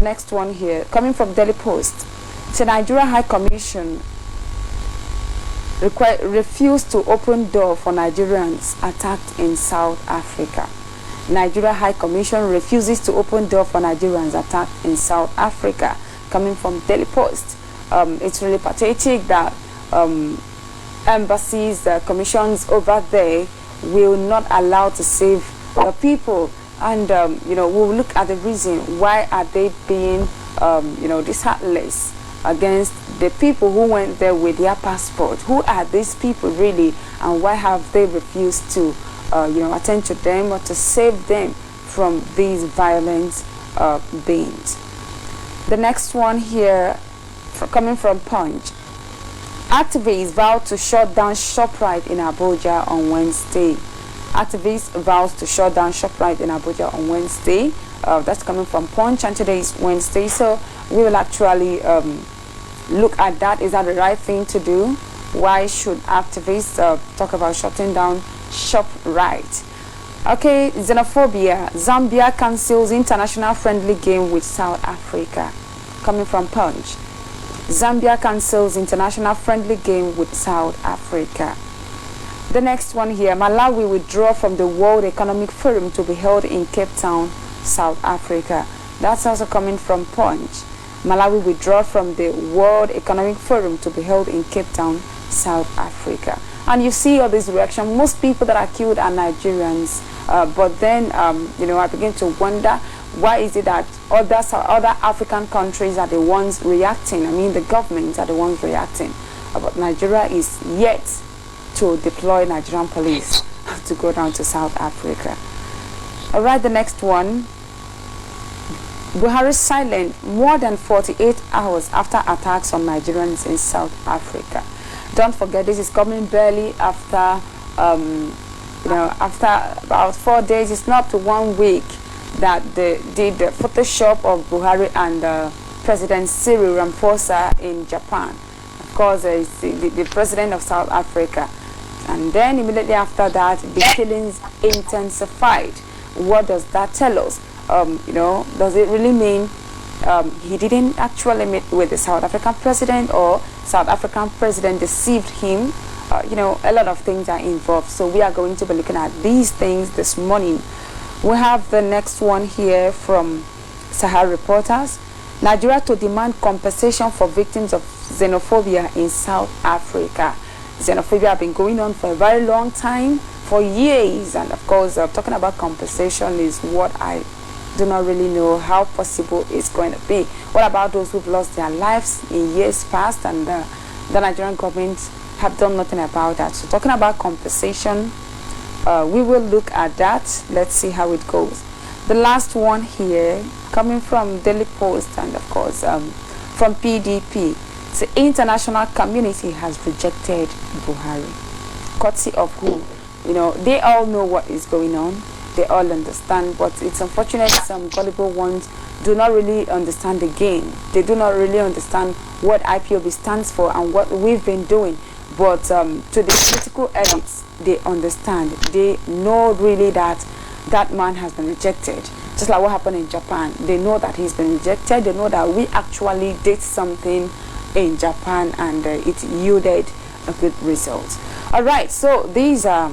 Next one here, coming from Daily Post. The Nigeria High Commission refused to open door for Nigerians attacked in South Africa. Nigeria High Commission refuses to open door for Nigerians attacked in South Africa. Coming from Daily Post. It's really pathetic that embassies, commissions over there will not allow to save the people. And, we'll look at the reason why are they being, this heartless against the people who went there with their passport. Who are these people really, and why have they refused to, attend to them or to save them from these violent beings? The next one here, coming from Punch. Activists vow to shut down ShopRite in Abuja on Wednesday. Activists vows to shut down ShopRite in Abuja on Wednesday. That's coming from Punch, and today is Wednesday, so we will actually look at that. Is that the right thing to do? Why should activists talk about shutting down ShopRite? Okay, xenophobia. Zambia cancels international friendly game with South Africa. Coming from Punch. Zambia cancels international friendly game with South Africa. The next one here, Malawi withdraw from the World Economic Forum to be held in Cape Town, South Africa. That's also coming from Punch. Malawi withdraw from the World Economic Forum to be held in Cape Town, South Africa. And you see all this reaction. Most people that are killed are Nigerians. But then, I begin to wonder, why is it that other African countries are the ones reacting? I mean, the governments are the ones reacting. But Nigeria is yet to deploy Nigerian police to go down to South Africa. All right, the next one. Buhari silent more than 48 hours after attacks on Nigerians in South Africa. Don't forget, this is coming barely after, after about 4 days. It's not to 1 week that they did the Photoshop of Buhari and President Cyril Ramaphosa in Japan. Of course, the president of South Africa. And then immediately after that, the killings intensified. What does that tell us? Does it really mean he didn't actually meet with the South African president, or South African president deceived him? A lot of things are involved. So we are going to be looking at these things this morning. We have the next one here from Sahara Reporters. Nigeria to demand compensation for victims of xenophobia in South Africa. Xenophobia has been going on for a very long time, for years, and of course talking about compensation is what I do not really know how possible it's going to be. What about those who've lost their lives in years past, and the Nigerian government have done nothing about that? So talking about compensation, we will look at that. Let's see how it goes. The last one here, coming from Daily Post and of course from PDP. The international community has rejected Buhari. Courtesy of who? They all know what is going on. They all understand, but it's unfortunate some gullible ones do not really understand the game. They do not really understand what IPOB stands for and what we've been doing. But to the political elites, they understand. They know really that that man has been rejected. Just like what happened in Japan. They know that he's been rejected. They know that we actually did something in Japan and it yielded a good result. All right, so these are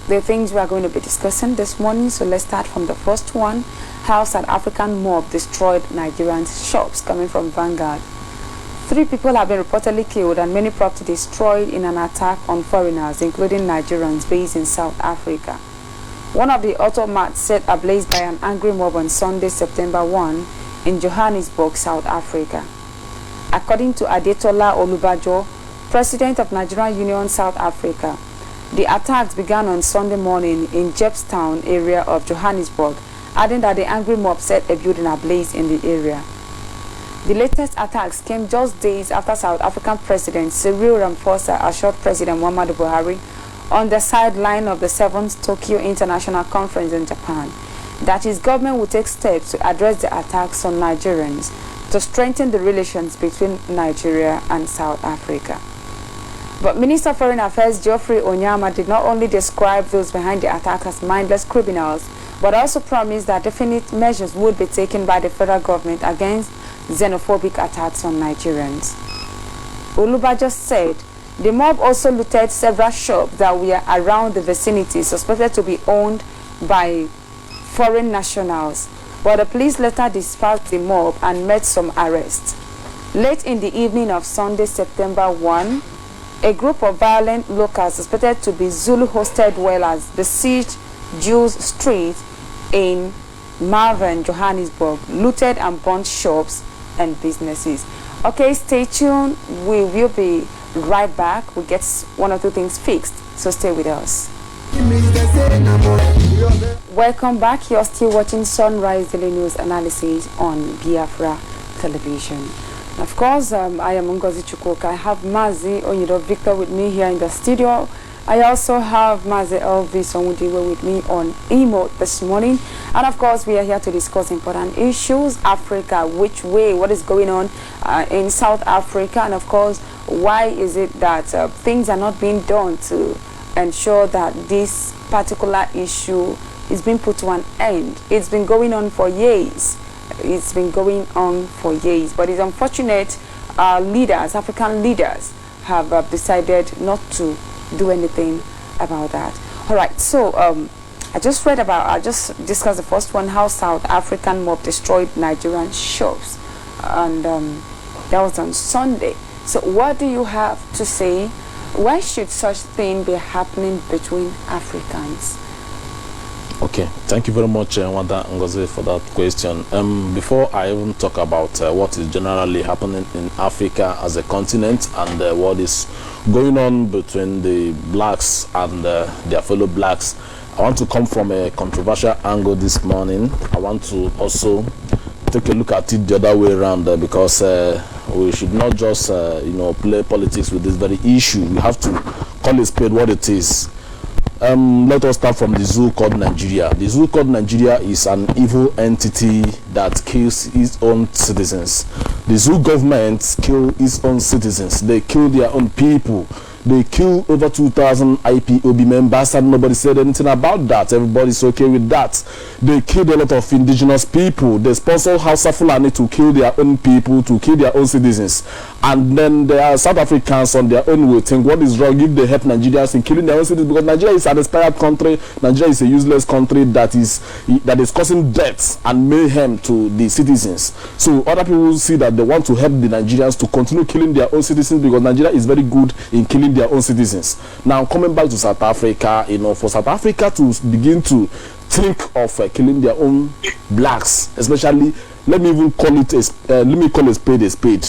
the things we are going to be discussing this morning. So let's start from the first one. How South African mob destroyed Nigerian shops. Coming from Vanguard. 3 people have been reportedly killed and many property destroyed in an attack on foreigners, including Nigerians based in South Africa. One of the automats set ablaze by an angry mob on Sunday, September 1 in Johannesburg, South Africa. According to Adetola Olubajo, president of Nigerian Union South Africa, the attacks began on Sunday morning in Jepstown area of Johannesburg, adding that the angry mob set a building ablaze in the area. The latest attacks came just days after South African President Cyril Ramaphosa assured President Muhammadu Buhari on the sideline of the 7th Tokyo International Conference in Japan that his government would take steps to address the attacks on Nigerians to strengthen the relations between Nigeria and South Africa. But Minister of Foreign Affairs Geoffrey Onyama did not only describe those behind the attack as mindless criminals, but also promised that definite measures would be taken by the federal government against xenophobic attacks on Nigerians. Olubajo said the mob also looted several shops that were around the vicinity suspected to be owned by foreign nationals, but the police later dispersed the mob and made some arrests. Late in the evening of Sunday, September 1, a group of violent locals suspected to be Zulu-hosted dwellers besieged Jews Street in Malvern, Johannesburg, looted and burnt shops and businesses. Okay, stay tuned. We will be right back. We'll get one or two things fixed, so stay with us. Welcome back. You're still watching Sunrise Daily News Analysis on Biafra Television. Of course, I am Ngozi Chukwuka. I have Mazi Onyido Victor with me here in the studio. I also have Mazi Elvis Onwudiwe with me on emote this morning. And of course, we are here to discuss important issues. Africa, which way, what is going on in South Africa? And of course, why is it that things are not being done to ensure that this particular issue is being put to an end? It's been going on for years. It's been going on for years, but it's unfortunate leaders, African leaders, have decided not to do anything about that. All right, so I just discussed the first one, how South African mob destroyed Nigerian shops, and that was on Sunday. So what do you have to say? Why should such thing be happening between Africans? Okay, thank you very much, Wanda Ngozi, for that question. Before I even talk about what is generally happening in Africa as a continent and what is going on between the blacks and their fellow blacks, I want to come from a controversial angle this morning. I want to also take a look at it the other way around because we should not just play politics with this very issue. We have to call a spade what it is. Let us start from the zoo called Nigeria. The zoo called Nigeria is an evil entity that kills its own citizens. The zoo government kill its own citizens. They kill their own people. They kill over 2,000 IPOB members and nobody said anything about that. Everybody's okay with that. They killed a lot of indigenous people. They sponsor Hausa Fulani to kill their own people, to kill their own citizens. And then there are South Africans on their own will think what is wrong if they help Nigerians in killing their own citizens, because Nigeria is an expired country. Nigeria is a useless country that is causing deaths and mayhem to the citizens. So other people see that they want to help the Nigerians to continue killing their own citizens because Nigeria is very good in killing their own citizens. Now coming back to South Africa, for South Africa to begin to think of killing their own blacks, especially, let me call a spade a spade.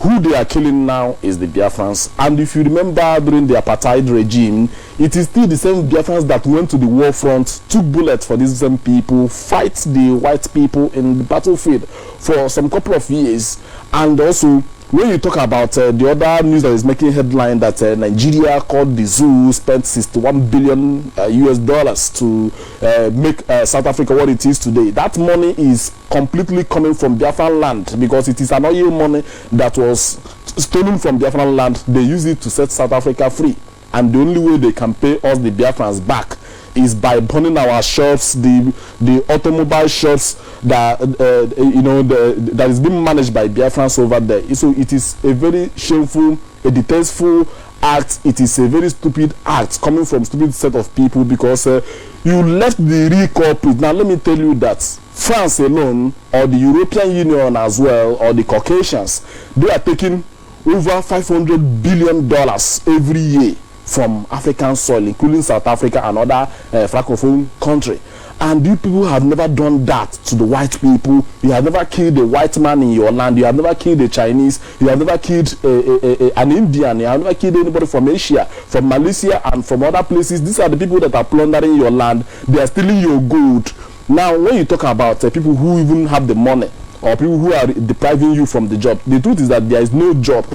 Who they are killing now is the Biafrans. And if you remember during the apartheid regime, it is still the same Biafrans that went to the war front, took bullets for these same people, fight the white people in the battlefield for some couple of years. And also, when you talk about the other news that is making headline that Nigeria called the zoo spent $61 billion US dollars to make South Africa what it is today. That money is completely coming from Biafran land because it is an oil money that was stolen from Biafran land. They use it to set South Africa free. And the only way they can pay us, the Biafrans, back is by burning our shops, the automobile shops that that is being managed by Biafrans over there. So it is a very shameful, a distasteful act. It is a very stupid act coming from stupid set of people because you left the real culprit. Now let me tell you that France alone, or the European Union as well, or the Caucasians, they are taking over $500 billion every year from African soil, including South Africa and other francophone country. And you people have never done that to the white people. You have never killed a white man in your land. You have never killed a Chinese. You have never killed an Indian. You have never killed anybody from Asia, from Malaysia, and from other places. These are the people that are plundering your land. They are stealing your gold. Now, when you talk about people who even have the money, or people who are depriving you from the job, the truth is that there is no job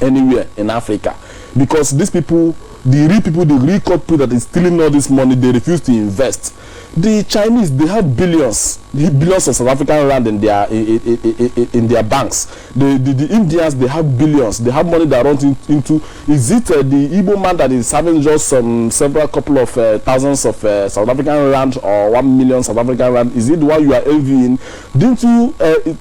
anywhere in Africa. Because these people, the real people, the real corporate that is stealing all this money, they refuse to invest. The Chinese, they have billions of South African rand in their banks. The Indians, they have billions. They have money that runs into. Is it the Igbo man that is having just several couple of thousands of South African rand or 1 million South African rand? Is it the one you are envying? Didn't you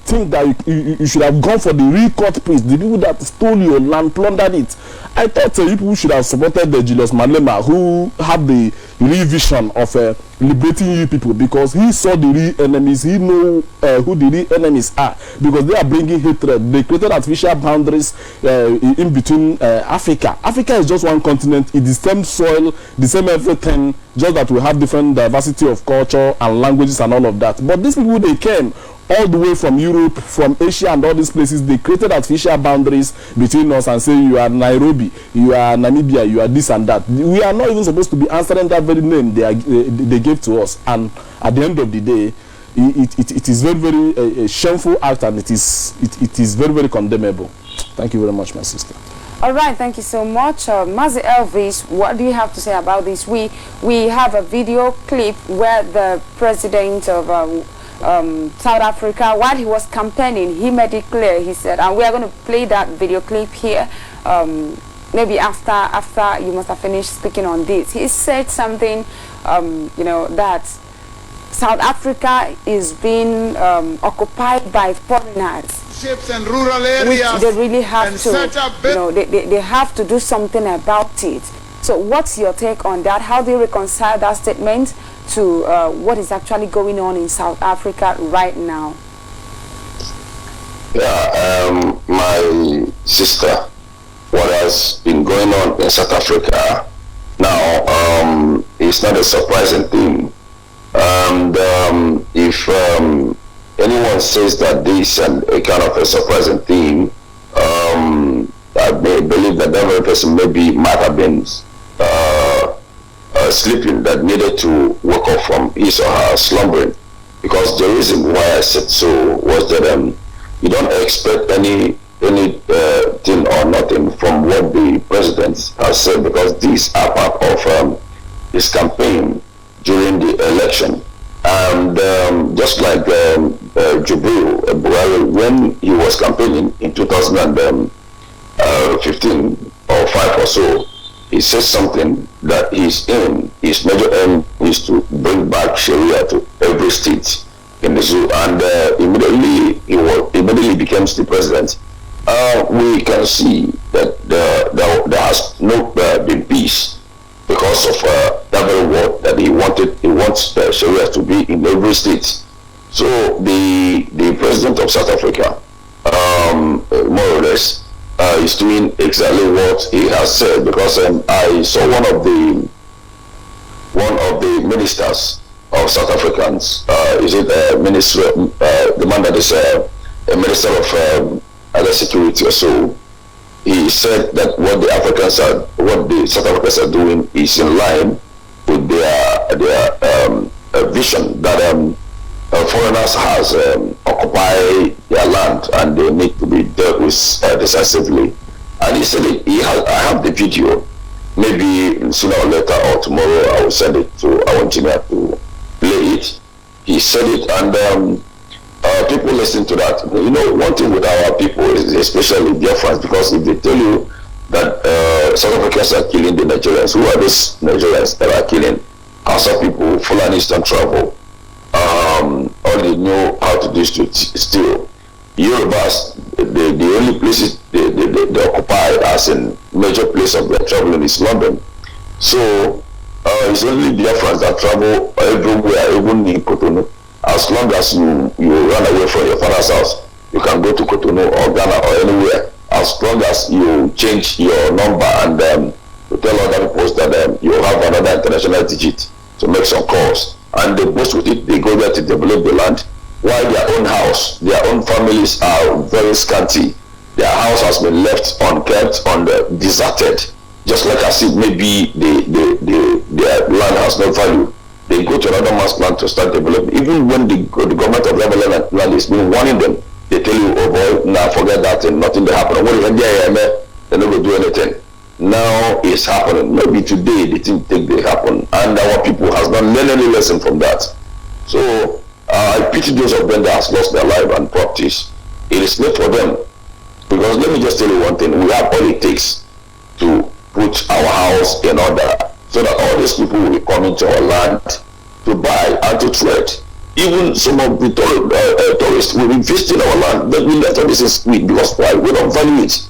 think that you should have gone for the real court priest, the people that stole your land, plundered it? I thought people should have supported the Julius Malema, who had the real vision of liberating you people, because he saw the real enemies. He know who the real enemies are, because they are bringing hatred. They created artificial boundaries in between Africa. Africa is just one continent. It is the same soil, the same everything, just that we have different diversity of culture and languages and all of that. But these people, they came all the way from Europe, from Asia and all these places. They created artificial boundaries between us and say you are Nairobi, you are Namibia, you are this and that. We are not even supposed to be answering that very name they gave to us. And at the end of the day, it is very, very shameful act, and it is very, very condemnable. Thank you very much, my sister. All right, thank you so much. Mazi Elvis, what do you have to say about this? We have a video clip where the president of South Africa, while he was campaigning, he made it clear. He said, and we are going to play that video clip here. Maybe after you must have finished speaking on this. He said something, you know, that South Africa is being occupied by foreigners, and rural areas, which they really have to, you know, they have to do something about it. So what's your take on that? How do you reconcile that statement to what is actually going on in South Africa right now? Yeah, my sister, what has been going on in South Africa now, it's not a surprising thing. And if anyone says that this is a kind of a surprising thing, I believe that that very person might have been sleeping, that needed to wake up from his or her slumbering. Because the reason why I said so was that you don't expect any thing or nothing from what the president has said, because these are part of his campaign during the election. And just like Jubril Buhari, when he was campaigning in 2015 or 5 or so, he said something that his major aim is to bring back Sharia to every state in the zoo. And immediately becomes the president. We can see that there has not been peace, because of that very word that he wants Sharia to be in every state. So the president of South Africa, more or less, is doing exactly what he has said, because I saw one of the ministers of South Africans, is it the man that is a minister of other security or so. He said that what the South Africans are doing is in line with their vision that foreigners has occupied their land, and they need to be dealt with decisively. And he said I have the video. Maybe sooner or later or tomorrow I will send it to our engineer to play it. He said it, and people listen to that. You know, one thing with our people is, especially their friends, because if they tell you that South Africans are killing the Nigerians, who are these Nigerians that are killing Hausa people? Fulanis don't travel. All they know how to do is to steal. Yorubas, the only places they occupy as in major place of their traveling is London. So it's only Biafrans that travel everywhere, even in Cotonou. As long as you run away from your father's house, you can go to Cotonou or Ghana or anywhere. As long as you change your number and you tell other people that you have another international digit to make some calls, and they boast with it, they go there to develop the land, while their own house, their own families are very scanty. Their house has been left unkept, deserted, just like as if maybe their land has no value. They go to another man's land to start developing. Even when the government of that land is being warning them, they tell you, oh boy, now forget that and nothing will happen. What if they're not going to do anything? now is happening. Maybe today they didn't think they happen, and our people has not learned any lesson from that. So I pity those of them that has lost their life and properties. It is not for them, because let me just tell you one thing: we have all it takes to put our house in order, so that all these people will come into our land to buy and to trade. Even some of the tourists will be visiting our land, but we left all this in squeeze because why? We don't value it.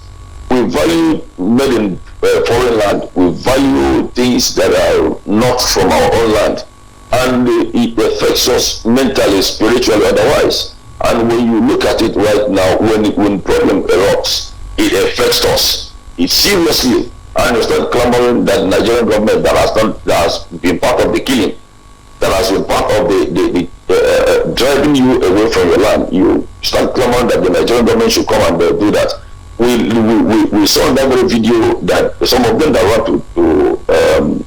We value made in foreign land. We value things that are not from our own land, and it affects us mentally, spiritually, otherwise. And when you look at it right now, when problem erupts, it affects us. It seriously. And you start clamoring that the Nigerian government that has been part of the killing, that has been part of the driving you away from your land. You start clamoring that the Nigerian government should come and do that. We saw that very video that some of them that went to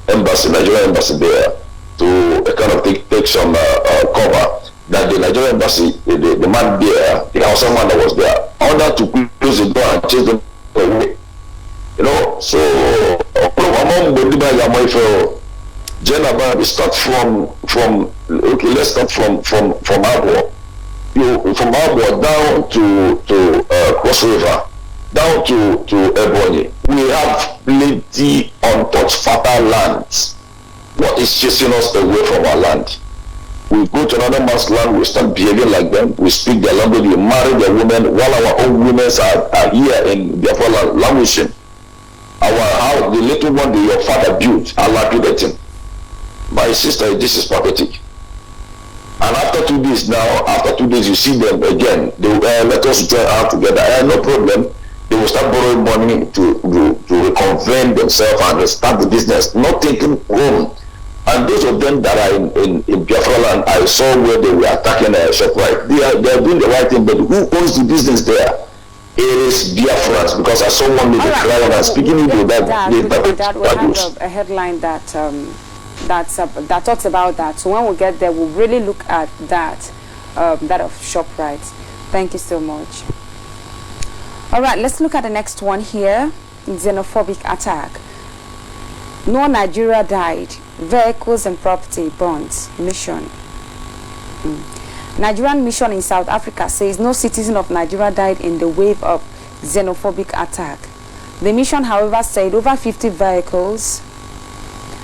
embassy, Nigerian embassy there, to kind of take some cover. That the Nigerian embassy, the man there, the Hausa man that was there, ordered to close the door and chase them away. You know, so among the Jenaba, we start from okay, let's start from Abo. From Abo down to Cross River, down to Ebonyi. We have plenty untouched fertile lands. What is chasing us away from our land? We go to another man's land, we start behaving like them, we speak their language, we marry their women, while our own women are here in their land languishing. Our house, the little one that your father built, are lapidating. My sister, this is pathetic. And after 2 days now, after 2 days, you see them again. They will let us join out together. No problem. They will start borrowing money to reconvene themselves and start the business, not taking home. And those of them that are in Biafra land, I saw where they were attacking a shop, right? They are doing the right thing, but who owns the business there? It is Biafrans, because I saw one lady crying and speaking into that. That we have a headline that that talks about that. So when we get there, we'll really look at that, that of ShopRite. Thank you so much. All right, let's look at the next one here. Xenophobic attack. No Nigeria died. Vehicles and property burnt. Mission. Nigerian mission in South Africa says no citizen of Nigeria died in the wave of xenophobic attack. The mission, however, said over 50 vehicles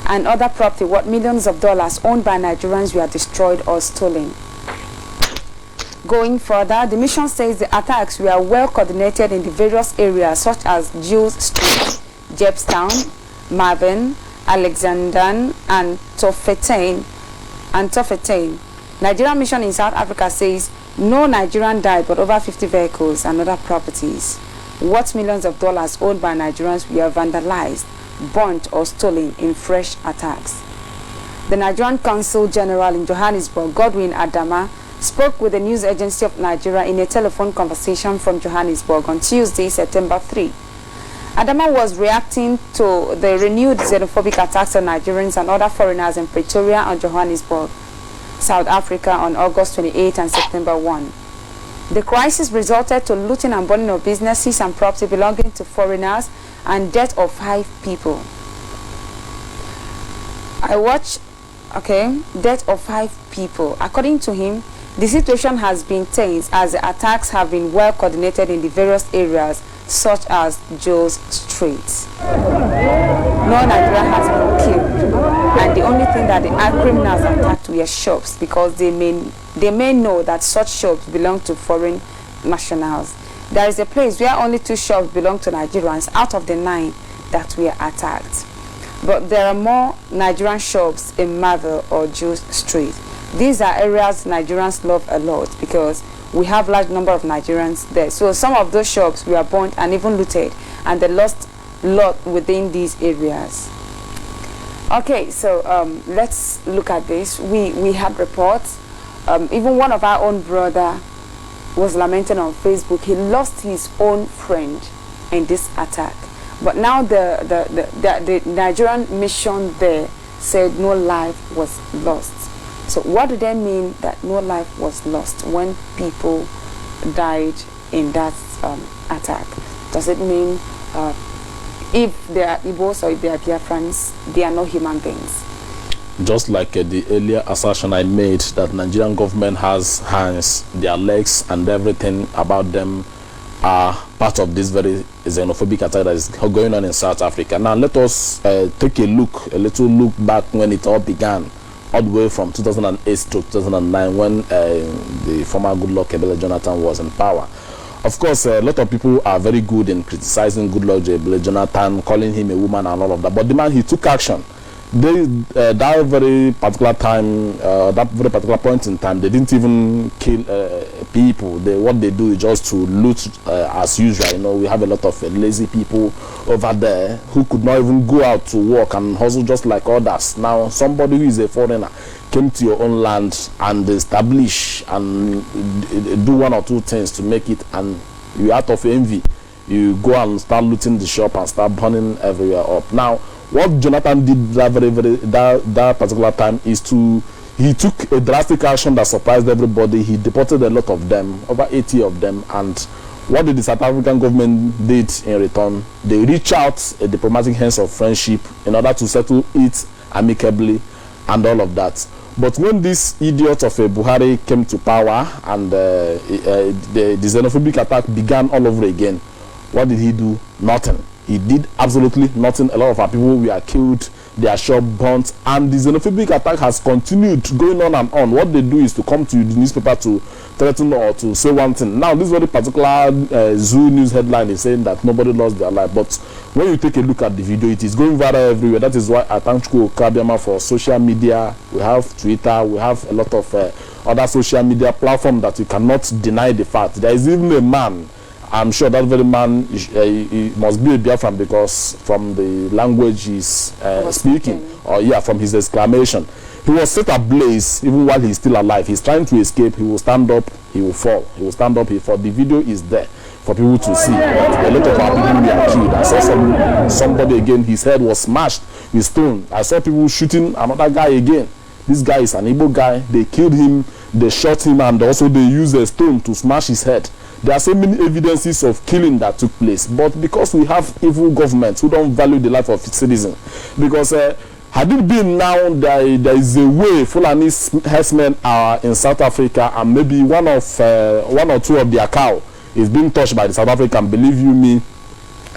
and other property worth millions of dollars owned by Nigerians were destroyed or stolen. Going further, the mission says the attacks were well coordinated in the various areas such as Jules Street, Jebstown, Marvin, Alexandran, and Tofetain. Nigerian mission in South Africa says no Nigerian died, but over 50 vehicles and other properties worth millions of dollars owned by Nigerians were vandalized, burnt, or stolen in fresh attacks. The Nigerian Consul General in Johannesburg, Godwin Adama, spoke with the news agency of Nigeria in a telephone conversation from Johannesburg on Tuesday, September 3. Adama was reacting to the renewed xenophobic attacks on Nigerians and other foreigners in Pretoria and Johannesburg, South Africa on August 28 and September 1. The crisis resulted to looting and burning of businesses and property belonging to foreigners and death of 5 people. Death of 5 people. According to him, the situation has been tense as the attacks have been well coordinated in the various areas such as Joe's Street. No Nigeria has been killed, and the only thing that the criminals attacked were shops, because they may know that such shops belong to foreign nationals. There is a place where only 2 shops belong to Nigerians out of the 9 that were attacked. But there are more Nigerian shops in Marvel or Joe's Street. These are areas Nigerians love a lot because we have large number of Nigerians there. So some of those shops were burnt and even looted, and they lost a lot within these areas. Okay, so let's look at this. We had reports. Even one of our own brother was lamenting on Facebook. He lost his own friend in this attack. But now the Nigerian mission there said no life was lost. So what do they mean that no life was lost when people died in that attack? Does it mean if they are Igbos or if they are Biafrans, they are not human beings. Just like the earlier assertion I made that Nigerian government has hands, their legs and everything about them are part of this very xenophobic attack that is going on in South Africa. Now let us take a little look back when it all began, all the way from 2008 to 2009 when the former Goodluck Ebele Jonathan was in power. Of course, a lot of people are very good in criticizing Goodluck Ebele Jonathan, calling him a woman and all of that, but the man, he took action. That very particular time, that very particular point in time, they didn't even kill people. What they do is just to loot as usual. You know, we have a lot of lazy people over there who could not even go out to work and hustle just like others. Now, somebody who is a foreigner came to your own land and establish and do one or two things to make it, and you, out of envy, you go and start looting the shop and start burning everywhere up. Now, what Jonathan did that particular time is he took a drastic action that surprised everybody. He deported a lot of them, over 80 of them, and what did the South African government did in return? They reached out a diplomatic hands of friendship in order to settle it amicably and all of that. But when this idiot of a Buhari came to power and the xenophobic attack began all over again, what did he do? Nothing. He did absolutely nothing. A lot of our people were killed, their shop burnt, and the xenophobic attack has continued going on and on. What they do is to come to the newspaper to threaten or to say one thing. Now, this very particular Zoo News headline is saying that nobody lost their life, but when you take a look at the video, it is going viral everywhere. That is why I thank Kabiama for social media. We have Twitter, we have a lot of other social media platforms that you cannot deny the fact. There is even a man, I'm sure that very man he must be a Biafran, because from the language he's speaking, or from his exclamation, he was set ablaze even while he's still alive. He's trying to escape. He will stand up, he will fall. He will stand up, he will fall. The video is there for people to see. But a lot of our people were killed. I saw somebody again, his head was smashed with stone. I saw people shooting another guy again. This guy is an Igbo guy. They killed him, they shot him, and also they used a stone to smash his head. There are so many evidences of killing that took place, but because we have evil governments who don't value the life of citizens, because had it been now there is a way Fulani herdsmen are in South Africa, and maybe one or two of their cow is being touched by the South African, believe you me,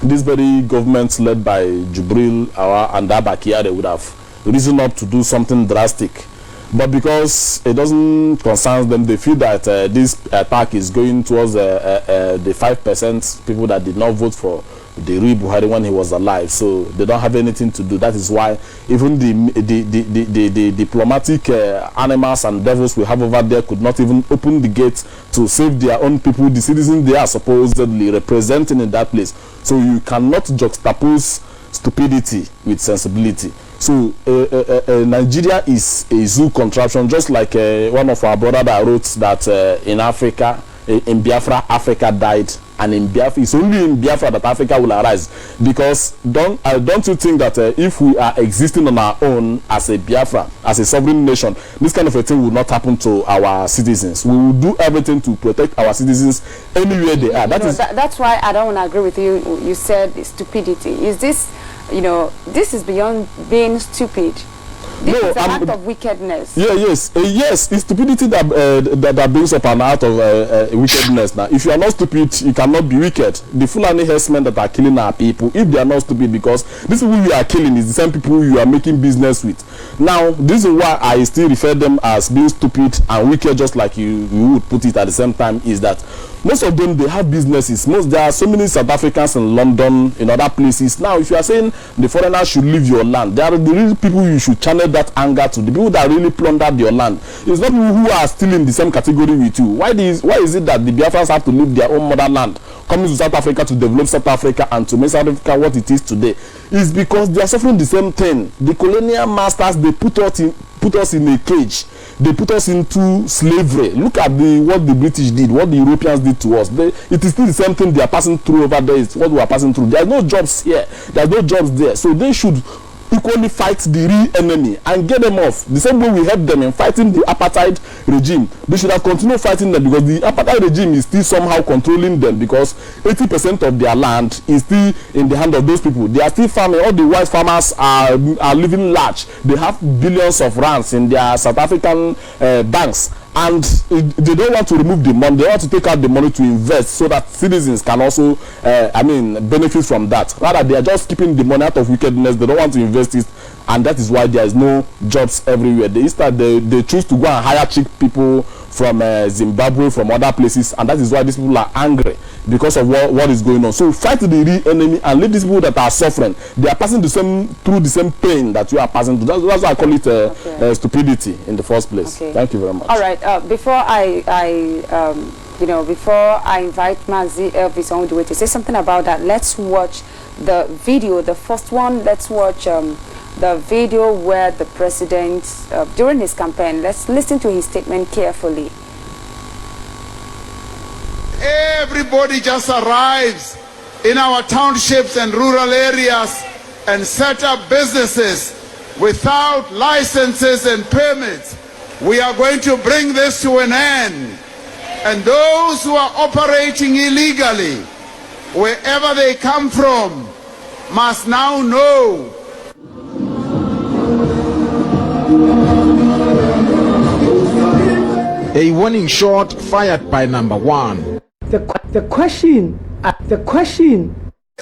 this very governments led by Jubril and Abakia, they would have risen up to do something drastic. But because it doesn't concern them, they feel that this attack is going towards the 5% people that did not vote for the real Buhari when he was alive. So they don't have anything to do. That is why even the diplomatic animals and devils we have over there could not even open the gate to save their own people, the citizens they are supposedly representing in that place. So you cannot juxtapose stupidity with sensibility. So Nigeria is a zoo contraption, just like one of our brothers that wrote that in Africa, in Biafra, Africa died, and in Biafra, it's only in Biafra that Africa will arise. Because don't you think that if we are existing on our own as a Biafra, as a sovereign nation, this kind of a thing will not happen to our citizens? We will do everything to protect our citizens anywhere they are. That's why I don't want to agree with you. You said stupidity. Is this, this is beyond being stupid. This is an act of wickedness. Yes, it's stupidity that brings up an act of wickedness. Now, if you are not stupid, you cannot be wicked. The Fulani herdsmen that are killing our people, if they are not stupid, because these people you are killing is the same people you are making business with. Now, this is why I still refer them as being stupid and wicked, just like you would put it at the same time, is that most of them, they have businesses. There are so many South Africans in London, in other places. Now, if you are saying the foreigners should leave your land, there are the real people you should channel that anger to, the people that really plundered your land. It's not people who are still in the same category with you. Why is it that the Biafrans have to leave their own motherland, coming to South Africa to develop South Africa and to make South Africa what it is today? It's because they are suffering the same thing. The colonial masters, they put us in a cage. They put us into slavery. Look at what the British did, what the Europeans did to us. It is still the same thing they are passing through over there. It's what we are passing through. There are no jobs here. There are no jobs there. So they should equally fight the real enemy and get them off. The same way we help them in fighting the apartheid regime, they should have continued fighting them, because the apartheid regime is still somehow controlling them, because 80% of their land is still in the hand of those people. They are still farming. All the white farmers are living large. They have billions of rands in their South African banks, and they don't want to remove the money. They want to take out the money to invest so that citizens can also benefit from that. Rather, they are just keeping the money out of wickedness. They don't want to invest it, and that is why there is no jobs everywhere. They choose to go and hire cheap people from Zimbabwe, from other places, and that is why these people are angry because of what is going on. So fight the real enemy and leave these people that are suffering. They are passing through the same pain that you are passing through. That's why I call it stupidity in the first place. Okay. Thank you very much. All right. Before I invite Mazi Elvis on the way to say something about that, let's watch the video, the first one. Let's watch the video where the president, during his campaign, let's listen to his statement carefully. Everybody just arrives in our townships and rural areas and set up businesses without licenses and permits. We are going to bring this to an end. And those who are operating illegally, wherever they come from, must now know. A warning shot fired by number one. The question.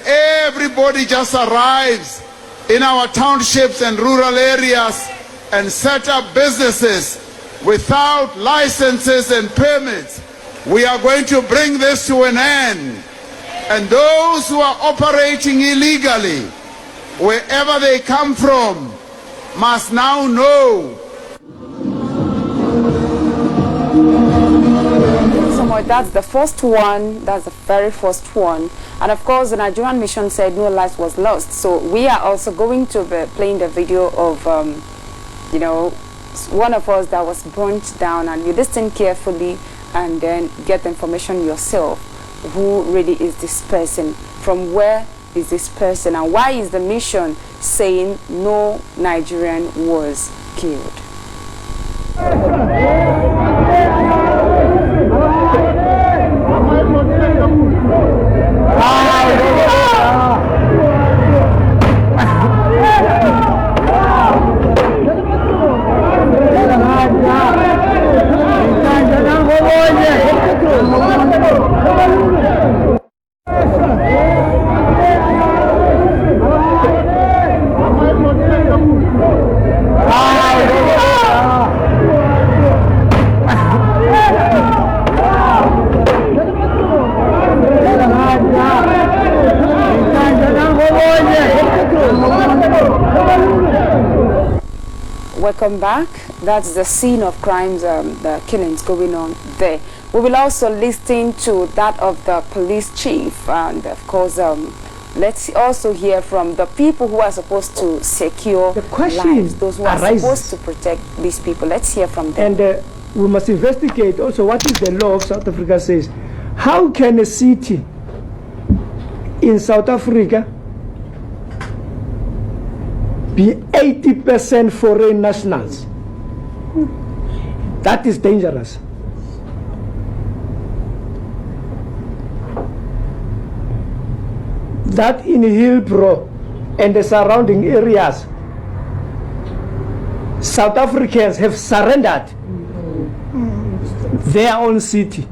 Everybody just arrives in our townships and rural areas and set up businesses without licenses and permits. We are going to bring this to an end. And those who are operating illegally, wherever they come from, must now know. That's the first one. That's the very first one. And of course, the Nigerian mission said no life was lost. So we are also going to be playing the video of, one of us that was burnt down, and you listen carefully and then get the information yourself. Who really is this person? From where is this person? And why is the mission saying no Nigerian was killed? Welcome back. That's the scene of crimes, the killings going on there. We will also listen to that of the police chief, and of course, let's also hear from the people who are supposed to secure the question lives, those who are supposed to protect these people. Let's hear from them. And we must investigate also what is the law of South Africa says. How can a city in South Africa be 80% foreign nationals? That is dangerous. That in Hillbrow and the surrounding areas, South Africans have surrendered their own city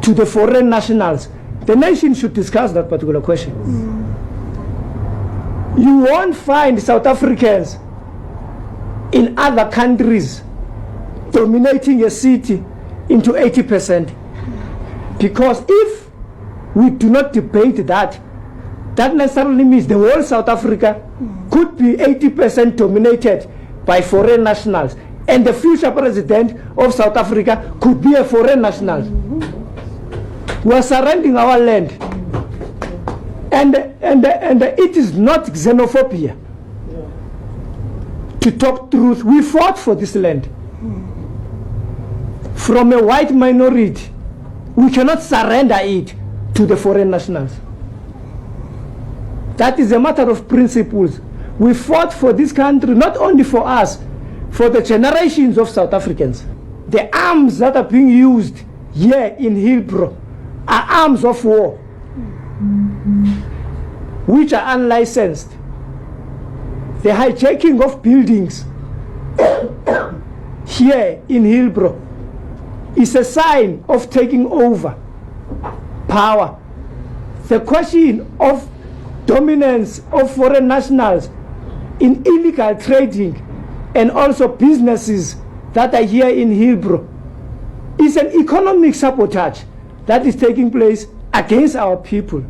to the foreign nationals. The nation should discuss that particular question. You won't find South Africans in other countries dominating a city into 80%. Because if we do not debate that, that necessarily means the whole South Africa could be 80% dominated by foreign nationals. And the future president of South Africa could be a foreign national. We are surrendering our land. And it is not xenophobia. To talk truth, we fought for this land. From a white minority, we cannot surrender it to the foreign nationals. That is a matter of principles. We fought for this country, not only for us, for the generations of South Africans. The arms that are being used here in Hillbrow are arms of war, which are unlicensed. The hijacking of buildings here in Hillbrow is a sign of taking over power. The question of dominance of foreign nationals in illegal trading and also businesses that are here in Hillbrow is an economic sabotage that is taking place against our people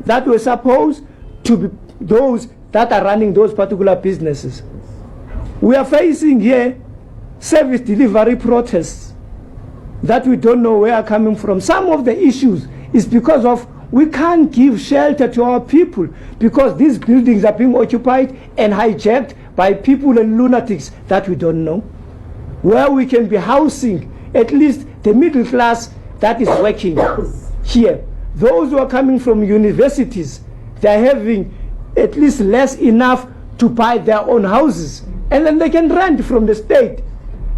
that were supposed to be those that are running those particular businesses. We are facing here service delivery protests that we don't know where are coming from. Some of the issues is because of we can't give shelter to our people because these buildings are being occupied and hijacked by people and lunatics that we don't know. Where we can be housing at least the middle class that is working here. Those who are coming from universities, they're having at least less enough to buy their own houses. And then they can rent from the state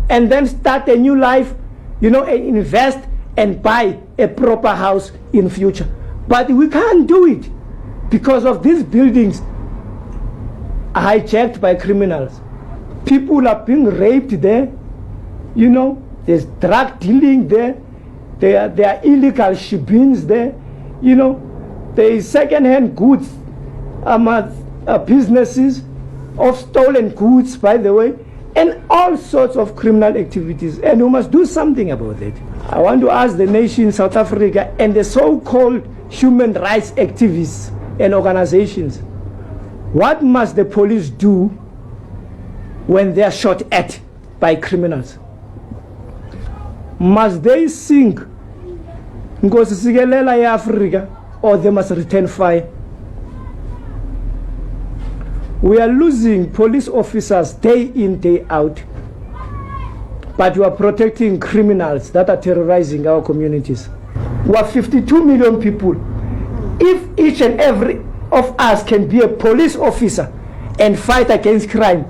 and then start a new life, you know, and invest and buy a proper house in future. But we can't do it because of these buildings are hijacked by criminals. People are being raped there, you know, there's drug dealing there, there are illegal shipments there, you know, there is second-hand goods businesses of stolen goods, by the way, and all sorts of criminal activities, and we must do something about it. I want to ask the nation South Africa and the so-called human rights activists and organizations, what must the police do when they are shot at by criminals? Must they sing Nkosi Sikelela ya Africa, or they must return fire? We are losing police officers day in, day out, but we are protecting criminals that are terrorizing our communities. We are 52 million people. If each and every of us can be a police officer and fight against crime,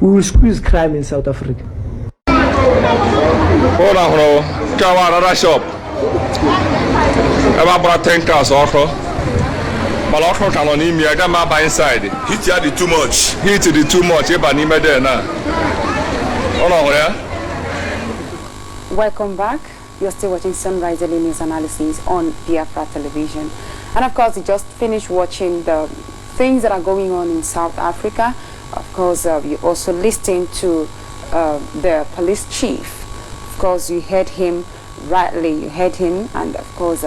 we will squeeze crime in South Africa. But also can on him, I got my by inside. Hit the too much. Hit the too much. There now. Welcome back. You're still watching Sunrise Daily News Analysis on Biafra Television. And of course, you just finished watching the things that are going on in South Africa. Of course, you also listened to the police chief. Of course, you heard him rightly. You heard him, and of course,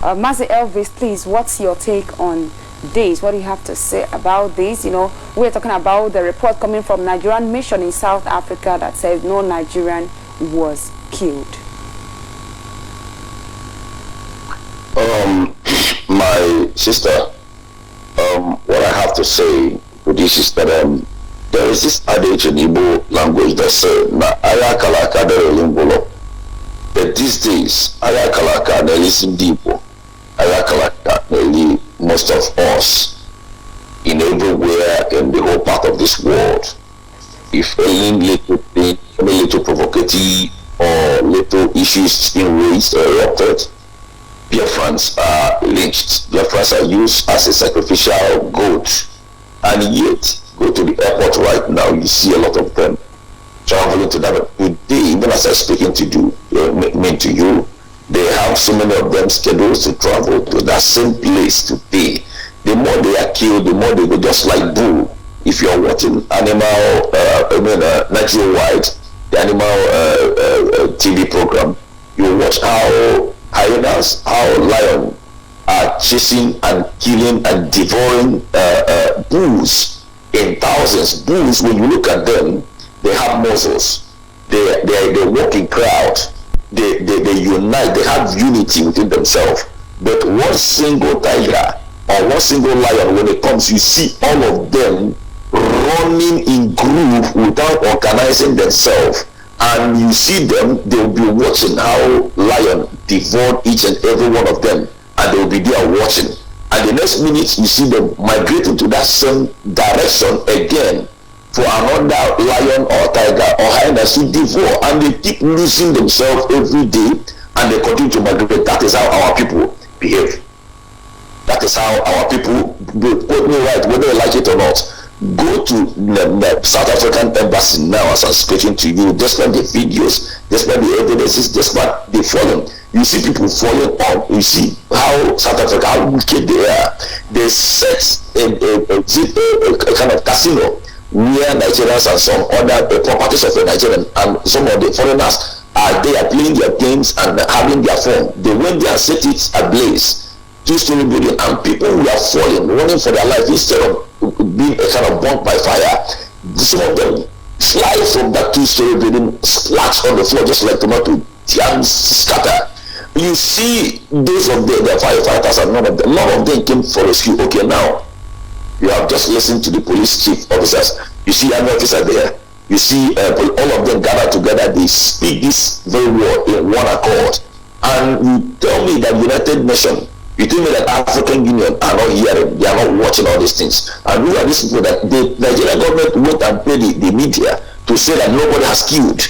Master Elvis, please, what's your take on this? What do you have to say about this? You know, we're talking about the report coming from Nigerian mission in South Africa that says no Nigerian was killed. My sister, what I have to say to this is that there is this adage in Igbo language that says na ayakalaka dere limbolo. But these days, ayakalaka there is Igbo. Ayakalaka nearly most of us in everywhere in the whole part of this world. If any little thing, any little provocative or little issues being raised or erupted, Biafrans are lynched. Biafrans are used as a sacrificial goat, and yet go to the airport right now. You see a lot of them traveling to that. Today, even as I'm speaking to you, they have so many of them schedules to travel to that same place today. The more they are killed, the more they go just like bull. If you're watching animal, Natural White, the animal TV program, you watch how hyenas, how lions are chasing and killing and devouring bulls in thousands. Bulls, when you look at them, they have muscles. They walk in crowd. They unite. They have unity within themselves. But one single tiger or one single lion, when it comes, you see all of them running in group without organizing themselves. And you see them, they'll be watching how lion devour each and every one of them, and they'll be there watching. and the next minute you see them migrating to that same direction again for another lion or tiger or hyenas to devour, and they keep losing themselves every day, and they continue to migrate. That is how our people behave. That is how our people, quote me right, whether you like it or not. Go to the South African embassy now as I'm speaking to you, despite the videos, despite the evidences, despite the falling. You see people falling on. You see how South Africa, how wicked they are. They set a kind of casino where Nigerians and some other properties of the Nigerian and some of the foreigners are there playing their games and having their fun. They went there and set it ablaze. Two-story building, and people who are falling, running for their life instead of being a kind of burnt by fire. Some of them fly from that two-story building, splash on the floor just like tomato jams scatter. You see those of the firefighters, and none of them came for rescue. Okay, now you have just listened to the police chief officers. You see an officer there. You see all of them gathered together. They speak this very well in one accord. And you tell me that United Nations, you tell me that African Union are not hearing, they are not watching all these things. And who are these people that the Nigerian government went and paid the media to say that nobody has killed?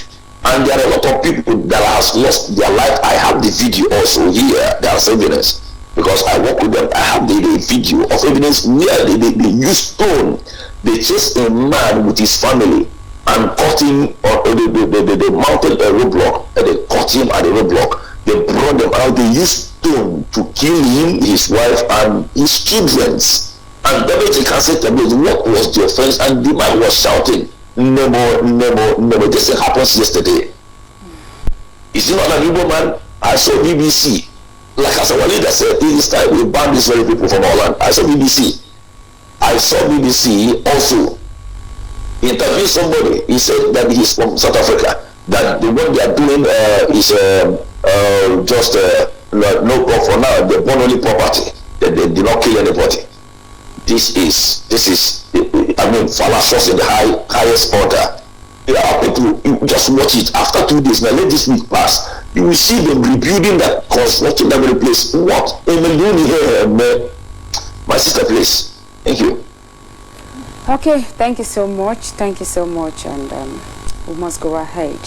And there are a lot of people that has lost their life. I have the video also here. There's evidence. Because I work with them, I have the video of evidence where they use stone. They chased a man with his family and caught him, or they mounted a roadblock, and they caught him at the roadblock. They brought them out. They used stone to kill him, his wife, and his children. And David can say to me, what was the offense? And the man was shouting, never. This thing happens yesterday. Is it not an Igbo man? I saw BBC. Like as our leader said, this time we ban these very people from our land. I saw BBC. I saw BBC also interview somebody. He said that he's from South Africa. That the one they are doing is just no problem for now. They burn only property. They did not kill anybody. This is I mean, fallacious in the highest order. People, you just watch it after 2 days. Now let this week pass. You will see them rebuilding that, constructing that very place. What a million here, my sister, please. Thank you. Okay, thank you so much. Thank you so much, and we must go ahead.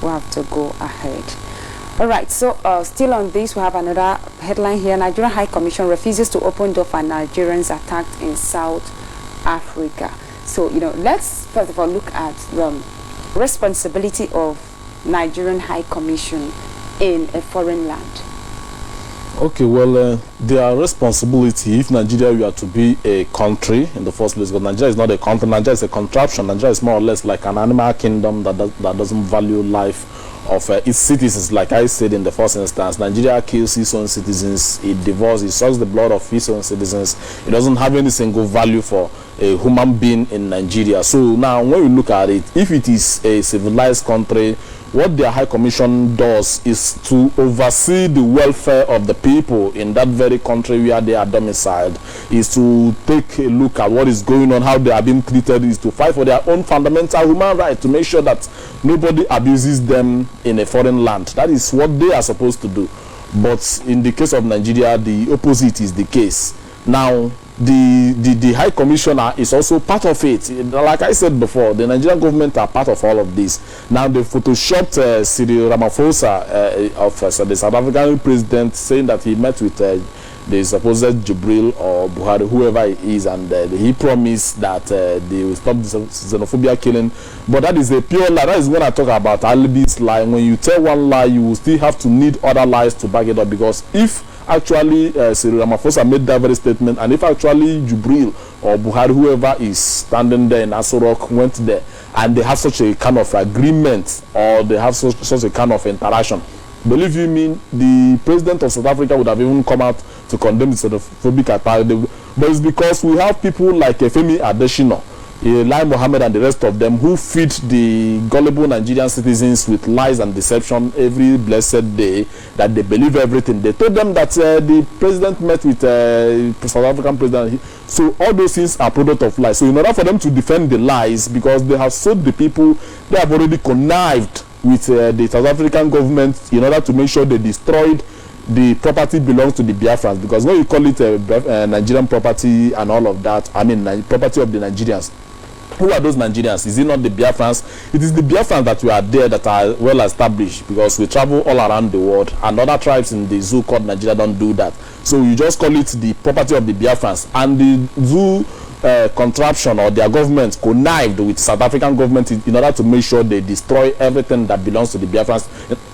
We have to go ahead. All right, so still on this, we have another headline here. Nigerian High Commission refuses to open door for Nigerians attacked in South Africa. So, let's first of all look at the responsibility of Nigerian High Commission in a foreign land. Okay, well, their responsibility, if Nigeria were to be a country in the first place, because Nigeria is not a country, Nigeria is a contraption. Nigeria is more or less like an animal kingdom that doesn't value life of its citizens. Like I said in the first instance, Nigeria kills its own citizens, it devours, it sucks the blood of its own citizens. It doesn't have any single value for a human being in Nigeria. So now when we look at it, if it is a civilized country, what their High Commission does is to oversee the welfare of the people in that very country where they are domiciled, is to take a look at what is going on, how they are being treated, is to fight for their own fundamental human right, to make sure that nobody abuses them in a foreign land. That is what they are supposed to do. But in the case of Nigeria, the opposite is the case. Now, the High Commissioner is also part of it. Like I said before, the Nigerian government are part of all of this. Now they photoshopped Cyril Ramaphosa of the South African president, saying that he met with the supposed Jibril or Buhari, whoever he is, and he promised that they will stop this xenophobia killing. But that is a pure lie. That is when I talk about alibis lie. When you tell one lie, you will still have to need other lies to back it up, because if actually Cyril Ramaphosa made that very statement, and if actually Jibril or Buhari, whoever is standing there in Asorok, went there and they have such a kind of agreement, or they have such a kind of interaction, believe you me, the president of South Africa would have even come out to condemn the xenophobic attack. But it's because we have people like Femi Adesina, Lai Mohammed, and the rest of them who feed the gullible Nigerian citizens with lies and deception every blessed day, that they believe everything. They told them that the president met with South African president. So all those things are product of lies. So in order for them to defend the lies, because they have sold the people, they have already connived with the South African government in order to make sure they destroyed the property belongs to the Biafrans, because when you call it a Nigerian property and all of that, I mean property of the Nigerians, who are those Nigerians? Is it not the Biafrans? It is the Biafrans that we are there that are well established, because we travel all around the world, and other tribes in the zoo called Nigeria don't do that. So you just call it the property of the Biafrans, and the zoo contraption or their government connived with South African government in order to make sure they destroy everything that belongs to the Biafrans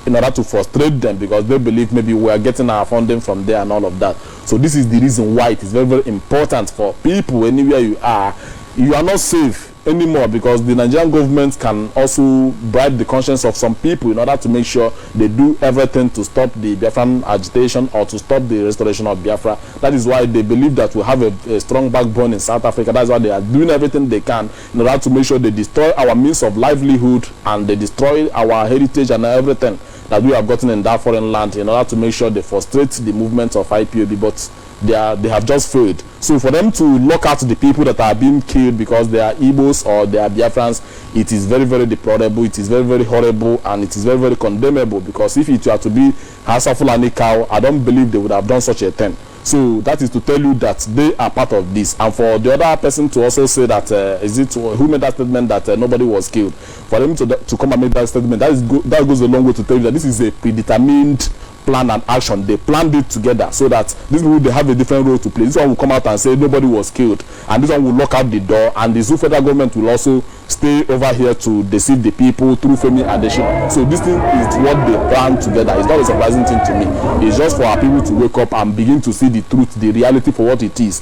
in order to frustrate them, because they believe maybe we are getting our funding from there and all of that. So this is the reason why it is very, very important for people anywhere you are not safe anymore, because the Nigerian government can also bribe the conscience of some people in order to make sure they do everything to stop the Biafran agitation or to stop the restoration of Biafra. That is why they believe that we have a strong backbone in South Africa. That's why they are doing everything they can in order to make sure they destroy our means of livelihood and they destroy our heritage and everything that we have gotten in that foreign land in order to make sure they frustrate the movement of IPOB. But they have just failed. So for them to lock out the people that are being killed because they are Igbos or they are Biafrans, it is very, very deplorable, it is very, very horrible, and it is very, very condemnable, because if it were to be Hausa Fulani cow, I don't believe they would have done such a thing. So that is to tell you that they are part of this. And for the other person to also say that, who made that statement that nobody was killed, for them to come and make that statement, that goes a long way to tell you that this is a predetermined plan and action. They planned it together so that these people, they have a different role to play. This one will come out and say nobody was killed, and this one will lock out the door, and the Zoo federal government will also stay over here to deceive the people through Femi Adesina. So this thing is what they planned together. It's not a surprising thing to me. It's just for our people to wake up and begin to see the truth, the reality for what it is.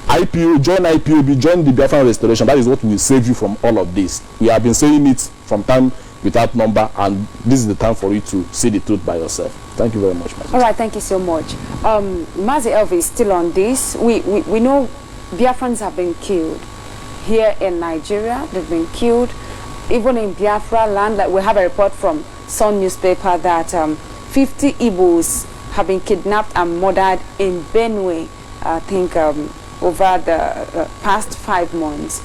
Join IPOB, join the Biafran restoration. That is what will save you from all of this. We have been saying it from time without number, and this is the time for you to see the truth by yourself. Thank you very much, Mazi. All right, thank you so much. Mazi Elvi is still on this. We know Biafrans have been killed here in Nigeria. They've been killed even in Biafra land. Like, we have a report from Sun newspaper that 50 Igbos have been kidnapped and murdered in Benue. I think over the past 5 months.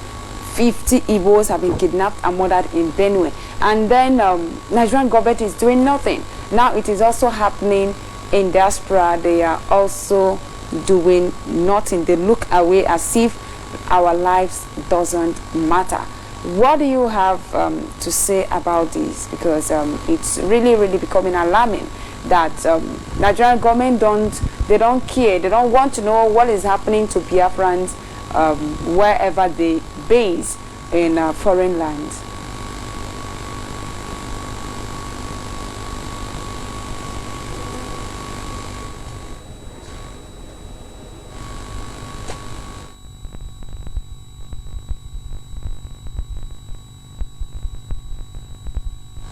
50 Igbos have been kidnapped and murdered in Benue. And then Nigerian government is doing nothing. Now it is also happening in diaspora. They are also doing nothing. They look away as if our lives doesn't matter. What do you have to say about this? Because it's really, really becoming alarming that Nigerian government don't care. They don't want to know what is happening to Biafrans wherever they base in foreign lands.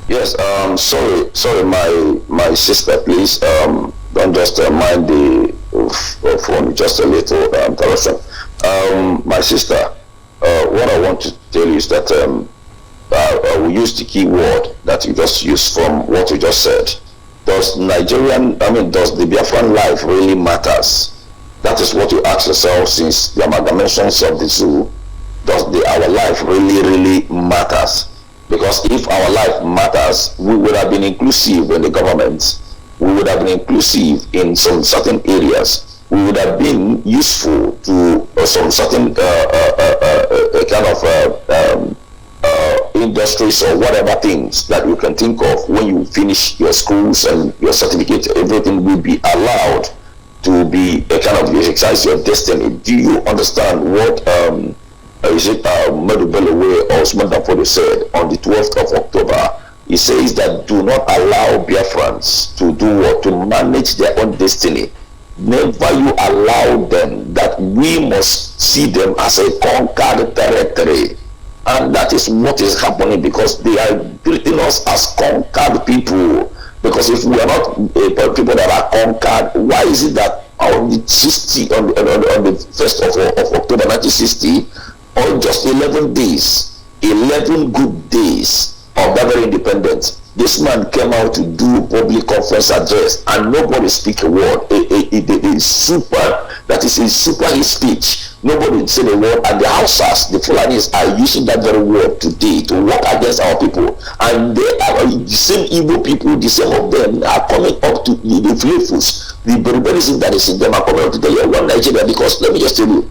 Yes, sorry, my sister, please, don't just mind the phone, just a little interruption. My sister, what I want to tell you is that I will use the key word that you just used from what you just said. Does the Biafran life really matters? That is what you ask yourself since the amalgamations of the zoo. Does our life really matters? Because if our life matters, we would have been inclusive in the government. We would have been inclusive in some certain areas. We would have been useful to some certain kind of industries or whatever things that you can think of. When you finish your schools and your certificate, everything will be allowed to be a kind of exercise your destiny. Do you understand what Medubelewe or Osman Danfodio said on the 12th of October? He says that do not allow Biafrans to do what? To manage their own destiny. Never you allow them, that we must see them as a conquered territory. And that is what is happening, because they are treating us as conquered people. Because if we are not people that are conquered, why is it that on the 1st of October 1960, on just 11 days, 11 good days of Bavarian independence, this man came out to do public conference address and nobody speak a word. It is super that That is a super hit speech. Nobody would say the word, and the Hausas, the Fulanis, are using that very word today to work against our people. And they are the same Igbo people, the same of them are coming up to the Fulefus, the barbarism that is in them are coming up to tell you one Nigeria, because let me just tell you,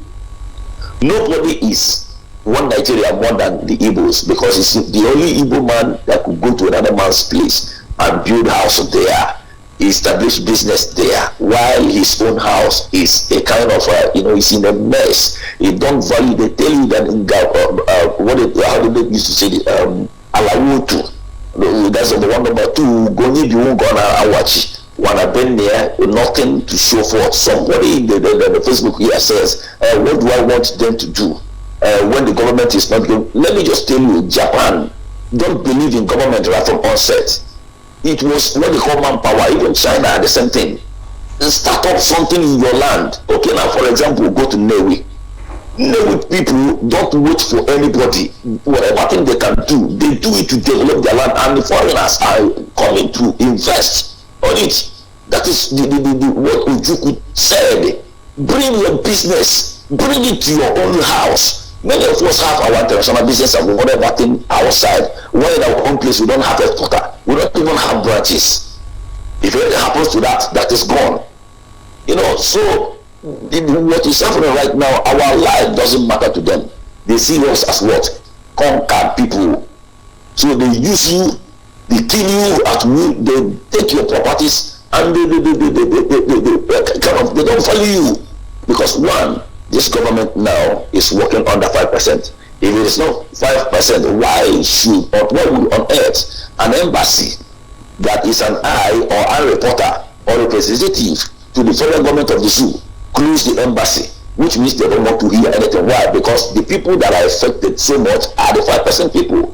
nobody is one Nigeria more than the Igbos, because it's the only Igbo man that could go to another man's place and build house there, establish business there, while his own house is a kind of it's in a mess. He don't value. They tell you that in how do they used to say alawotu. That's the one number two. Go need you gonna watch. Wanna been there, nothing to show for. Somebody in the Facebook here says, what do I want them to do when the government is not good? Let me just tell you, Japan don't believe in government right from onset. It was what they call manpower. Even China, the same thing. Start up something in your land. Okay, now for example, go to Newi. Newi people don't wait for anybody. Whatever thing they can do, they do it to develop their land, and the foreigners are coming to invest on it. That is the what Ujuku said. Bring your business, bring it to your own house. Many of us have our international business and whatever thing outside. While in our own place, we don't have a quota. We don't even have branches. If anything happens to that, that is gone. So what is happening right now, our life doesn't matter to them. They see us as what? Conquered people. So they use you, they kill you at will, they take your properties, and they don't value you. Because one, this government now is working under 5%. If it is not 5%, why should or what will on earth an embassy that is an eye or a reporter or representative to the federal government of the zoo close the embassy, which means they don't want to hear anything? Why? Because the people that are affected so much are the 5% people.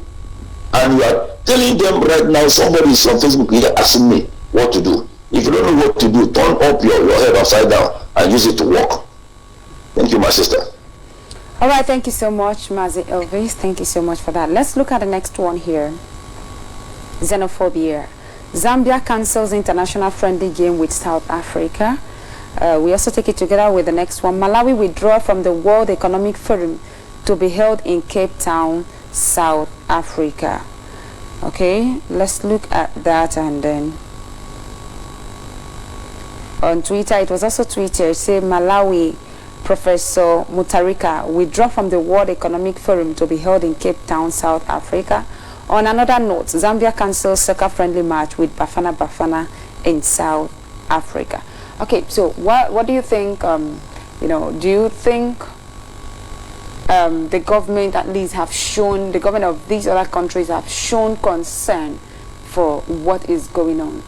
And you are telling them right now, somebody is on Facebook here asking me what to do. If you don't know what to do, turn up your head upside down and use it to walk. Thank you, my sister. All right, thank you so much, Mazi Elvis. Thank you so much for that. Let's look at the next one here. Xenophobia. Zambia cancels international friendly game with South Africa. We also take it together with the next one. Malawi withdraw from the World Economic Forum to be held in Cape Town, South Africa. Okay, let's look at that. And then on Twitter, it was also tweeted, say Malawi Professor Mutharika withdraw from the World Economic Forum to be held in Cape Town, South Africa. On another note, Zambia cancels soccer-friendly match with Bafana Bafana in South Africa. Okay, so what do you think? Do you think the government at least have shown, the government of these other countries have shown concern for what is going on?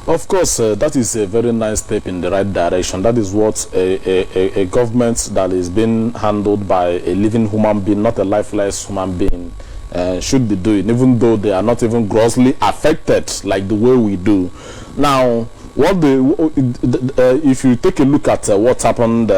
Of course, that is a very nice step in the right direction. That is what a government that is being handled by a living human being, not a lifeless human being, should be doing, even though they are not even grossly affected like the way we do. Now, if you take a look at what happened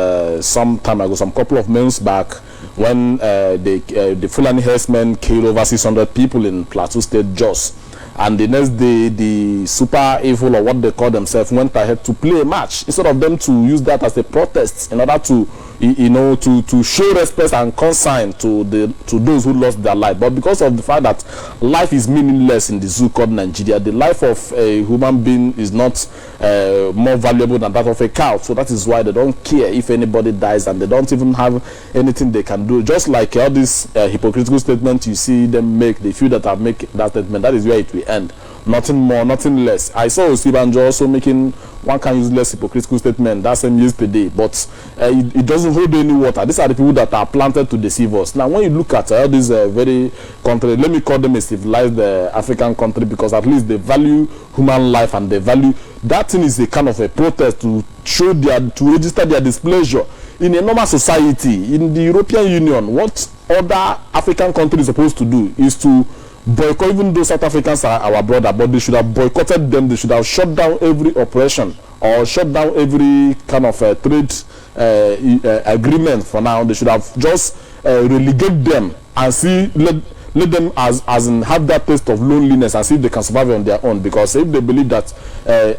some time ago, some couple of months back, when the Fulani herdsmen killed over 600 people in Plateau State, Jos. And the next day, the super evil, or what they call themselves, went ahead to play a match instead of them to use that as a protest in order to, to show respect and concern to those who lost their life. But because of the fact that life is meaningless in the zoo called Nigeria, the life of a human being is not more valuable than that of a cow. So that is why they don't care if anybody dies, and they don't even have anything they can do. Just like all these hypocritical statements you see them make, the few that have made that statement, that is where it will end. Nothing more, nothing less. I saw Osibanjo also making one kind of useless hypocritical statement that same yesterday, but it doesn't hold any water. These are the people that are planted to deceive us. Now, when you look at all these very country, let me call them a civilized African country, because at least they value human life and they value that thing is a kind of a protest to show to register their displeasure. In a normal society, in the European Union, what other African country is supposed to do is to boycott. Even though South Africans are our brother, but they should have boycotted them. They should have shut down every operation or shut down every kind of trade agreement for now. They should have just relegate them and see, let them as in have that taste of loneliness and see if they can survive on their own. Because if they believe that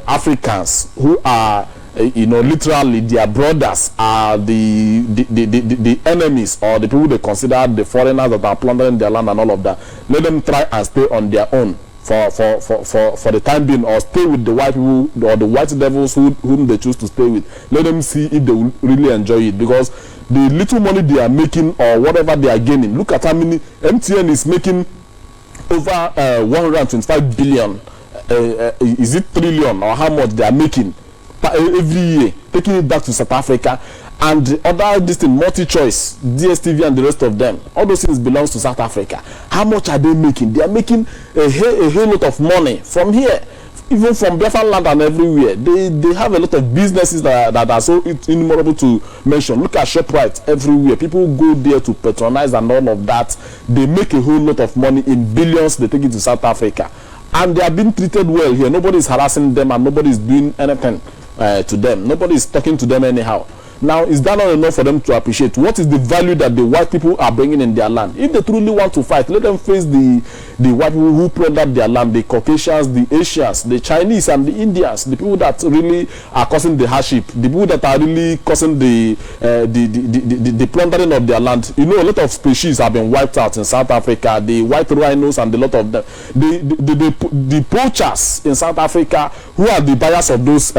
Africans who are you know, literally their brothers are the enemies, or the people they consider the foreigners that are plundering their land and all of that. Let them try and stay on their own for the time being, or stay with the white people or the white devils whom they choose to stay with. Let them see if they will really enjoy it, because the little money they are making or whatever they are gaining, look at how many MTN is making, over 125 billion. Is it trillion, or how much they are making every year, taking it back to South Africa? And other distinct multi-choice, DSTV and the rest of them, all those things belongs to South Africa. How much are they making? They are making a whole lot of money from here, even from Biafra land and everywhere. They have a lot of businesses that are so innumerable to mention. Look at ShopRite everywhere. People go there to patronize and all of that. They make a whole lot of money in billions. They take it to South Africa, and they are being treated well here. Nobody is harassing them, and nobody is doing anything to them. Nobody is talking to them anyhow. Now, is that not enough for them to appreciate what is the value that the white people are bringing in their land? If they truly want to fight, let them face the white people who plundered their land, the Caucasians, the Asians, the Chinese, and the Indians, the people that really are causing the hardship, the people that are really causing the plundering of their land. You know, a lot of species have been wiped out in South Africa, the white rhinos and a lot of them. The poachers in South Africa, who are the buyers of those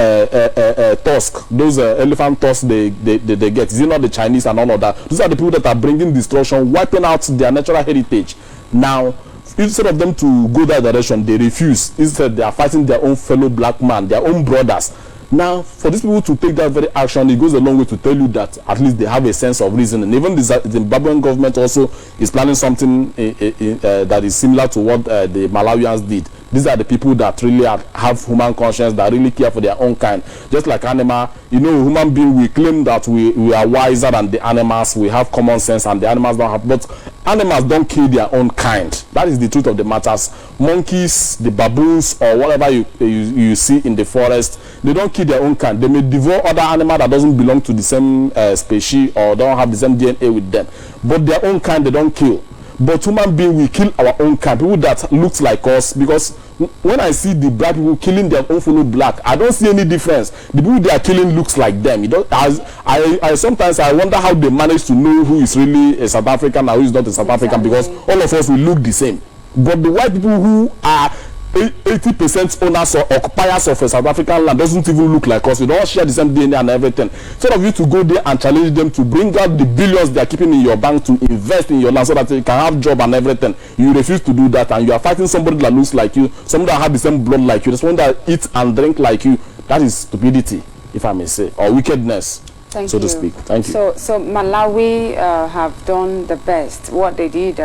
tusks, those elephant tusks they get, is it not the Chinese and all of that? These are the people that are bringing destruction, wiping out their natural heritage. Now, instead of them to go that direction, they refuse. Instead, they are fighting their own fellow black man, their own brothers. Now, for these people to take that very action, it goes a long way to tell you that at least they have a sense of reasoning. Even the Zimbabwean government also is planning something that is similar to what the Malawians did. These are the people that really have human conscience, that really care for their own kind. Just like animal, you know, human being, we claim that we are wiser than the animals, we have common sense, and the animals don't have. But animals don't kill their own kind. That is the truth of the matters. Monkeys, the baboons, or whatever you see in the forest, they don't kill their own kind. They may devour other animal that doesn't belong to the same species or don't have the same DNA with them. But their own kind, they don't kill. But human being, we kill our own kind, people that looks like us. Because when I see the black people killing their own fellow black, I don't see any difference. The people they are killing looks like them. You know, I sometimes I wonder how they manage to know who is really a South African and who is not a South African, because all of us will look the same. But the white people who are 80% owners or occupiers of a South African land doesn't even look like us. We don't share the same DNA and everything. Instead of you to go there and challenge them to bring out the billions they are keeping in your bank to invest in your land so that you can have job and everything, you refuse to do that, and you are fighting somebody that looks like you, somebody that has the same blood like you, someone that eats and drink like you. That is stupidity, if I may say, or wickedness, so to speak. Thank you. So Malawi have done the best. What they did,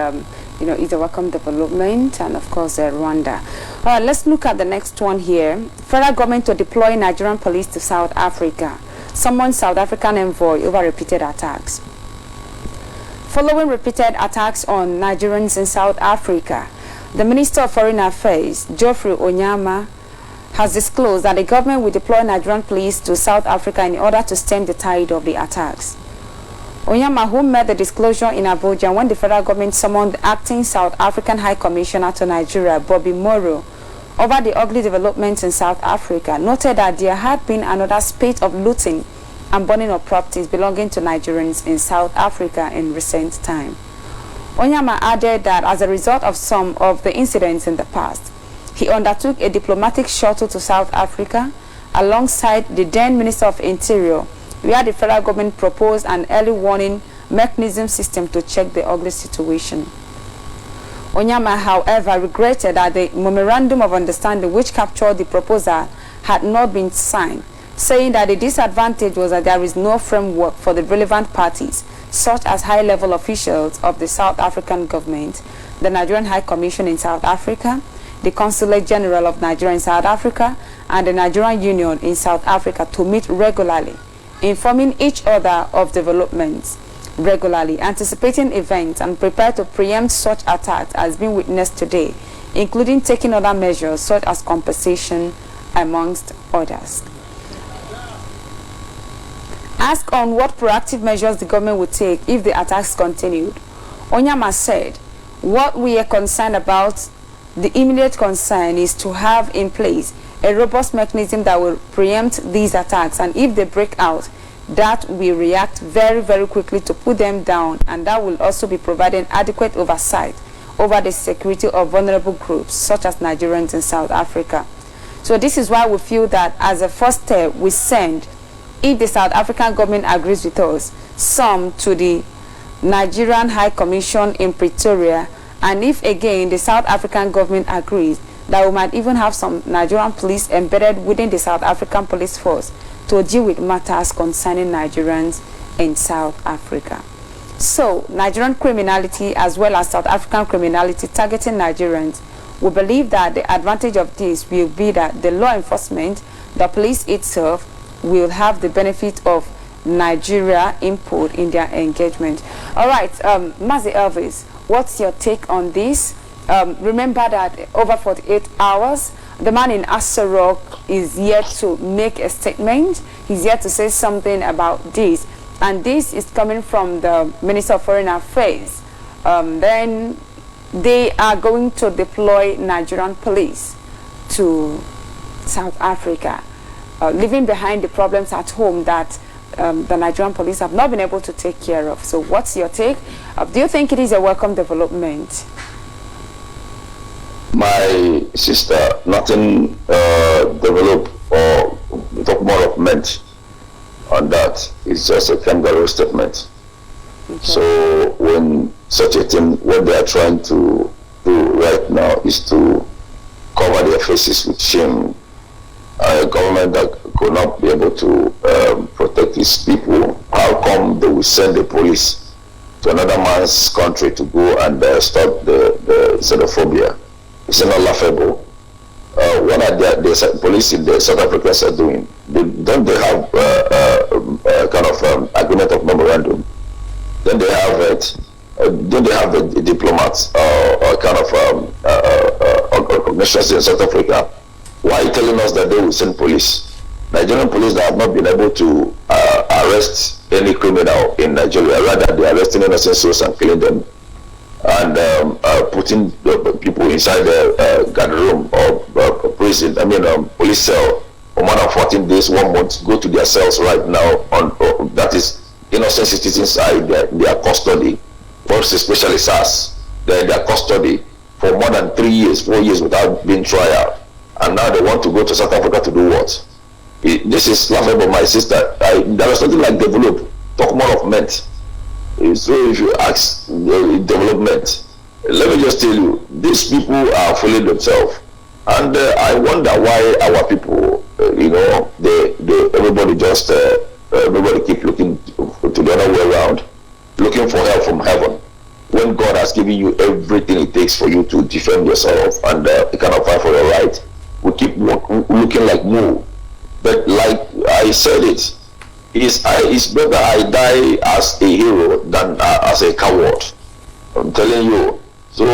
you know, is a welcome development, and of course Rwanda. Let's look at the next one here. Federal government to deploy Nigerian police to South Africa. Summons South African envoy over repeated attacks. Following repeated attacks on Nigerians in South Africa, the Minister of Foreign Affairs, Geoffrey Onyama, has disclosed that the government will deploy Nigerian police to South Africa in order to stem the tide of the attacks. Onyama, who made the disclosure in Abuja when the federal government summoned the acting South African High Commissioner to Nigeria, Bobby Morrow, over the ugly developments in South Africa, noted that there had been another spate of looting and burning of properties belonging to Nigerians in South Africa in recent time. Onyama added that as a result of some of the incidents in the past, he undertook a diplomatic shuttle to South Africa alongside the then Minister of Interior, where the federal government proposed an early warning mechanism system to check the ugly situation. Onyama, however, regretted that the memorandum of understanding which captured the proposal had not been signed, saying that the disadvantage was that there is no framework for the relevant parties, such as high-level officials of the South African government, the Nigerian High Commission in South Africa, the Consulate General of Nigeria in South Africa, and the Nigerian Union in South Africa to meet regularly, informing each other of developments regularly, anticipating events, and prepare to preempt such attacks as being witnessed today, including taking other measures such as compensation, amongst others. Asked on what proactive measures the government would take if the attacks continued, Onyama said, "What we are concerned about, the immediate concern is to have in place a robust mechanism that will preempt these attacks, and if they break out, that we react very, very quickly to put them down, and that will also be providing adequate oversight over the security of vulnerable groups such as Nigerians in South Africa. So this is why we feel that as a first step, we send, if the South African government agrees with us, some to the Nigerian High Commission in Pretoria, and if again the South African government agrees, that we might even have some Nigerian police embedded within the South African police force to deal with matters concerning Nigerians in South Africa. So Nigerian criminality as well as South African criminality targeting Nigerians, we believe that the advantage of this will be that the law enforcement, the police itself, will have the benefit of Nigeria input in their engagement. All right, Mazi Elvis, what's your take on this? Remember that over 48 hours, the man in Asarok is yet to make a statement. He's yet to say something about this. And this is coming from the Minister of Foreign Affairs. Then they are going to deploy Nigerian police to South Africa, leaving behind the problems at home that the Nigerian police have not been able to take care of. So what's your take? Do you think it is a welcome development? My sister, nothing developed or talk more of meant on that. It's just a kangaroo statement. Okay. So when such a thing, what they are trying to do right now is to cover their faces with shame. A government that could not be able to protect its people, how come they will send the police to another man's country to go and stop the xenophobia? It's not laughable. What are the police in the South Africans are doing? Don't they have a kind of agreement of memorandum? Then they have it. Don't they have the diplomats or kind of organizations in South Africa? Why are you telling us that they will send police? Nigerian police that have not been able to arrest any criminal in Nigeria. Rather, they are arresting innocent souls and killing them, and putting people inside the guard room or prison. I mean, police cell for more than 14 days, 1 month. Go to their cells right now. That is innocent citizens are in their custody. Most especially SARS, they're in their custody for more than 3 years, 4 years without being trial. And now they want to go to South Africa to do what? This is laughable, my sister. There was nothing like develop. Talk more of meant. So if you ask development, let me just tell you, these people are fooling themselves. And I wonder why our people, everybody just, everybody keep looking to the other way around, looking for help from heaven, when God has given you everything it takes for you to defend yourself and kind of fight for your right. We keep looking like moo. But like I said it's better I die as a hero than as a coward. I'm telling you. So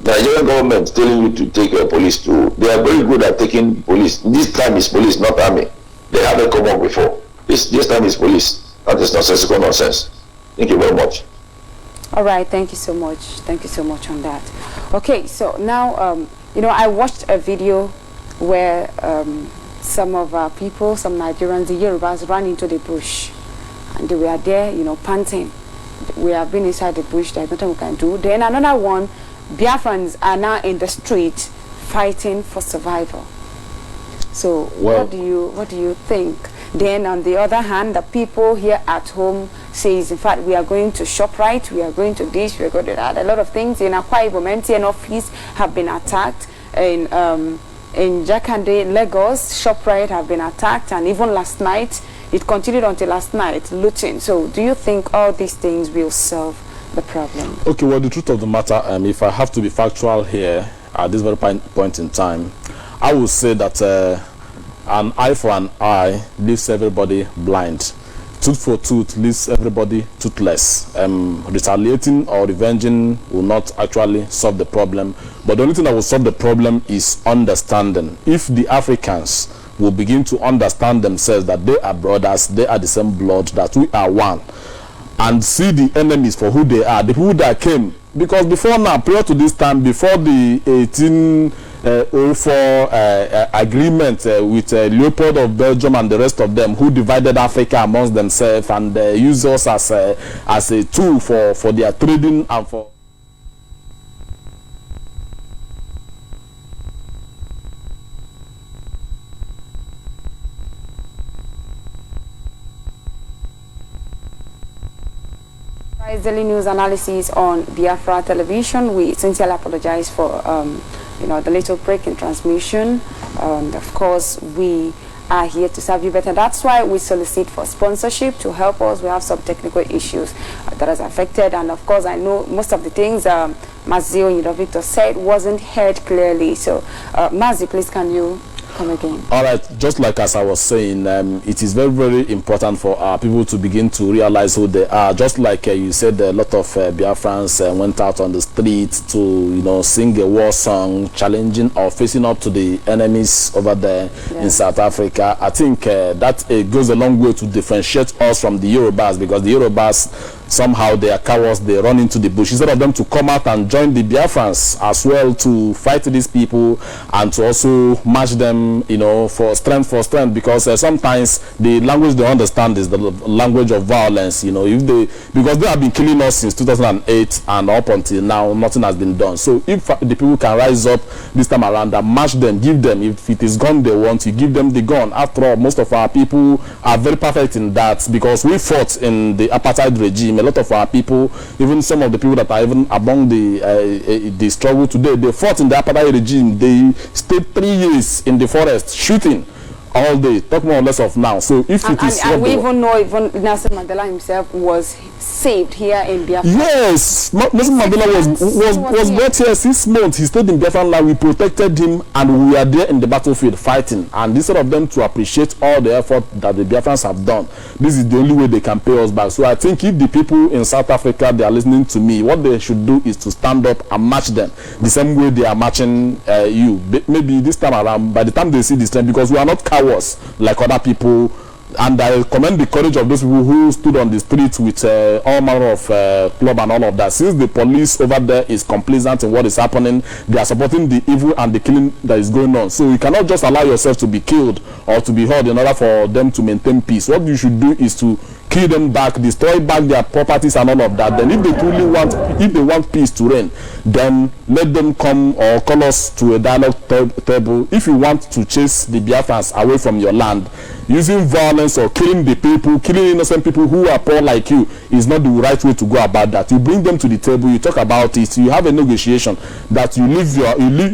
Nigerian government telling you to take police to, they are very good at taking police. This time is police, not army. They haven't come up before. This time is police. That is nonsensical nonsense. Thank you very much. All right, thank you so much. Thank you so much on that. Okay, so now I watched a video where some of our people, some Nigerians, the Yorubas, ran into the bush, and they were there, panting. We have been inside the bush, there's nothing we can do. Then another one, Biafrans are now in the street fighting for survival. So what do you think? Then on the other hand, the people here at home says, in fact, we are going to ShopRite, we are going to this, we are going to that. A lot of things in Akwa Ibom MTN office have been attacked. In Jakande, Lagos, ShopRite have been attacked, and even last night, it continued until last night, looting. So do you think all these things will solve the problem? Okay, well, the truth of the matter, if I have to be factual here, at this very point in time, I would say that an eye for an eye leaves everybody blind. Tooth for tooth leaves everybody toothless. Retaliating or revenging will not actually solve the problem. But the only thing that will solve the problem is understanding. If the Africans will begin to understand themselves that they are brothers, they are the same blood, that we are one, and see the enemies for who they are, the people that came. Because before now, prior to this time, before the agreement with Leopold of Belgium and the rest of them, who divided Africa amongst themselves and used us as a tool for their trading and for. Daily news analysis on Biafra television. We sincerely apologize for the little break in transmission. Of course, we are here to serve you better. That's why we solicit for sponsorship to help us. We have some technical issues that has affected, and of course I know most of the things Mazio Victor said wasn't heard clearly. So Mazi, please can you come again? All right, just like as I was saying, it is very, very important for our people to begin to realize who they are. Just like you said, a lot of Biafrans went out on the streets to, sing a war song, challenging or facing up to the enemies over there in South Africa. I think that goes a long way to differentiate us from the Yorubas, because the Yorubas, somehow they are cowards, they run into the bush. Instead of them to come out and join the Biafrans as well to fight these people and to also match them, for strength, because sometimes the language they understand is the language of violence, because they have been killing us since 2008 and up until now, nothing has been done. So if the people can rise up this time around and match them, give them, if it is gun they want, you give them the gun. After all, most of our people are very perfect in that, because we fought in the apartheid regime. A lot of our people, even some of the people that are even among the struggle today, they fought in the apartheid regime. They stayed 3 years in the forest shooting all day. Talk more or less of now. So if it is, and we even know even Nelson Mandela himself was saved here in Biafra. Yes, Nelson Mandela was brought here 6 months. He stayed in Biafra land. We protected him, and we are there in the battlefield fighting. And instead of them to appreciate all the effort that the Biafrans have done, this is the only way they can pay us back. So I think if the people in South Africa, they are listening to me, what they should do is to stand up and match them the same way they are matching you. Maybe this time around, by the time they see this time, because we are not cowards like other people. And I commend the courage of those people who stood on the streets with all manner of club and all of that. Since the police over there is complacent in what is happening, they are supporting the evil and the killing that is going on. So you cannot just allow yourself to be killed or to be hurt in order for them to maintain peace. What you should do is to kill them back, destroy back their properties and all of that. Then if they truly want peace to reign, then let them come or call us to a dialogue table. If you want to chase the Biafrans away from your land, using violence or killing the people, killing innocent people who are poor like you, is not the right way to go about that. You bring them to the table, you talk about it, you have a negotiation that you leave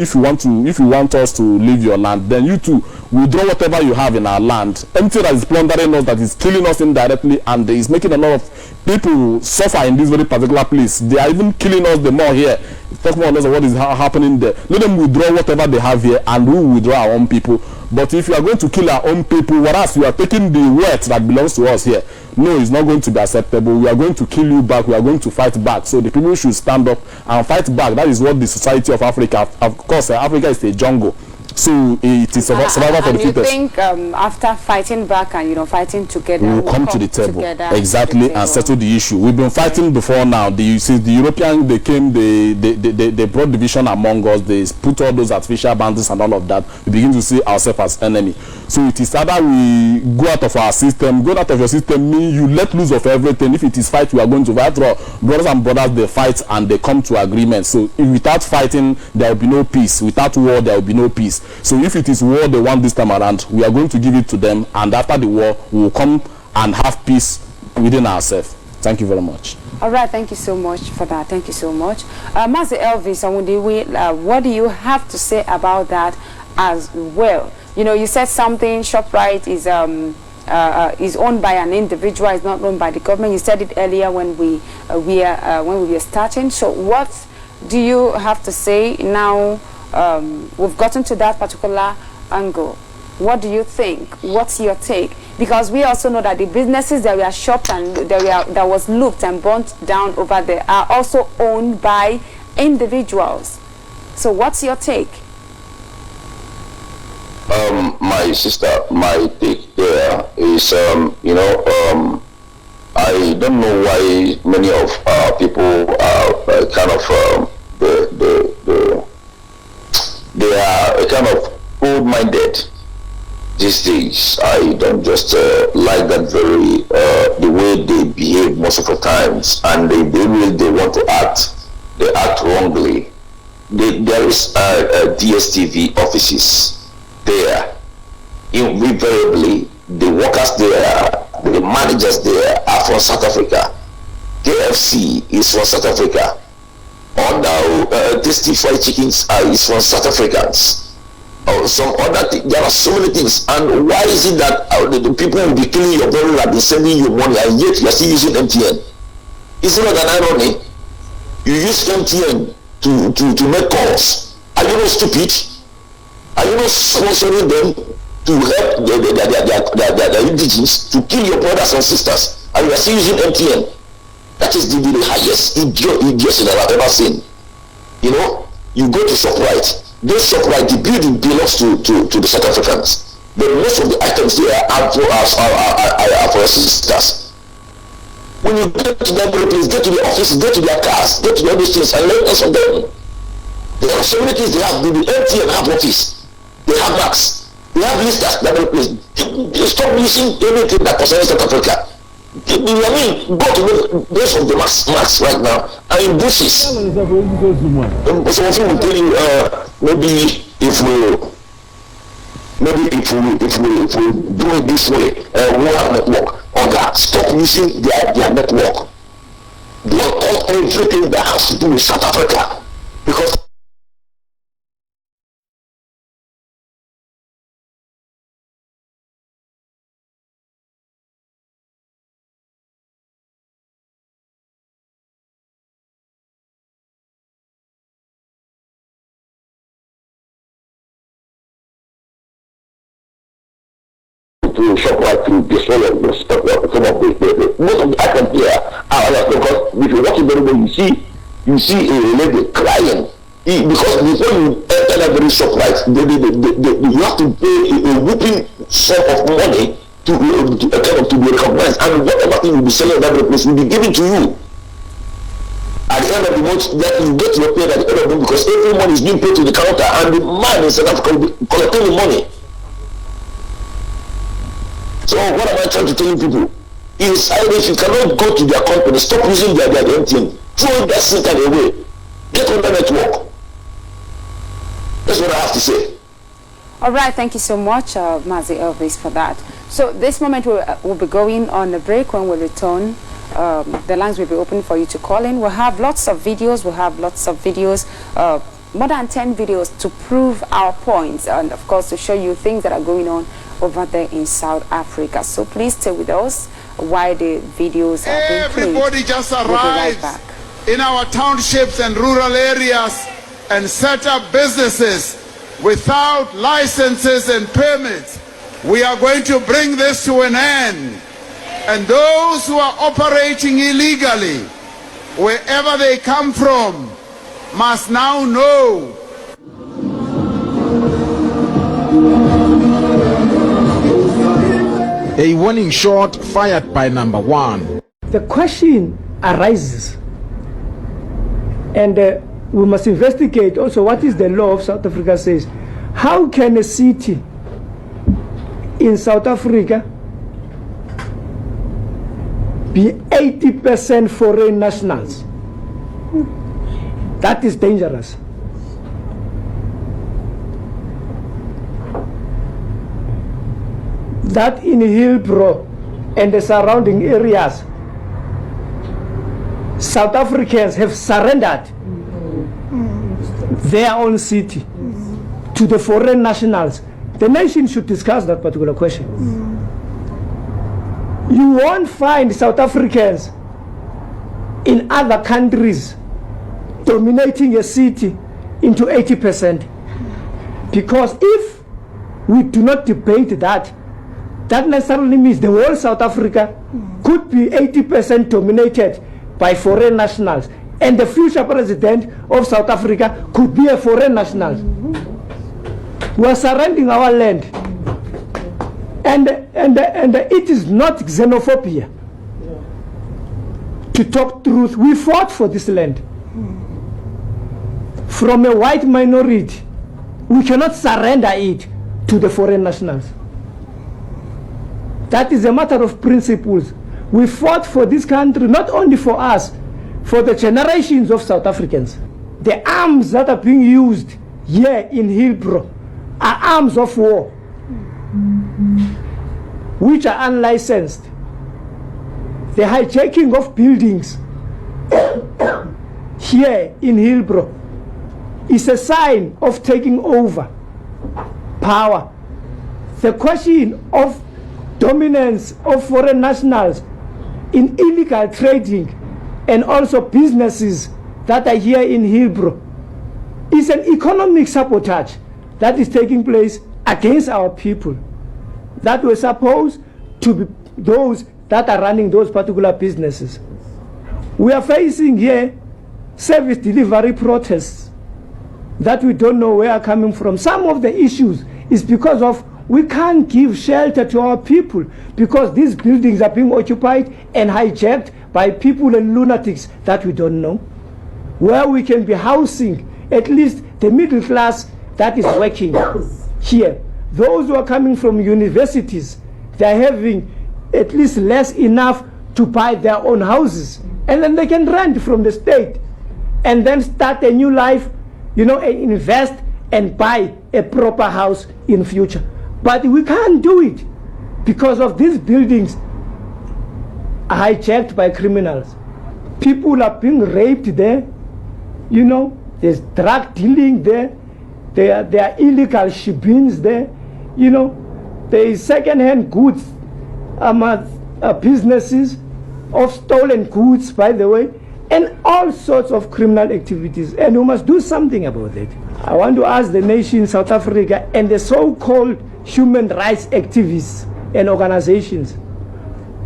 if you want us to leave your land, then you too withdraw whatever you have in our land. Anything that is plundering us, that is killing us indirectly, and is making a lot of people suffer in this very particular place. They are even killing us the more here. Talk more or less of what is happening there. Let them withdraw whatever they have here, and we will withdraw our own people. But if you are going to kill our own people, whereas you are taking the wealth that belongs to us here, no, it's not going to be acceptable. We are going to kill you back. We are going to fight back. So the people should stand up and fight back. That is what the society of Africa, of course, Africa is a jungle. So it is survival for the fittest. You think after fighting back and fighting together, we will come to the table exactly and settle the issue. We've been fighting before now. Since the Europeans they came, they brought division among us. They put all those artificial boundaries and all of that. We begin to see ourselves as enemy. So it is either we go out of our system. Go out of your system means you let loose of everything. If it is fight, we are going to fight. Brothers and brothers, they fight and they come to agreement. So without fighting, there will be no peace. Without war, there will be no peace. So if it is war they want this time around, we are going to give it to them, and after the war we will come and have peace within ourselves. Thank you very much. All right, thank you so much for that. Thank you so much. Master Elvis, what do you have to say about that as well? You said something, ShopRite is owned by an individual, it's not owned by the government. You said it earlier when we were starting. So what do you have to say now? We've gotten to that particular angle. What do you think? What's your take? Because we also know that the businesses that were shopped and that was looped and burnt down over there are also owned by individuals. So what's your take? My sister, my take there is, I don't know why many of our people are kind of they are kind of old-minded these days. I don't just like that very the way they behave most of the times, and they want to act. They act wrongly. There is DSTV offices there. Invariably, the workers there, the managers there are from South Africa. KFC is from South Africa. Tasty fried chickens is from South Africans. Some other things. There are so many things. And why is it that the people will be killing your brother and be sending you money, and yet you are still using MTN? Isn't that an irony? You use MTN to make calls. Are you not stupid? Are you not sponsoring them to help their indigenous to kill your brothers and sisters? And you are still using MTN? That is the highest idiocy that I've ever seen. You know, you go to ShopRite. Those ShopRite, the building belongs to the South Africans. But most of the items there are for sisters. When you get to their place, get to the office, get to their cars, get to all these things, and learn from them. There are so many things they have. The MTN have office. They have Max. They have listers that place. They stop using anything that concerns South Africa. I mean, go to those of the max right now and in bushes. Some of you will tell you maybe if we do it this way, we have network. Or that stop using their network. Block all everything that has to do with South Africa, because to shop like to destroy the stock, some of the most of the items here are because if you watch it very well, you see a lady crying because before you enter that very shop, right, you have to pay a whooping sum of money to be recognized, and whatever thing you be selling at that place will be given to you at the end of the month. That you get your pay at the end of the month, because every money is being paid to the counter, and the man in South Africa will be collecting the money. So what am I trying to tell you people? Is either if you cannot go to their company, stop using their MTN, throw that SIM card away, get on the network. That's what I have to say. All right, thank you so much, Mazi Elvis, for that. So this moment we'll be going on a break. When we return, the lines will be open for you to call in. We'll have lots of videos. More than 10 videos to prove our points, and of course to show you things that are going on over there in South Africa. So please stay with us while the videos are being played. Everybody just arrives right back in our townships and rural areas and set up businesses without licenses and permits. We are going to bring this to an end. And those who are operating illegally, wherever they come from, must now know. A warning shot fired by number one. The question arises, and we must investigate also what is the law of South Africa says. How can a city in South Africa be 80% foreign nationals? That is dangerous. That in Hillbrow and the surrounding areas, South Africans have surrendered their own city to the foreign nationals. The nation should discuss that particular question. You won't find South Africans in other countries dominating a city into 80%. Because if we do not debate that, that necessarily means the whole South Africa could be 80% dominated by foreign nationals, and the future president of South Africa could be a foreign national. We are surrendering our land, and it is not xenophobia. To talk truth, we fought for this land from a white minority we cannot surrender it to the foreign nationals. That is a matter of principles. We fought for this country, not only for us, for the generations of South Africans. The arms that are being used here in Hillbrow are arms of war, which are unlicensed. The hijacking of buildings here in Hillbrow is a sign of taking over power. The question of dominance of foreign nationals in illegal trading and also businesses that are here in Hillbrow is an economic sabotage that is taking place against our people that were supposed to be those that are running those particular businesses. We are facing here service delivery protests that we don't know where are coming from. Some of the issues is because of we can't give shelter to our people because these buildings are being occupied and hijacked by people and lunatics that we don't know. Where we can be housing at least the middle class that is working here. Those who are coming from universities, they're having at least less enough to buy their own houses. And then they can rent from the state and then start a new life, you know, and invest and buy a proper house in future. But we can't do it because of these buildings are hijacked by criminals. People are being raped there, you know, there's drug dealing there, there are illegal shibins there, you know, there is second-hand goods businesses of stolen goods, by the way, and all sorts of criminal activities, and we must do something about it. I want to ask the nation, South Africa, and the so-called human rights activists and organizations,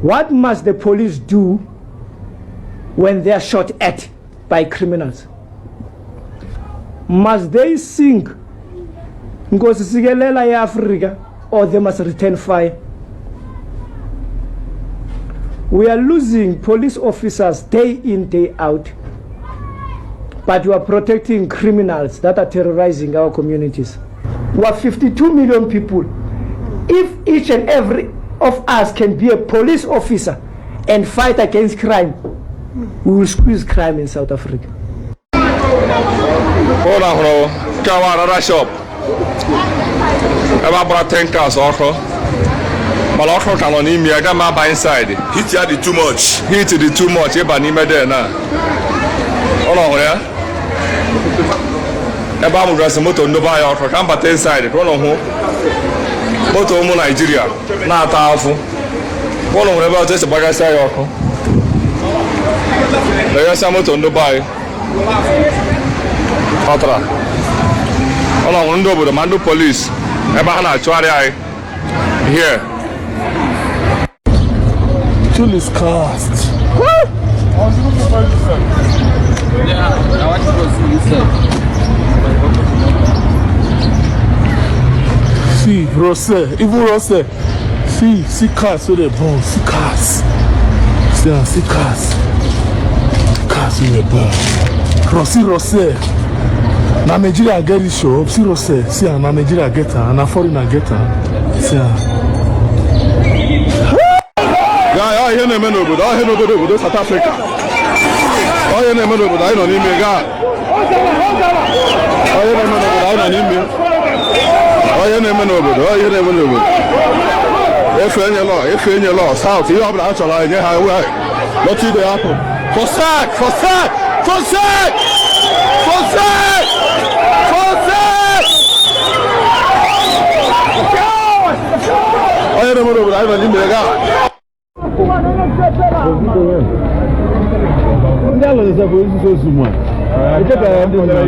what must the police do when they are shot at by criminals? Must they sing Nkosi Sikelela ya Africa, or they must return fire? We are losing police officers day in, day out, but we are protecting criminals that are terrorizing our communities. We are 52 million people. If each and every of us can be a police officer and fight against crime, we will squeeze crime in South Africa. Hold on, bro. Kawara shop. Eba brought 10 cars also. Malotro Kaloni, Miagama by inside. Hit the too much. Hit the too much. Eba Nime there now. Hold on, yeah. Eba Mugas motor no buy out. Come back inside. Hold on, motor mo Nigeria. Na tafu. Hold on, about just a bagage side out. There is some motor no buy. Otra. Hold on, window with the Mando police. Eba na chwari here. Tool is cast. See, Rose, even Rose. See cars with the bone. See cars. See cars. Cars with the bone. Rose. Na Nigeria get this show. See Rose. See, na Nigeria get her. And na foreigner get her. See her. All here na men obodo, all here na obodo South Africa. All here na men obodo, I no n'ime ga. All here na men obodo, I no n'ime. All here na men obodo, all here na men obodo. Efe enye law, South, ihe ọbụla a chọrọ enye ha ewe. What is the apple? For sack! All here na men obodo, I no n'ime ga. Ndalo za polisi so sumwa. Iketa ya ndi na ya.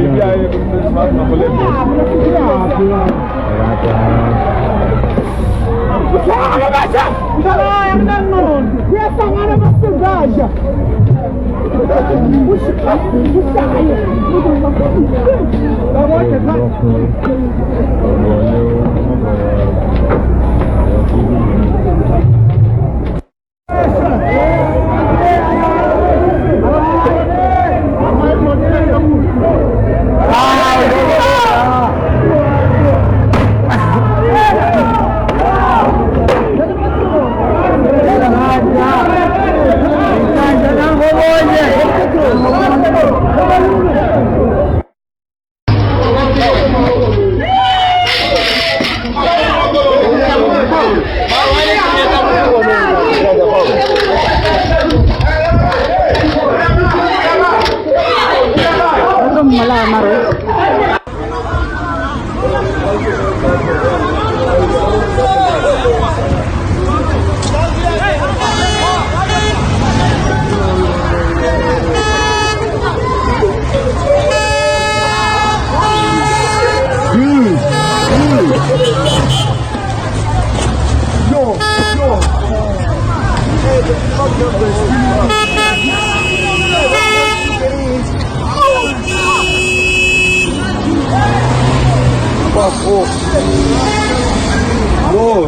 Whoa.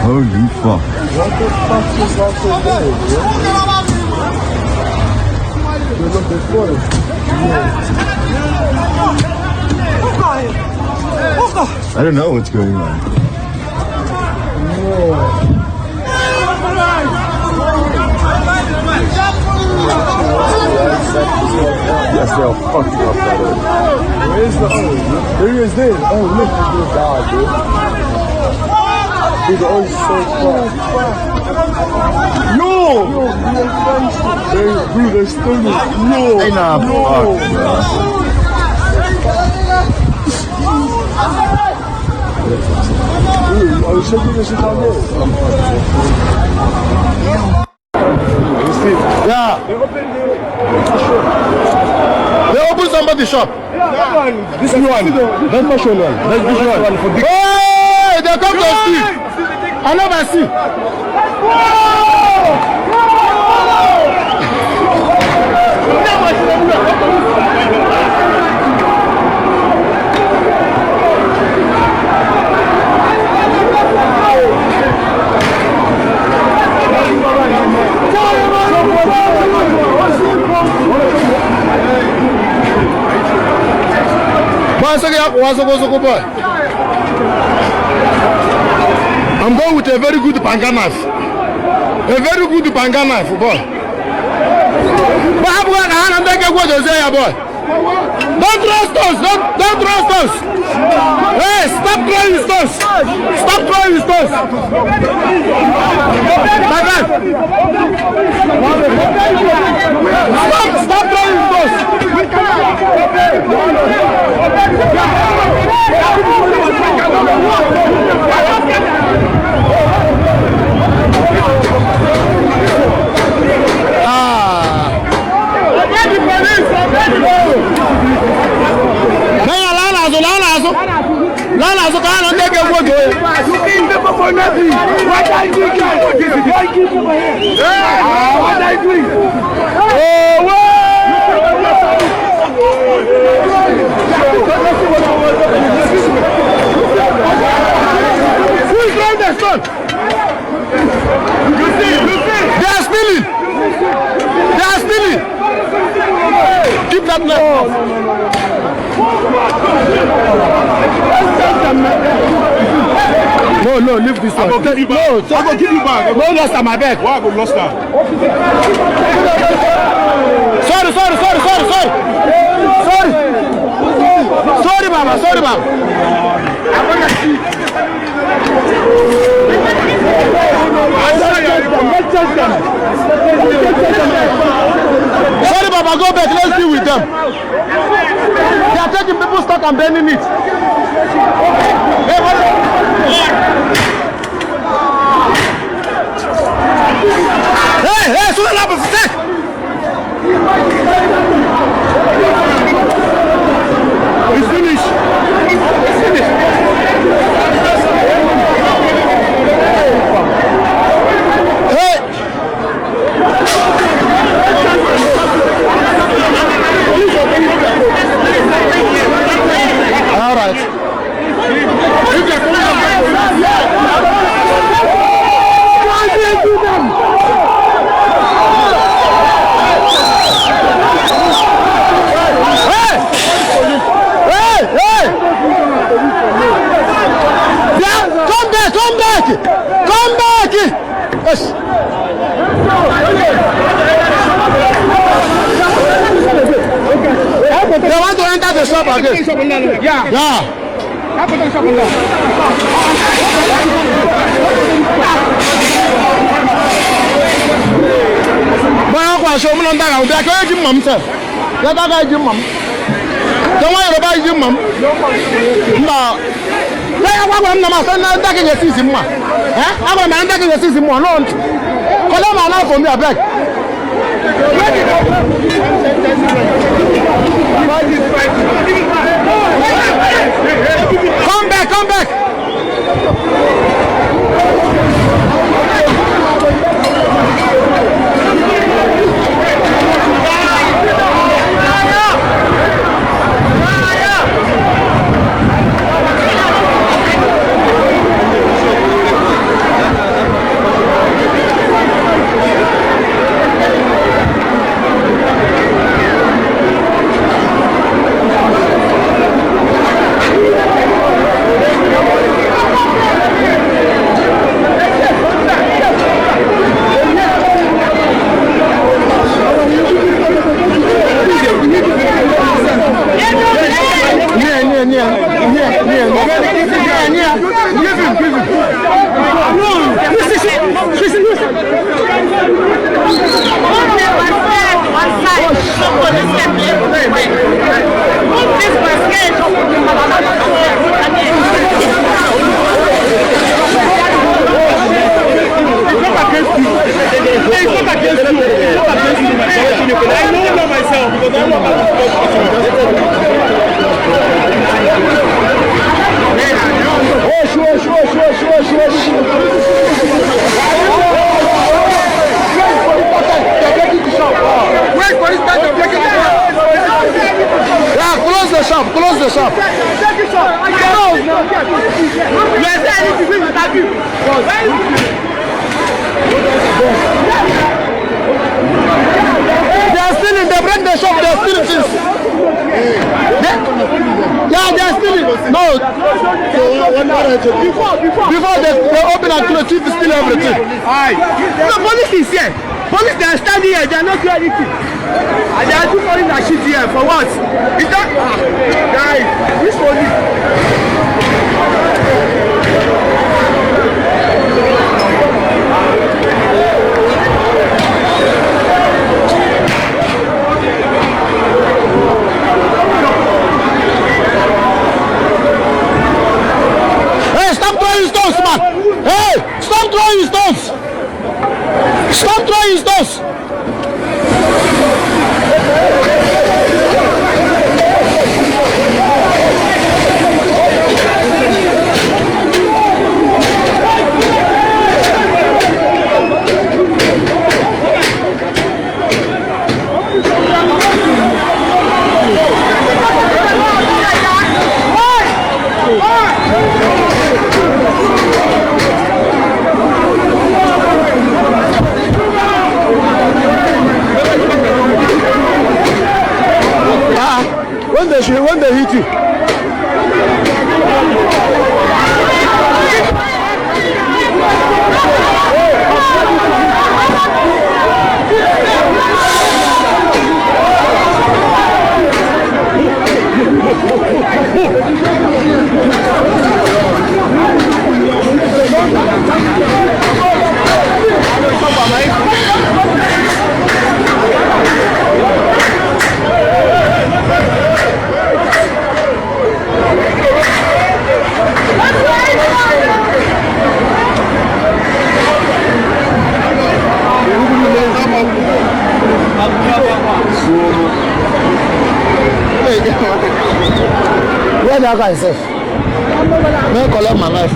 Holy fuck. What the fuck is also there, I don't know what's going on. Yes, they'll fuck you up, brother. Where is the There he is there. Oh, look at this guy, dude. Dude, the oil is so far. Yo! They're still yo! Hey, nah, fuck, bro. Dude, are you shaking this shit down there? Yeah. They open somebody's shop. This one. That's not shown one. That's this one. Hey, they come to steal. I never see. I'm going with a very good panga knife. A very good panga knife, boy. Boy. Don't throw stones! Don't throw stones! Hey, stop throwing stones! Stop throwing stones! My man! Stop throwing stones! Keep that left. No, leave this one. I will give you back. I will give you back. No, lost at my bed. Why I go lost that? Sorry. Sorry, Mama. Sorry, Mama. Sorry, Baba, go back. Let's deal with them. They are taking people's stock and burning it. Hey, so what happened? It's finished. Hey. All right. Come back! Yes. They want to enter the shop again. Yeah. Boy, I'm going to show me on that. I'm going to give mom, sir. Let that guy give mom. Don't worry about you, mom. No. I'm going to take a season. I'm going to take a season. No. Come back. against you. I know that myself because I want wait for this time to break it down. Yeah, close the shop, close the shop. They are stealing, they break the shop, they are stealing things. Yeah, they are stealing. No. Before they open and close, chief is stealing everything. The police is here. Police, they are standing here, they are not doing anything. And they are doing all that shit here. For what? Is that... guys, which police? Hey, stop throwing stones, man! Hey, stop throwing stones! Stop throwing stones! When they hit you. Where that guy safe? May I collect my life?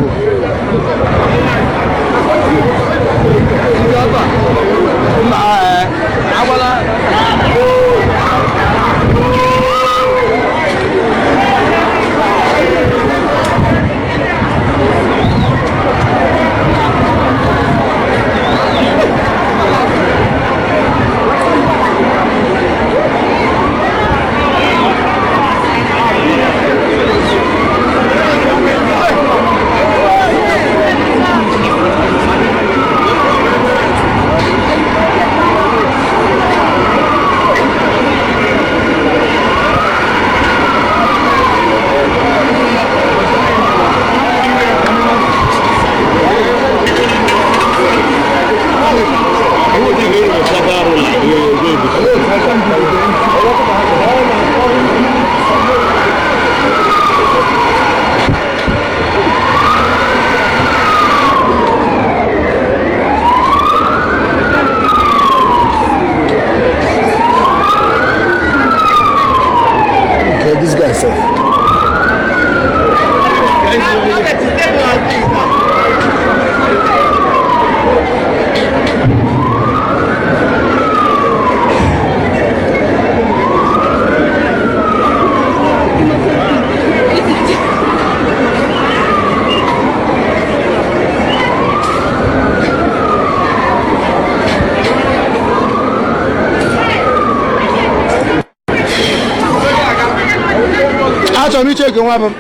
Actually, check one of them.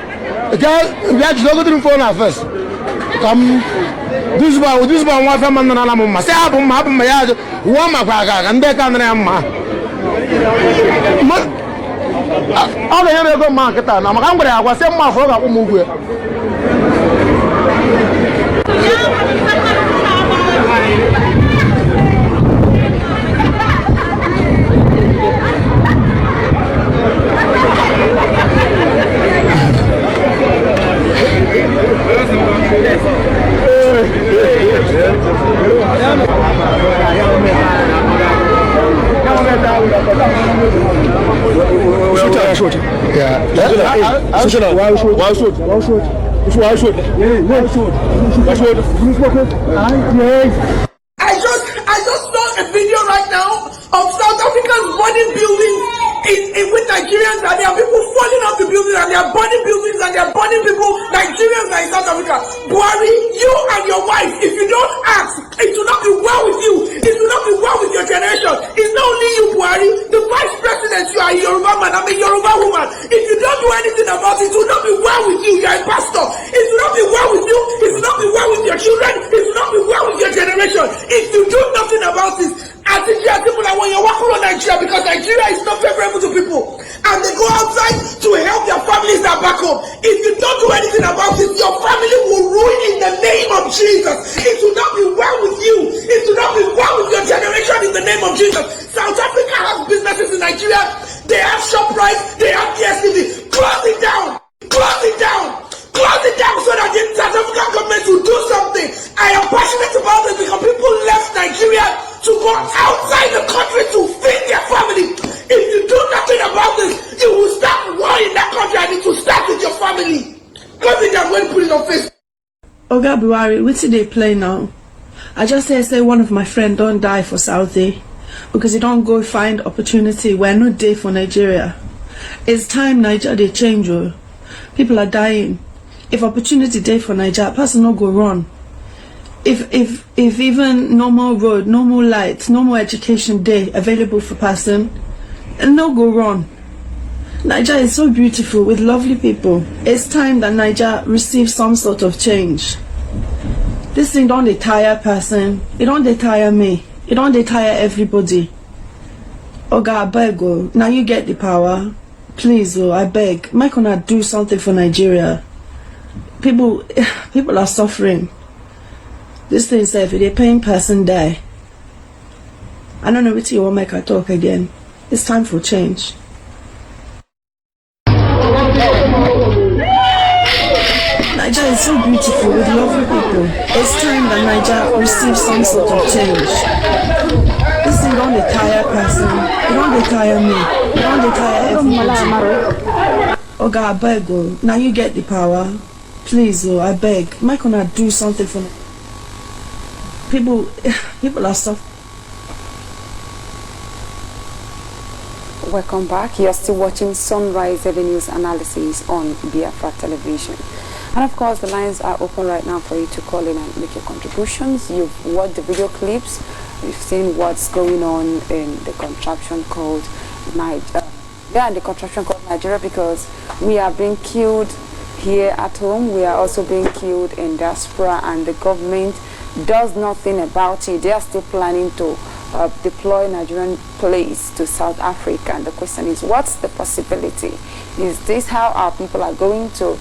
We have to go to the phone first. Come, this one, one from Manama. Say, I'm my yard, one my bag, and they can't remember. All the other go market, and I'm hungry. I was saying my father will move here. I just saw a video right now of South Africans burning buildings with Nigerians, and there are people falling off the buildings, and they are burning buildings, and they are burning people. Nigerians are in South Africa. Buhari, you and your wife, if you don't act, it will not be well with you. It will not be well with your generation. It's not only you, Buhari, the vice president. You are a Yoruba man. I'm a Yoruba woman. If you don't do anything about it, it will not be well with you. You are a pastor. It will not be well with you. It will not be well with your children. It will not be well with your generation. If you do nothing about it, I think there are people that want you working on Nigeria because Nigeria is not favorable to people, and they go outside to help their families that back home. If you don't do anything about it, your family will ruin in the name of Jesus. It will not be well with you. It will not be well with your generation in the name of Jesus. South Africa has businesses in Nigeria. They have ShopRite. They have DSTV. Close it down. Close it down. Close it down so that the South African government will do something. I am passionate about it because people left Nigeria to go outside the country to feed their family. If you do nothing about this, you will start war in that country, and it will start with your family. Close it down when you put it on Facebook. Oga Buhari, what did they play now? I just say one of my friends don't die for Saudi because he don't go find opportunity where no day for Nigeria. It's time Nigeria they change. People are dying. If opportunity day for Nigeria, person no go run. If even normal road, normal lights, normal education day available for person, no go run. Nigeria is so beautiful with lovely people. It's time that Nigeria receives some sort of change. This thing don't dey tire person. It don't dey tire me. It don't dey tire everybody. Oga, I beg oh, now you get the power. Please oh, I beg. Make una do something for Nigeria. People are suffering. This thing say if a paying person die. I don't know what you want make I talk again. It's time for change. Nigeria is so beautiful with lovely people. It's time that Nigeria receives some sort of change. This thing don't dey tire person. It don't dey tire me. It don't dey tire everybody. Oga, I beg oh, now you get the power. Please oh, I beg. Make una do something for me. People are suffering. Welcome back. You're still watching Sunrise Avenues analysis on Biafra television. And of course, the lines are open right now for you to call in and make your contributions. You've watched the video clips. You've seen what's going on in the contraption called Nigeria. The contraption called Nigeria, because we are being killed here at home. We are also being killed in diaspora, and the government does nothing about it. They are still planning to deploy Nigerian police to South Africa. And the question is, what's the possibility? Is this how our people are going to,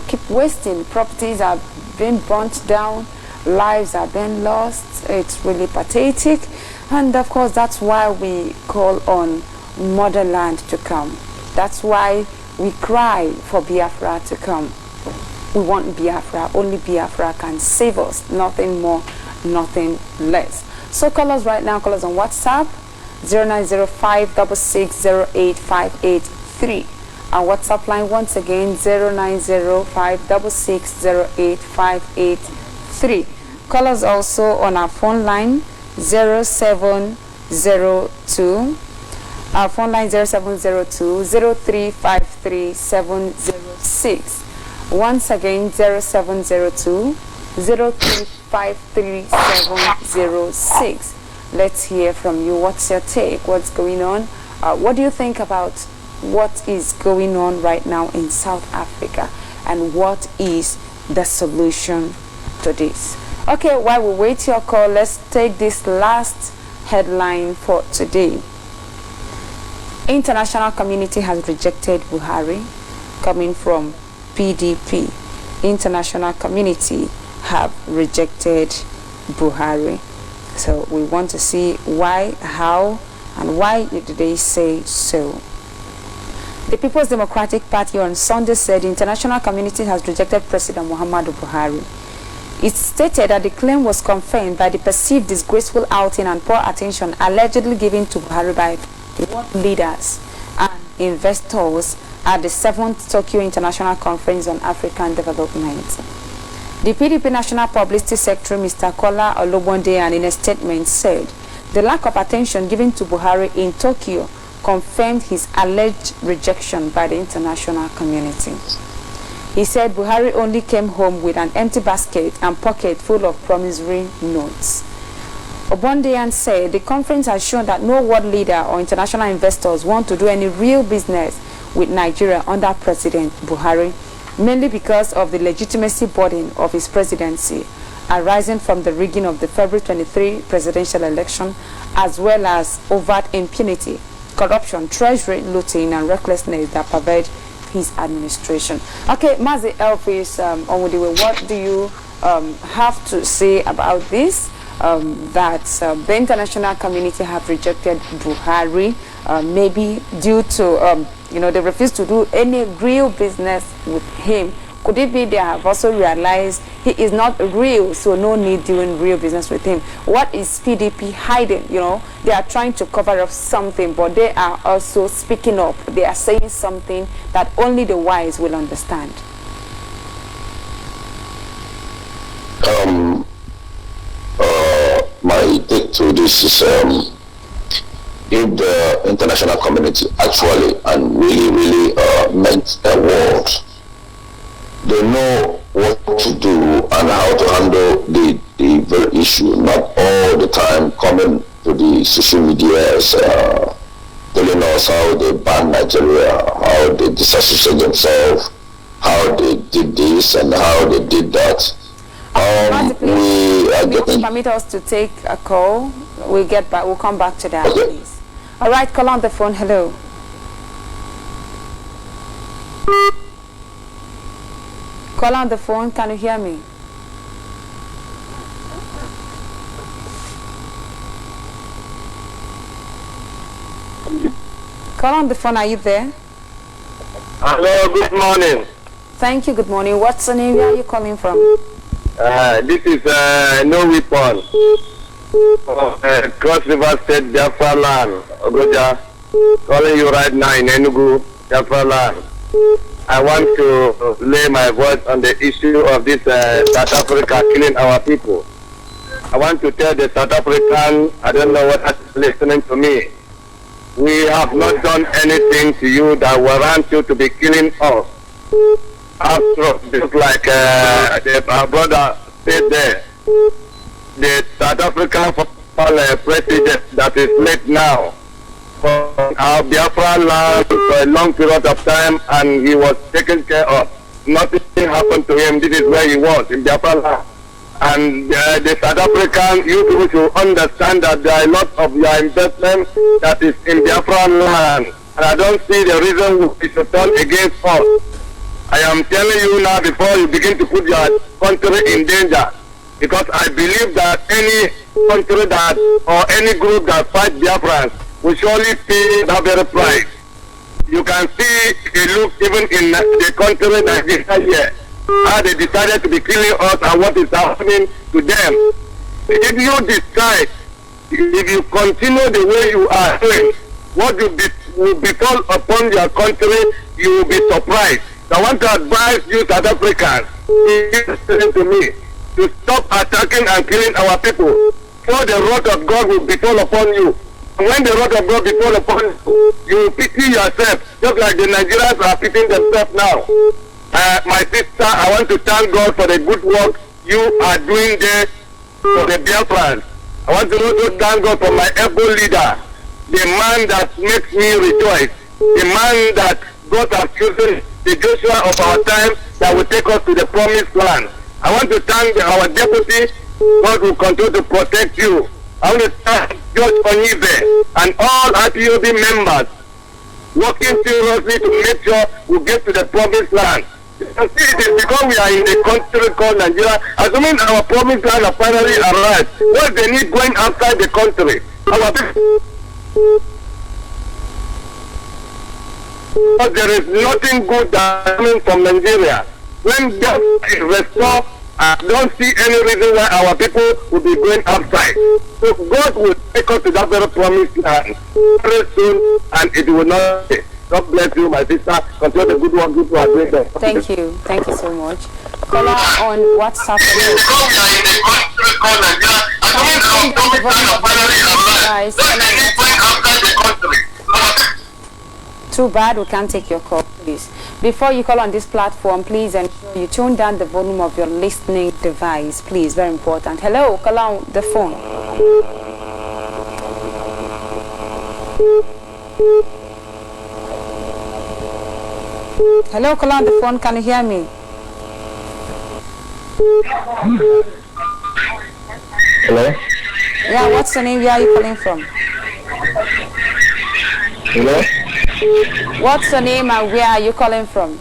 keep wasting? Properties are being burnt down, lives are being lost. It's really pathetic. And of course, that's why we call on motherland to come. That's why we cry for Biafra to come. We want Biafra. Only Biafra can save us. Nothing more, nothing less. So call us right now. Call us on WhatsApp 0905660858. Our WhatsApp line once again 0905660858. Call us also on our phone line 0702. Our phone line 0702 0353706. Once again 0702 0353706. Let's hear from you. What's your take? What's going on? What do you think about what is going on right now in South Africa, and what is the solution to this? Okay, while we wait your call, let's take this last headline for today. International community has rejected Buhari, coming from PDP. International community have rejected Buhari. So we want to see why, how, and why did they say so. The People's Democratic Party on Sunday said the international community has rejected President Muhammadu Buhari. It stated that the claim was confirmed by the perceived disgraceful outing and poor attention allegedly given to Buhari by world leaders and investors at the 7th Tokyo International Conference on African Development. The PDP National Publicity Secretary, Mr. Kola Olobondeyan, in a statement said the lack of attention given to Buhari in Tokyo confirmed his alleged rejection by the international community. He said Buhari only came home with an empty basket and pocket full of promissory notes. Obondeyan said the conference has shown that no world leader or international investors want to do any real business with Nigeria under President Buhari, mainly because of the legitimacy burden of his presidency arising from the rigging of the February 23 presidential election, as well as overt impunity, corruption, treasury looting, and recklessness that pervade his administration. Okay, Mazi Elvis Onwudiwe, what do you have to say about this? That the international community have rejected Buhari, maybe due to, they refuse to do any real business with him. Could it be they have also realized he is not real, so no need doing real business with him? What is PDP hiding? They are trying to cover up something, but they are also speaking up. They are saying something that only the wise will understand. My take to this is if the international community actually and really meant a word, they know what to do and how to handle the very issue, not all the time coming to the social media telling us how they banned Nigeria, how they disassociated themselves, how they did this and how they did that. We are getting... Permit us to take a call. We'll get back. We'll come back to that, okay, please. All right, call on the phone. Hello. Call on the phone. Can you hear me? Call on the phone. Are you there? Hello. Good morning. Thank you. Good morning. What's the name? Where are you calling from? This is No Weapon. Cross River State, Biafra land. Ogoja, calling you right now in Enugu, Biafra land. I want to lay my voice on the issue of this South Africa killing our people. I want to tell the South African, I don't know what is listening to me. We have not done anything to you that warrants you to be killing us. After, just like our brother said there, the South African president that is late now for our Biafra land for a long period of time, and he was taken care of. Nothing happened to him. This is where he was, in Biafra land. And the South African, you people should understand that there are a lot of your investment that is in Biafra land. And I don't see the reason we should turn against us. I am telling you now before you begin to put your country in danger, because I believe that any country that or any group that fights Biafrans will surely pay that very price. You can see the look even in the country Nigeria here, how they decided to be killing us and what is happening to them. If you decide, if you continue the way you are doing, what will befall upon your country, you will be surprised. I want to advise you, South Africans, listen to me, to stop attacking and killing our people. For the wrath of God will befall upon you. And when the wrath of God befall upon you, you will pity yourself, just like the Nigerians are pitying themselves now. My sister, I want to thank God for the good work you are doing there for the Biafrans. I want to also thank God for my able leader, the man that makes me rejoice, the man that God has chosen, the Joshua of our time that will take us to the promised land. I want to thank our deputy. God will continue to protect you. I want to thank George Onize and all IPOB members working seriously to make sure we get to the promised land. You see, it is because we are in the country called Nigeria, assuming our promised land are finally arrived. What's the need going outside the country? Our people. But there is nothing good coming from Nigeria. When God is restored, I don't see any reason why our people will be going outside. So God will take us to that very promised land very soon, and it will not stay. God bless you, my sister. Continue the good one, good one. Thank you. Thank you so much. Caller on WhatsApp. Too bad we can't take your call, please. Before you call on this platform, please ensure you tune down the volume of your listening device, please. Very important. Hello, call on the phone. Hello, call on the phone. Can you hear me? Hello? Yeah, what's the name? Where are you calling from? Hello? What's the name and where are you calling from?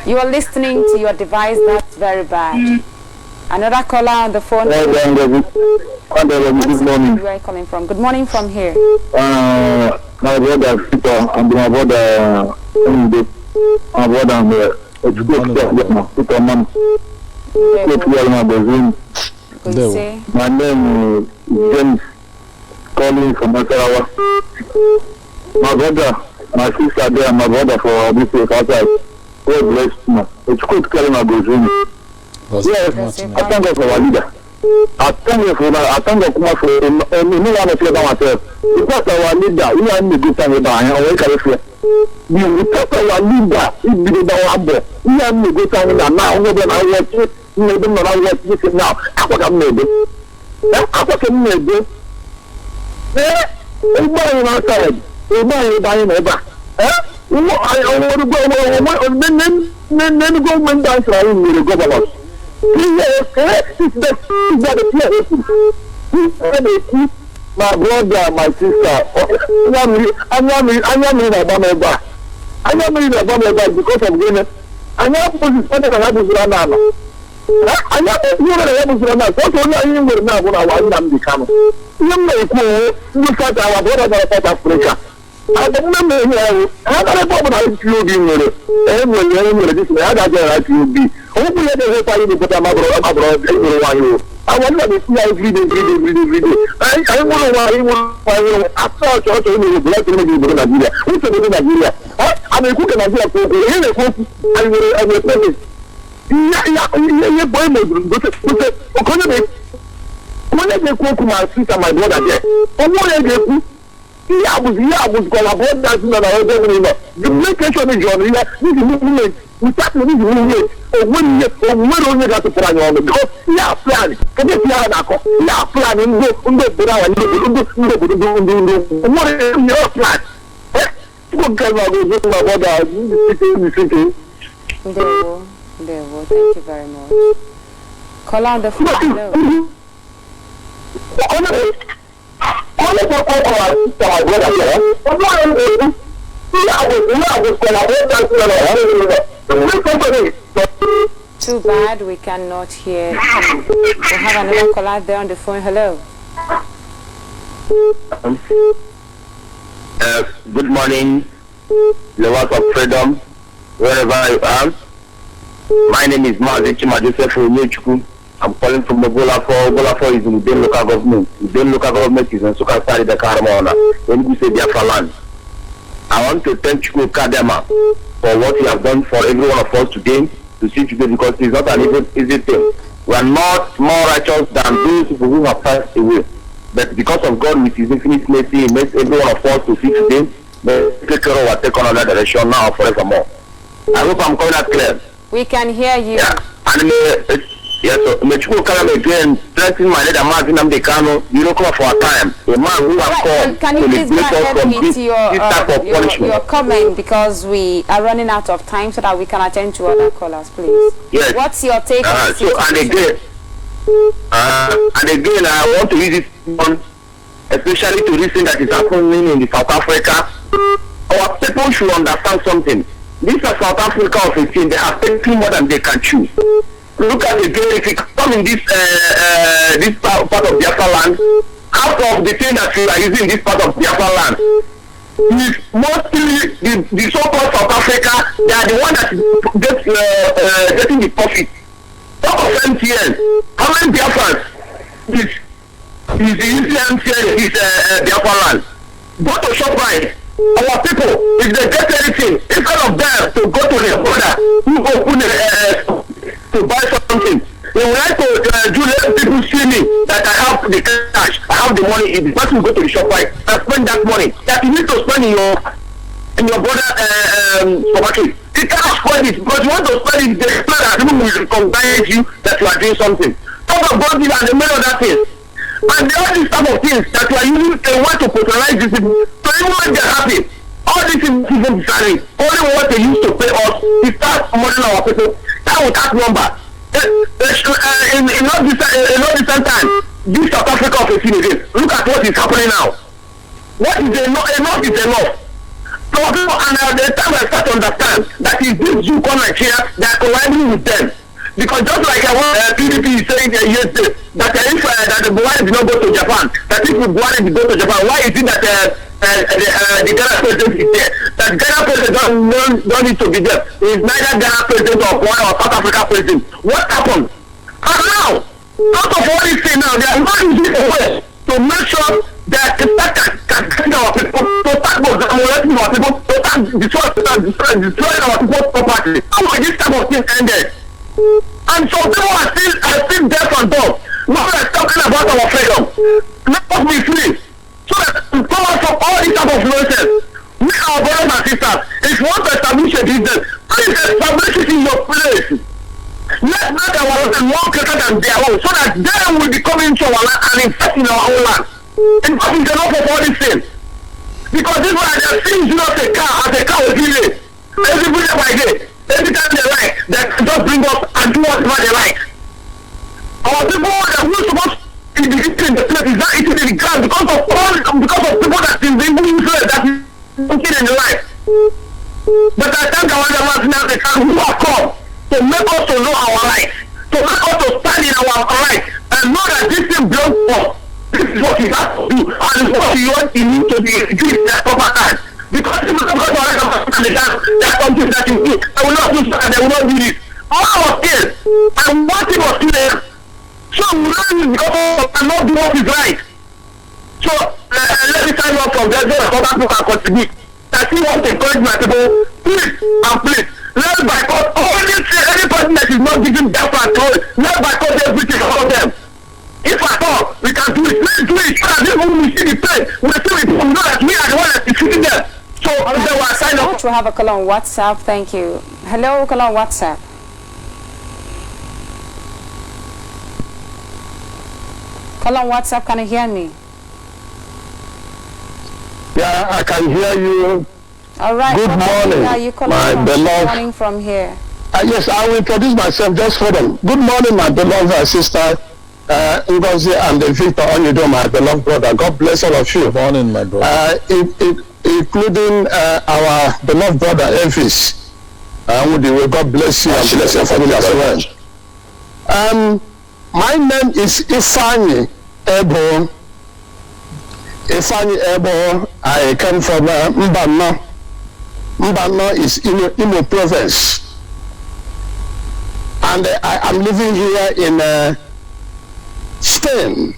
You are listening to your device. That's very bad. Another caller on the phone. Good morning. Where are you calling from? Good morning from here. My brother, Peter, and my brother, my brother, my name is James, calling from Nasarawa. My brother, my sister there, my brother for this week outside. God bless you. It's good to carry my Brazil. Yes, I thank God for our leader. I thank God for no one to about myself. Because our leader, we are in the good time about him. We can't fear. Because our leader, we are in the good time now. We don't know what to do now. I can make it. We buy him outside. We buy him over. I want to go. Then the government dance around with the government. My brother, my sister, I'm not because of women. I'm not positioned as a Muslim. I'm not a Muslim. What only I am with now when I was not becoming. You may look at our brother of South Africa. I don't remember how many people I feel being with it. I got there to be. Hopefully, they will find you, but I'm abroad. I want to see how every day. I want to find you. I saw a church in the black community in Nigeria. Who's in Nigeria? I'm a cook and I'm here. I will tell you. Yeah, boy, my sister, my brother there. I was collaborating that the medication is on here. This movement. We start with this movement. When only got to put on because yeah, plan. Can you see how that go? Yeah, plan and go what is your plan? Good girl, my brother. Thank you very much. Call on the phone. Too bad we cannot hear you. We have another caller there on the phone. Hello. Good morning, lovers of freedom, wherever you are. My name is Mazichi Joseph Onyechukwu. I'm calling from Bolafo. Bolafo is in the local government. The local government is in Sukasari, the Karamona. When you say Biafra land, I want to thank Chukwu Kadema for what he has done for every one of us today to see today, because it's not an easy thing. We are not more righteous than those who have passed away, but because of God with His infinite mercy, He makes every one of us to see today. The future will take on another direction now and forevermore. I hope I'm coming out clear. We can hear you. Yeah, and yes, so Mechuku Kalame again strengthening my leader Martin Amdekano. You don't come for a time. A man who has called can you please go ahead with your comment, because we are running out of time so that we can attend to other callers, please. Yes. What's your take on the situation? And again, I want to use this one, especially to this thing that is happening in South Africa. Our people should understand something. This is South Africa of 18. They are taking more than they can chew. Look at the game. If you come in this part of Biafra land, out of the thing that you are using this part of Biafra land, is mostly the so-called South Africa. They are the one that getting the profit. Talk of MTN. How many Biafrans is is the incident here is Biafra land. Go to ShopRite. Our people, if they get anything, instead of them to go to the border, who open to buy something, they would like to do let people see me that I have the cash, I have the money. If the person go to the ShopRite and spend that money that you need to spend in your border supermarket, it cannot spend it because you want to spend it. They plan that people will recognize you that you are doing something. Talk about it and the many other things. And all these type of things that you are using, they want to patronize these people. So even when they're happy, all these things even salary, only what they used to pay us is start money our people. That will that number. In all this time, this South Africa of a thing, look at what is happening now. What is enough is enough. So people, and the time I start to understand that is this Jew come Nigeria, they are colliding with them. Because just like PDP is saying yesterday, that if that the Buhari did not go to Japan, that if Buhari did go to Japan, why is it that the Ghana president is there? That Ghana president don't need to be there. He is neither Ghana president or South Africa president. What happened? And now, out of all this thing now, they are not using a way to make sure that the fact can our people, to start molesting our people, to start destroying our people's property. How will this type of thing ended? And so people are still deaf and dumb. Nobody is talking about our freedom. Let us be free. So that we come out from all this type of nonsense. We are brothers and sisters. If you want to establish a business, please establish it in your place. Let's make our law greater than their own, so that they will be coming to our land and invest in our own land. And that is enough of all these things. Because this one, they are seeing us a car as a car will be late. Every day by day. Every time they like, they can just bring us and do whatever they like. Our people that we're supposed to be eating the place is not eating in the ground because of people that is being influenced that is looking in the life. But I thank our others now they can who are come to make us to know our rights, to make us to stand in our rights and know that this thing belongs to us. This is what we have to do and what we want to need to be doing at proper time. Because people come to our country, there are some things that you do. I will not do so and I will not do this. All our skills and one thing was still there. So we learn because and not do what is right. So let me sign off from there so that other people can contribute. I still want to encourage my people, please and please, let's boycott any person that is not giving that and control. Let's boycott everything about them. If at all we can do it, let's do it. So that this when we see the pain, we see it, we know that we are the one that is treating them. So they will sign up. We have a call on WhatsApp. Thank you. Hello, call on WhatsApp. Call on WhatsApp. Can you hear me? Yeah, I can hear you. All right. Good morning, my beloved. Morning from here. Yes, I will introduce myself just for them. Good morning, my beloved sister Ngozi and Victor Onyudo, my beloved brother. God bless all of you. Good morning, my brother. Including our beloved brother Elvis. God bless you and bless your family as well. My name is Ifani Ebo. Ifani Ebo. I come from Mbano. Mbano is Imo province. And I am living here in Spain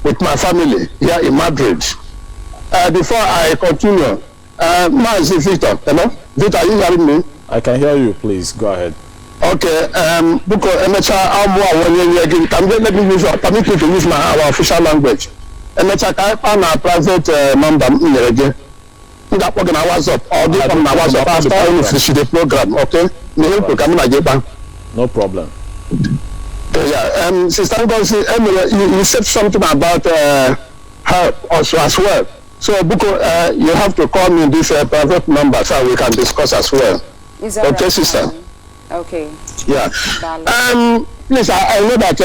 with my family here in Madrid. Before I continue, Mazi Victor, hello? Victor, are you hearing me? I can hear you, please. Go ahead. Okay, because let me use permit me to use our official language. On a private number, that program WhatsApp or do from WhatsApp after we finish the program, okay? No problem. Yeah, Sister Ngozi, you said something about her also as well. So, Buko, you have to call me this private number so we can discuss as well. Is that okay, right? sister? Okay. Yeah. Please, I know that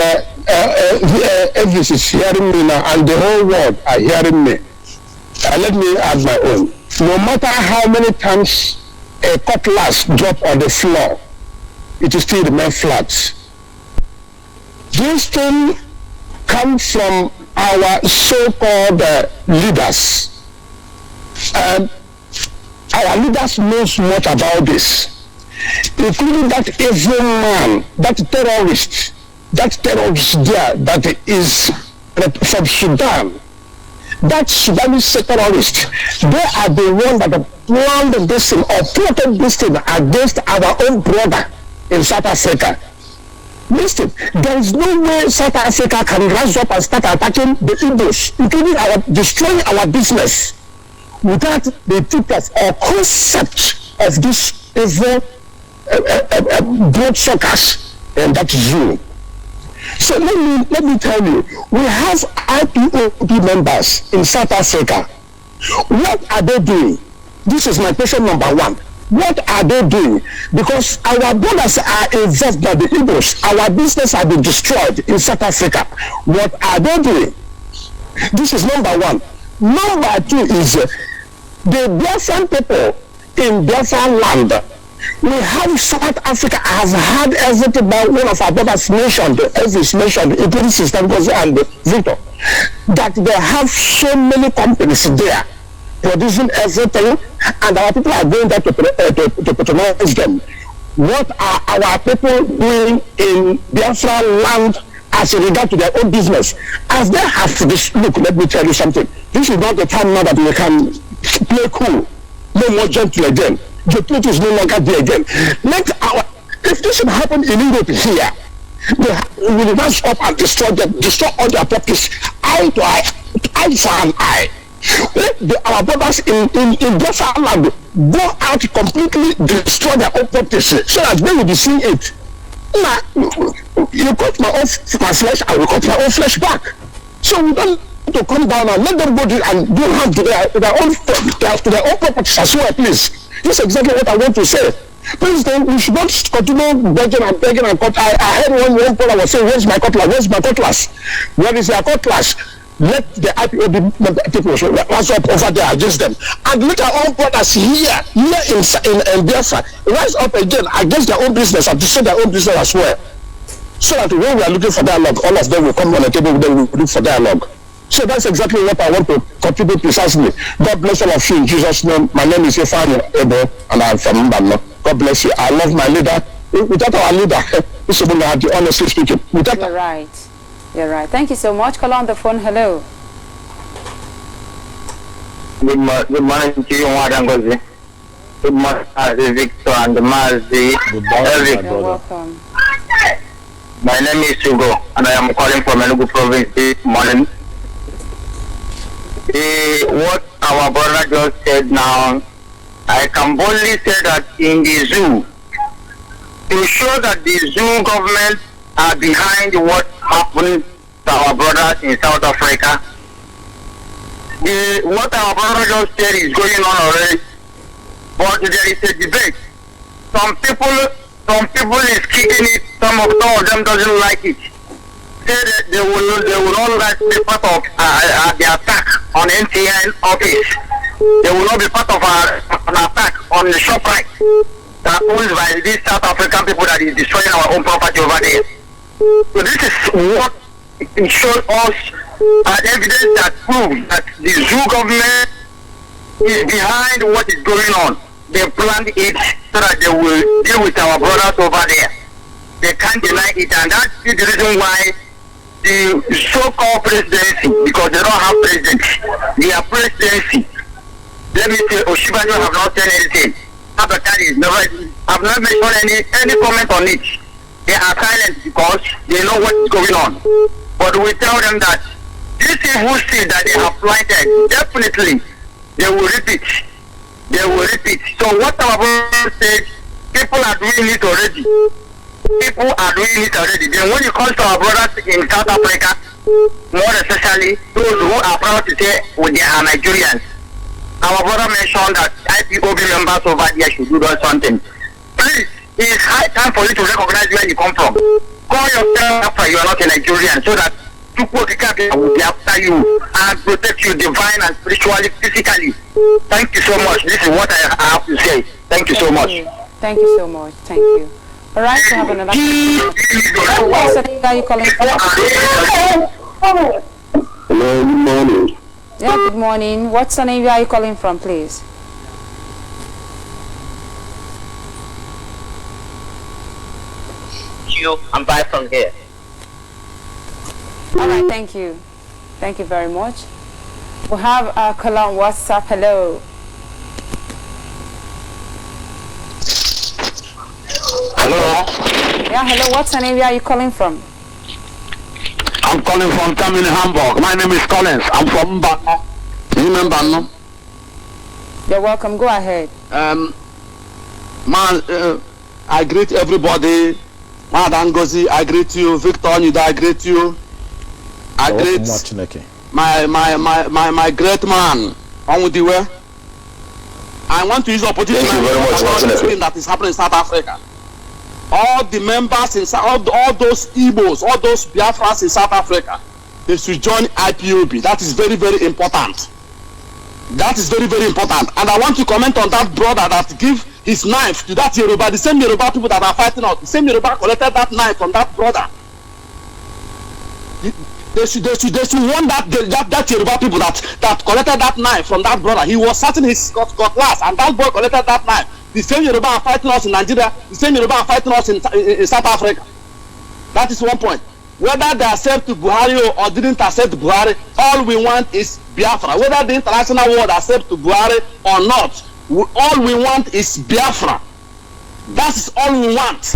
Elvis is hearing me now, and the whole world are hearing me. Let me add my own. No matter how many times a cutlass drop on the floor, it will still remain flat. This thing comes from our so-called leaders. Our leaders knows much about this, including that evil man, that terrorist there that is from Sudan. That Sudanese terrorists, they are the one that planned this thing or plotted this thing against our own brother in South Africa. Listen, there is no way South Africa can rise up and start attacking the Igbos, including destroying our business, without the thinkers or concept of this evil bloodsuckers and that zoo. So let me tell you, we have IPOB members in South Africa. What are they doing? This is my question number one. What are they doing? Because our brothers are involved by the Igbos. Our business has been destroyed in South Africa. What are they doing? This is number one. Number two is the Biafran people in Biafran land. We have South Africa has had everything by one of our brothers mentioned, Elvis mentioned, including Sister Ngozi and Victor, that they have so many companies there producing everything, and our people are going there to patronize them. What are our people doing in Biafra land as regard to their own business? As they have this, look, let me tell you something. This is not the time now that we can play cool, no more gentle again. The truth is no longer there again. If this should happen in Europe here, they will rise up and destroy all their properties, eye to eye, eye for an eye. Let our brothers in Biafra land go out completely, destroy their own properties, so that they will be seeing it. Now, you cut my flesh, I will cut my own flesh back. So we don't need to come down and let them go and do harm to their own properties as well, please. This is exactly what I want to say. Please, we should not continue begging and cut. I heard one brother was saying, where's my cutlass? Where's my cutlass? Where is their cutlass? Let the IPOB people rise up over there against them. And let our own brothers here in Biafra rise up again against their own business and destroy their own business as well. So that when we are looking for dialogue, all of them will come on the table, then we will look for dialogue. So that's exactly what I want to contribute precisely. God bless all of you in Jesus' name. My name is Ifeanyi Ebo, and I'm from Mbano. God bless you. I love my leader. Without our leader, this will not be honestly speaking. You're right. You're right. Thank you so much. Call on the phone. Hello. Good morning to you, Madam Ngozi. Good morning, Victor and Mazi. Good morning, my brother. Welcome. My name is Hugo, and I am calling from Enugu province this morning. What our brother just said now, I can boldly say that in the zoo, to show that the zoo government are behind what happened to our brothers in South Africa. What our brother just said is going on already, but there is a debate. Some people is kicking it. Some of them doesn't like it. Say that they will not like be part of the attack on NTN office. They will not be part of an attack on the ShopRite that owned by these South African people that is destroying our own property over there. So this is what it shows us as evidence that proves that the zoo government is behind what is going on. They planned it so that they will deal with our brothers over there. They can't deny it, and that's the reason why the so-called presidency, because they don't have president, their presidency, let me say, Oshibanjo have not said anything. Abakari have not mentioned any comment on it. They are silent because they know what is going on. But we tell them that this evil seed that they have planted, definitely they will repeat. They will repeat. So what our brother said, people are doing it already. People are doing it already. Then when it comes to our brothers in South Africa, more especially those who are proud to say they are Nigerians, our brother mentioned that IPOB members over there should do something. Please, it is high time for you to recognize where you come from. Call yourself after you are not a Nigerian, so that people will be after you and protect you divine and spiritually, physically. Thank you so much. This is what I have to say. Thank you so much. Thank you so much. Thank you. All right, we have another question. What's the name are you calling from? Hello, good morning. Yeah, good morning. What's the name are you calling from, please? I'm back from here. All right, thank you. Thank you very much. We have a caller on WhatsApp. Hello. Hello. Yeah, hello. What's your name? Where are you calling from? I'm calling from Tamin, Hamburg. My name is Collins. I'm from Mbano. You remember Mbano? You're welcome. Go ahead. I greet everybody. Madam Ngozi, I greet you. Victor Onyida, I greet you. I greet my great man, Onwudiwe. I want to use the opportunity to talk about the thing that is happening in South Africa. All the members in all those Igbos, all those Biafrans in South Africa, they should join IPOB. That is very, very important. That is very, very important. And I want to comment on that brother that give his knife to that Yoruba, the same Yoruba people that are fighting out. The same Yoruba collected that knife from that brother. They should warn that Yoruba people that collected that knife from that brother. He was certain his cutlass, and that boy collected that knife. The same Yoruba are fighting us in Nigeria. The same Yoruba are fighting us in South Africa. That is one point. Whether they accept Buhari or didn't accept Buhari, all we want is Biafra. Whether the international world accept Buhari or not, all we want is Biafra. That's all we want.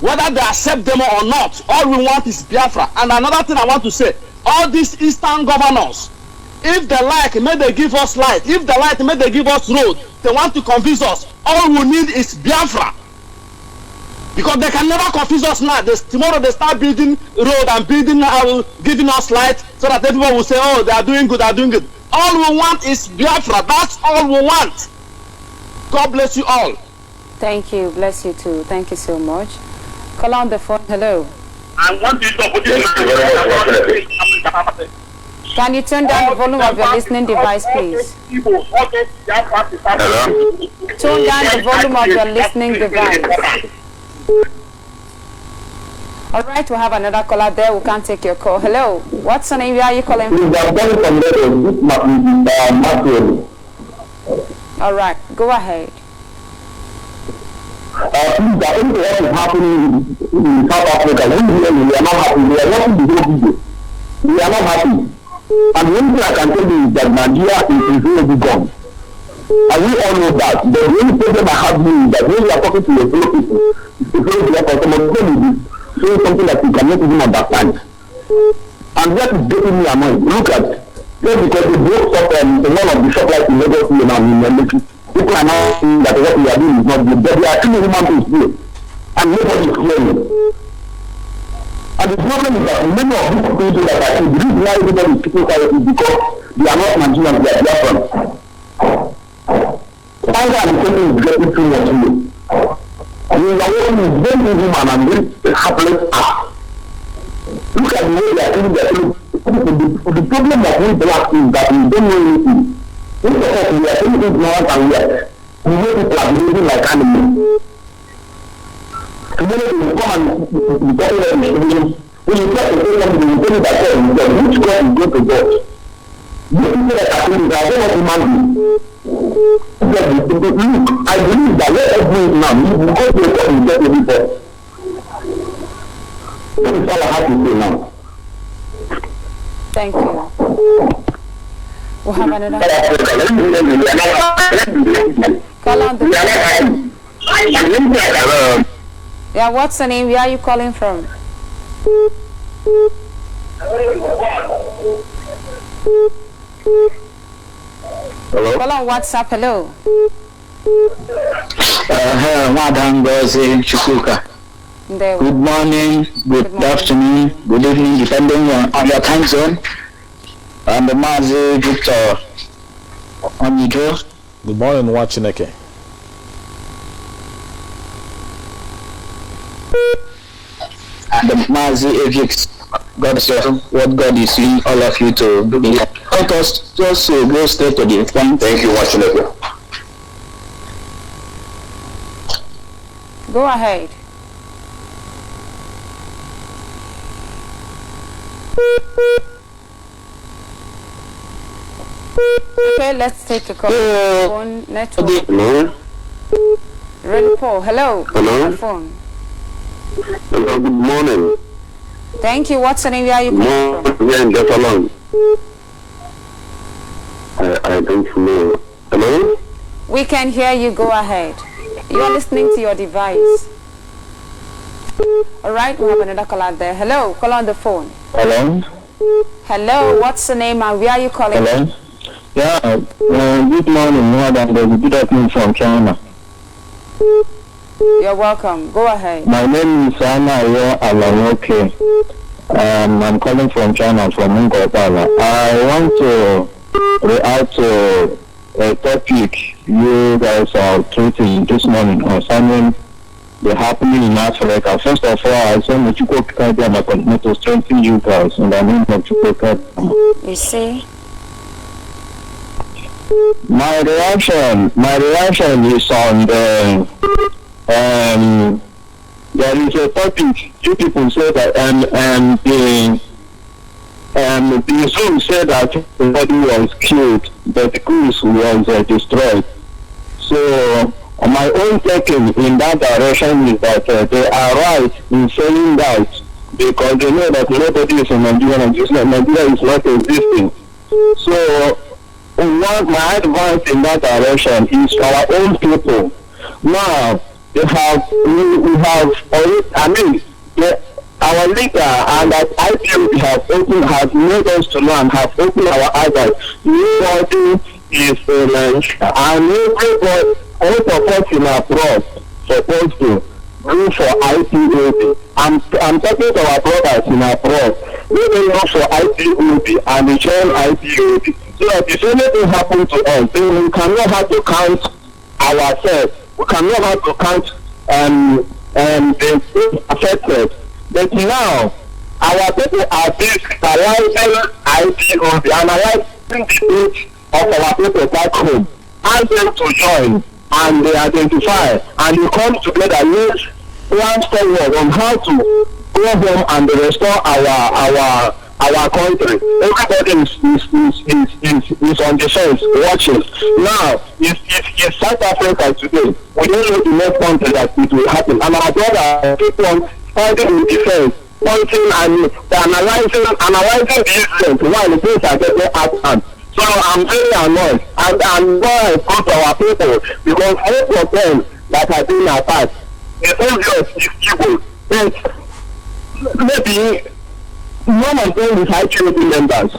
Whether they accept them or not, all we want is Biafra. And another thing I want to say, all these Eastern governors, if they like, may they give us light. If they like, may they give us road. They want to confuse us. All we need is Biafra. Because they can never confuse us now. Tomorrow they start building road and building, giving us light so that everyone will say, oh, they are doing good, they are doing good. All we want is Biafra. That's all we want. God bless you all. Thank you. Bless you too. Thank you so much. Call on the phone. Hello. I want you to Can you turn down the volume of your listening device, please? Hello? Turn down the volume of your listening device. All right, we have another caller there. We can't take your call. Hello. What's your name? Where are you calling from? All right, go ahead. What is happening in South Africa? We are not happy. We are watching the whole video. We are not happy. And one thing I can tell you is that Nigeria is really gone. And we all know that. The only problem I have is that when you are talking to your fellow people, it's the fellow people for someone to say something that you cannot even understand. And that is getting me annoyed. Look at, just because they broke up one of the shop lights in Lagos now in the people are now saying that what we are doing is not good. But there are still human beings here. And nobody is hearing. And the problem is that many of these people that are saying, the reason why everybody is keeping quiet is because they are not Nigerians, they are Biafrans. Anger and something is getting too much here. And we are working with very human and very helpless act. Look at the way they are saying that the problem that we black is that we don't know anything. Instead of we are saying things now and we know people are behaving like animals. Tomorrow will come and tell them when you try to say something, you tell you that which God is going to God. These people that are saying that they are not human beings. Look, I believe that let us do it now. You will go to a court and get a report. That is all I have to say now. Thank you. We'll have another. Call on the Hello. Yeah, what's the name? Where are you calling from? Hello. Call on WhatsApp. Hello. Madam Ngozi Chukwuka. Good morning, good afternoon, good evening, depending on your time zone. I'm the Mazi Victor Onijo. Good morning, Wachineke. And the Mazi Evix. God is what God is seeing all of you to be. Let us just go straight to the point. Thank you, Wachineke. Go ahead. Okay, let's take a call. Phone network. Hello. Ready, Paul. Hello. Hello. Phone. Hello. Good morning. Thank you. What's the name? Where are you calling from? Yeah, get along. I don't know. Hello? We can hear you. Go ahead. You are listening to your device. All right, we have another caller there. Hello, call on the phone. Hello? Hello, what's the name and where are you calling Hello? from? Yeah, good morning, madam. There's a good afternoon from China. You're welcome. Go ahead. My name is Anna Alanoke. I'm calling from China, from Ngopala. I want to react to a topic you guys are treating this morning concerning the happening in Africa. First of all, I say Chukwu continue to strengthen you guys in the name of Chukwu. You see? My reaction is on the there is a topic you people say that the Zoom said that the body was killed, but the cruise was destroyed. So my own taking in that direction is that they are right in saying that, because they know that nobody is in Nigeria and Nigeria is not existing. So my advice in that direction is for our own people. Now we have our leader and that IPOB has made us to know and have opened our eyes that nobody is in Nigeria, and everybody, all of us in abroad supposed to go for IPOB. I'm talking to our brothers in abroad. They go for IPOB and they join IPOB. So that if anything happens to us, then we cannot have to count ourselves. We cannot have to count the affected. But now, our people are analyzing IPOB, analyzing the age of our people back home, ask them to join, and they identify, and they come together, use plan forward on how to go home and restore our country. Everybody is on the fence watching. Now, if South Africa today, we don't know the next country that it will happen, and our brother keep on fighting in defense, pointing and analyzing the incident while the things are getting out of hand. So I'm very annoyed, and why I go to our people, because most of them that have been attacked, the obvious is evil, but maybe none of them is IPOB members.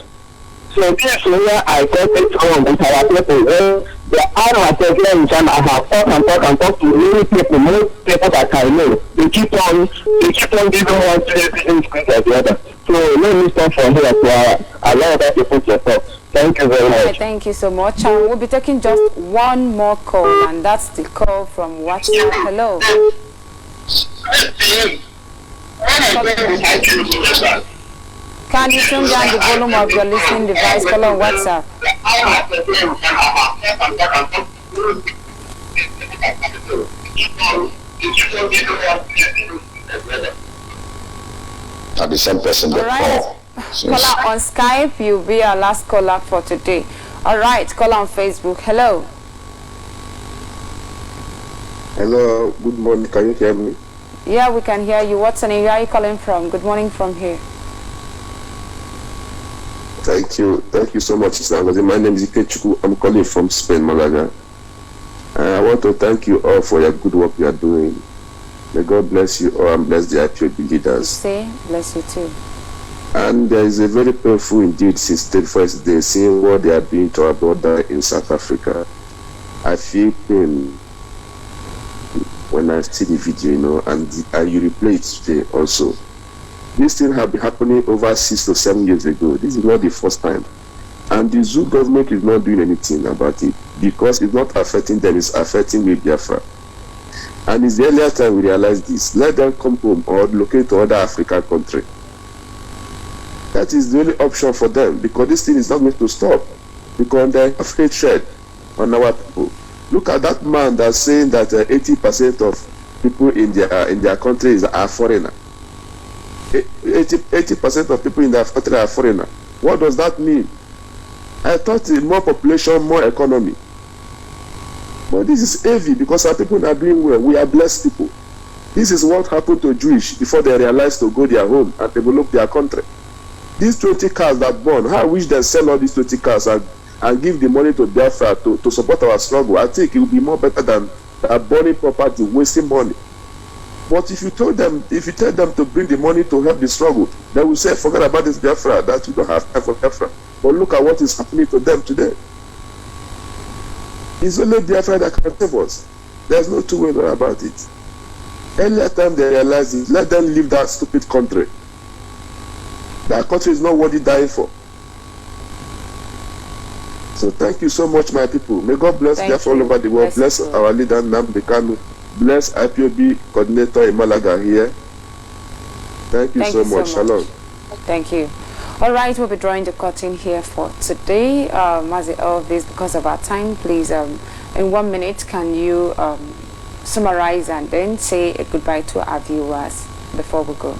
So this is where I got it wrong with our people. The hour in China, I have talked to many people that I know. They keep on giving one instance or the other. So let me stop from here to allow that people to talk. Thank you very much. Thank you so much. And we'll be taking just one more call, and that's the call from WhatsApp. Hello. Can you turn down the volume of your listening device? Call on WhatsApp. The same person that call. Caller on Skype, you'll be our last caller for today. All right, caller on Facebook. Hello. Hello, good morning. Can you hear me? Yeah, we can hear you. What's the name? Where are you calling from? Good morning from here. Thank you so much, Mr. My name is Ikechukwu. I'm calling from Spain, Malaga. I want to thank you all for your good work you are doing. May God bless you all and bless the IPOB leaders. Say, bless you too. And there is a very painful indeed since the first day, seeing what they are doing to our brother in South Africa. I feel pain when I see the video, and you replay it today also. This thing have been happening over 6 to 7 years ago. This is not the first time. And the zoo government is not doing anything about it, because it's not affecting them, it's affecting Biafra. And it's the earlier time we realize this. Let them come home or locate to other African country. That is the only option for them, because this thing is not going to stop. Because they have hatred on our people. Look at that man that's saying that 80% of people in their country are foreigner. 80% of people in their country are foreigner. What does that mean? I thought more population, more economy. But this is heavy, because our people are doing well. We are blessed people. This is what happened to Jewish before they realized to go their home and develop their country. These 20 cars that burn, how I wish they sell all these 20 cars and give the money to Biafra to support our struggle. I think it would be more better than burning property, wasting money. But if you tell them to bring the money to help the struggle, they will say, forget about this Biafra, that we don't have time for Biafra. But look at what is happening to them today. It's only Biafra that can save us. There's no two ways about it. Earlier time they realize it, let them leave that stupid country. That country is not worth dying for. So thank you so much, my people. May God bless Biafra all over the world. Bless our leader, Nnamdi Kanu. Bless IPOB coordinator in Malaga here. Thank you so much. Shalom. Thank you. All right, we'll be drawing the curtain here for today. Mazi Elvis, because of our time, please, in 1 minute, can you summarize and then say a goodbye to our viewers before we go?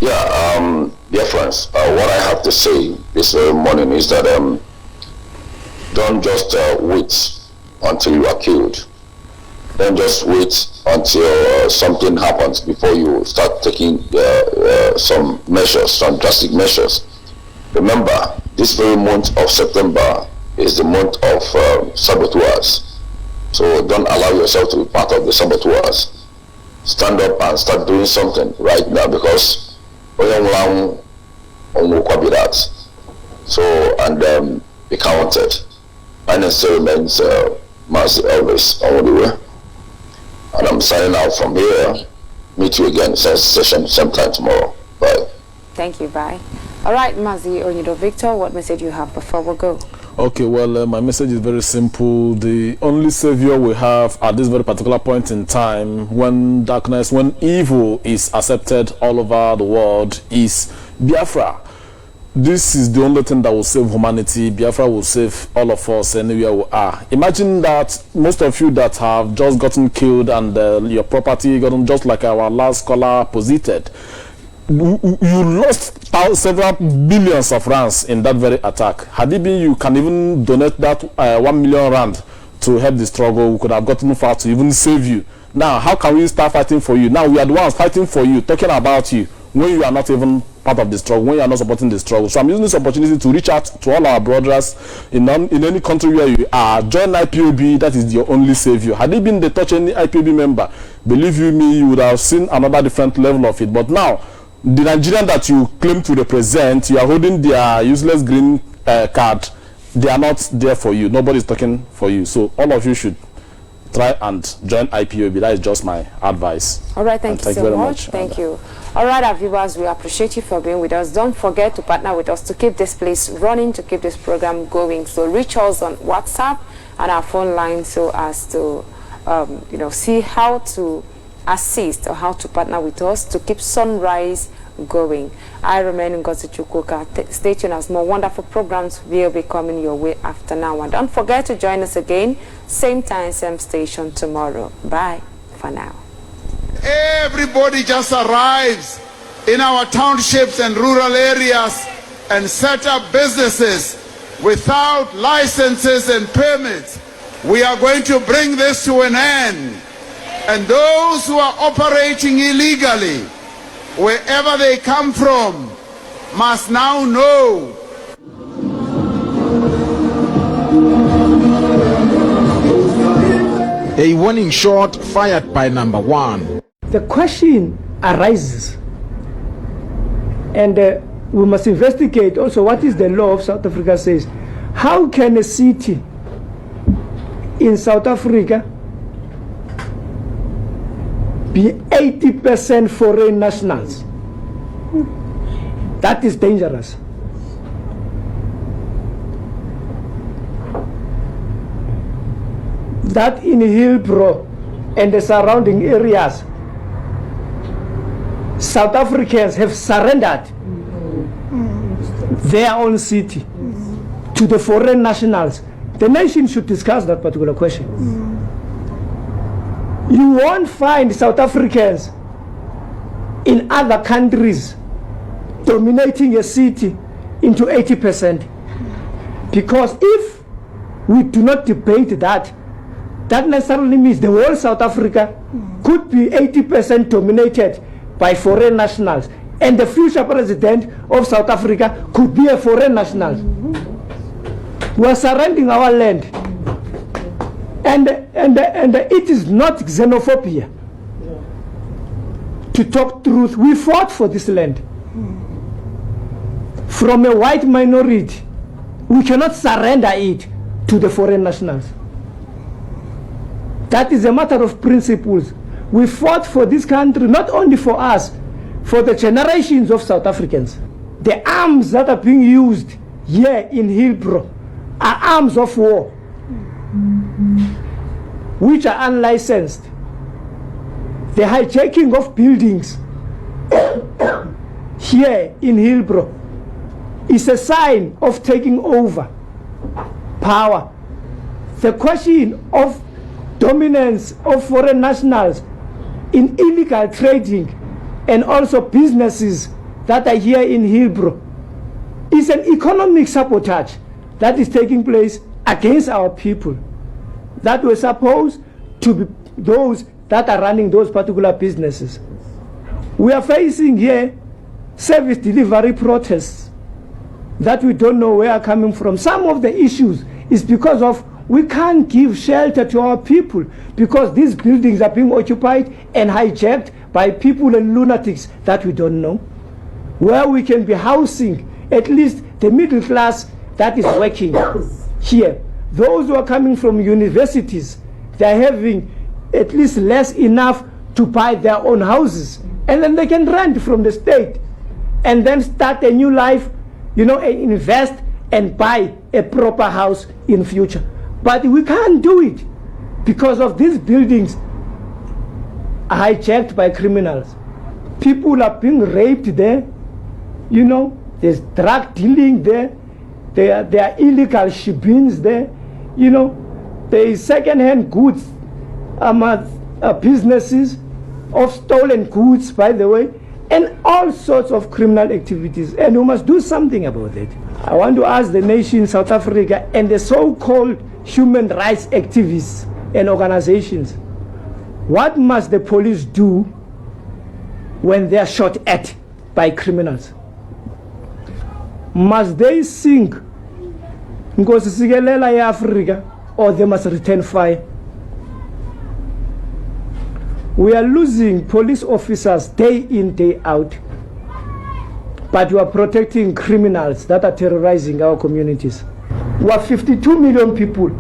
Yeah, dear friends, what I have to say this very morning is that don't just wait until you are killed. Don't just wait until something happens before you start taking some measures, some drastic measures. Remember, this very month of September is the month of saboteurs. So don't allow yourself to be part of the saboteurs. Stand up and start doing something right now, because so, and be counted. And still remains Master Elvis on the way. And I'm signing out from here. Meet you again, same session, same time tomorrow. Bye. Thank you. Bye. All right, Mazi Onido Victor, what message you have before we go? Okay, well, my message is very simple. The only savior we have at this very particular point in time, when darkness, when evil is accepted all over the world, is Biafra. This is the only thing that will save humanity. Biafra will save all of us anywhere we are. Imagine that most of you that have just gotten killed and your property gotten, just like our last caller posited, you lost several billions of rands in that very attack. Had it been you can even donate that 1 million rand to help the struggle, we could have gotten far to even save you. Now, how can we start fighting for you? Now we are the ones fighting for you, talking about you, when you are not even part of the struggle, when you are not supporting the struggle. So I'm using this opportunity to reach out to all our brothers in any country where you are. Join IPOB, that is your only savior. Had it been they touch any IPOB member, believe you me, you would have seen another different level of it. But now, the Nigerian that you claim to represent, you are holding their useless green card. They are not there for you. Nobody is talking for you. So all of you should try and join IPOB. That is just my advice. All right, thank you so much. Thank you. All right, our viewers, we appreciate you for being with us. Don't forget to partner with us to keep this place running, to keep this program going. So reach us on WhatsApp and our phone line so as to see how to assist or how to partner with us to keep Sunrise going. I remain Ngozi Chukwuka. Stay tuned as more wonderful programs will be coming your way after now. And don't forget to join us again, same time, same station tomorrow. Bye for now. Everybody just arrives in our townships and rural areas and set up businesses without licenses and permits. We are going to bring this to an end. And those who are operating illegally, wherever they come from, must now know. A warning shot fired by number one. The question arises, and we must investigate also what is the law of South Africa says. How can a city in South Africa be 80% foreign nationals? That is dangerous. That in Hillbrow and the surrounding areas, South Africans have surrendered their own city to the foreign nationals. The nation should discuss that particular question. You won't find South Africans in other countries dominating a city into 80%. Because if we do not debate that, that necessarily means the whole South Africa could be 80% dominated by foreign nationals, and the future president of South Africa could be a foreign national. We are surrendering our land, and it is not xenophobia. To talk truth, we fought for this land. From a white minority, we cannot surrender it to the foreign nationals. That is a matter of principles. We fought for this country, not only for us, for the generations of South Africans. The arms that are being used here in Hillbrow are arms of war, which are unlicensed. The hijacking of buildings here in Hillbrow is a sign of taking over power. The question of dominance of foreign nationals in illegal trading and also businesses that are here in Hillbrow is an economic sabotage that is taking place against our people that were supposed to be those that are running those particular businesses. We are facing here service delivery protests that we don't know where are coming from. Some of the issues is because of we can't give shelter to our people because these buildings are being occupied and hijacked by people and lunatics that we don't know. Where we can be housing at least the middle class that is working here. Those who are coming from universities, they're having at least less enough to buy their own houses. And then they can rent from the state and then start a new life, you know, and invest and buy a proper house in future. But we can't do it because of these buildings are hijacked by criminals. People are being raped there, you know, there's drug dealing there, there are illegal shipments there, you know, there is second-hand goods businesses of stolen goods, by the way, and all sorts of criminal activities, and we must do something about it. I want to ask the nation, South Africa, and the so-called human rights activists and organizations, what must the police do when they are shot at by criminals? Must they sing Nkosi Sikelela ya Africa, or they must return fire? We are losing police officers day in, day out, but we are protecting criminals that are terrorizing our communities. We are 52 million people.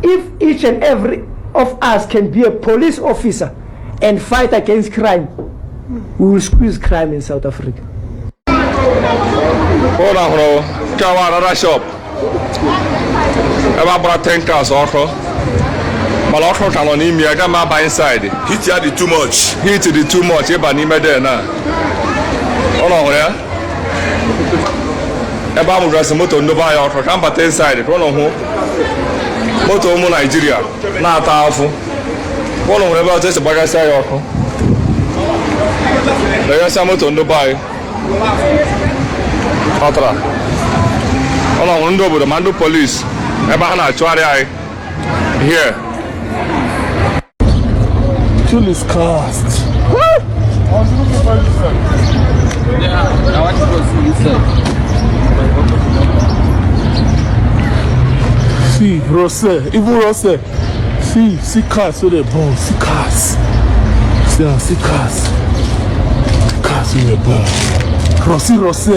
If each and every of us can be a police officer and fight against crime, we will squeeze crime in South Africa. Hold on, bro. Come on, another shop. About 10 cars, also. But also, can on him, I got my by inside. Hit the too much. Hit the too much. Eba ni me there now. Hold on, yeah. Eba mu dress motor no buy out. Come back inside. Hold on, home. Motor mu Nigeria. Na tafu. Hold on, eba just back inside out. There is some motor no buy. Otra. Hold on, ndo bu the Mando police. Eba na chwari ai. Here. Fuel is cast. Yeah, I want to go see inside. See, Rose, even Rose. See cars, so they burn. See cars. See cars. Cars, so they burn. Rose.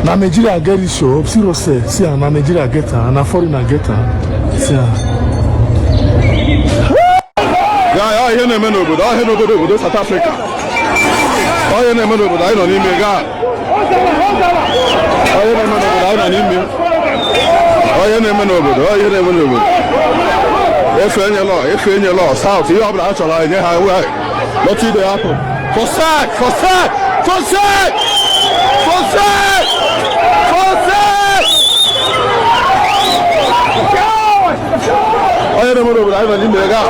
Now Nigeria get this show. See Rose. See, now Nigeria get her. Now foreigner get her. See Yeah, here na meno obodo, here na obodo South Africa. Here na meno obodo, anyị nọ n'ime ga. Here na meno obodo, anyị nọ n'ime. Here na meno obodo, here na meno obodo. Efe enye law, South, ihe ọbụla ha chọrọ enye ha ewe. Nothing dey happen. For sack! Here na meno obodo, anyị nọ n'ime ga.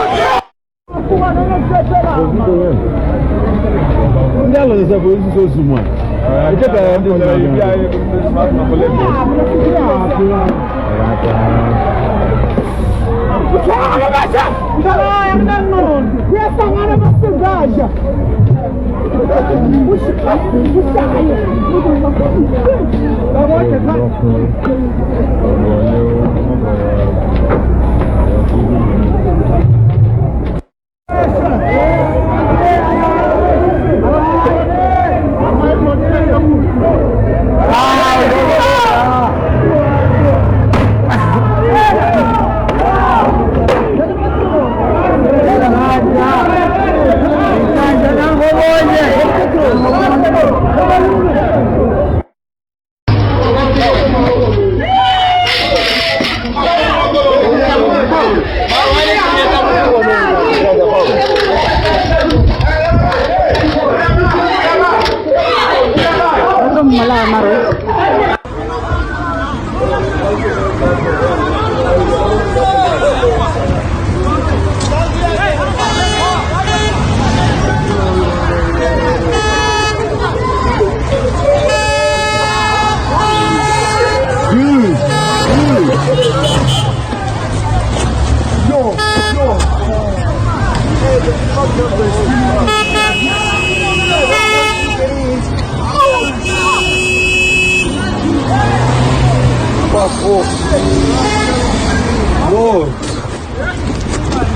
Ndalo za polisi so sumwa. Iketa ya ndi na ya ya Não, não, não.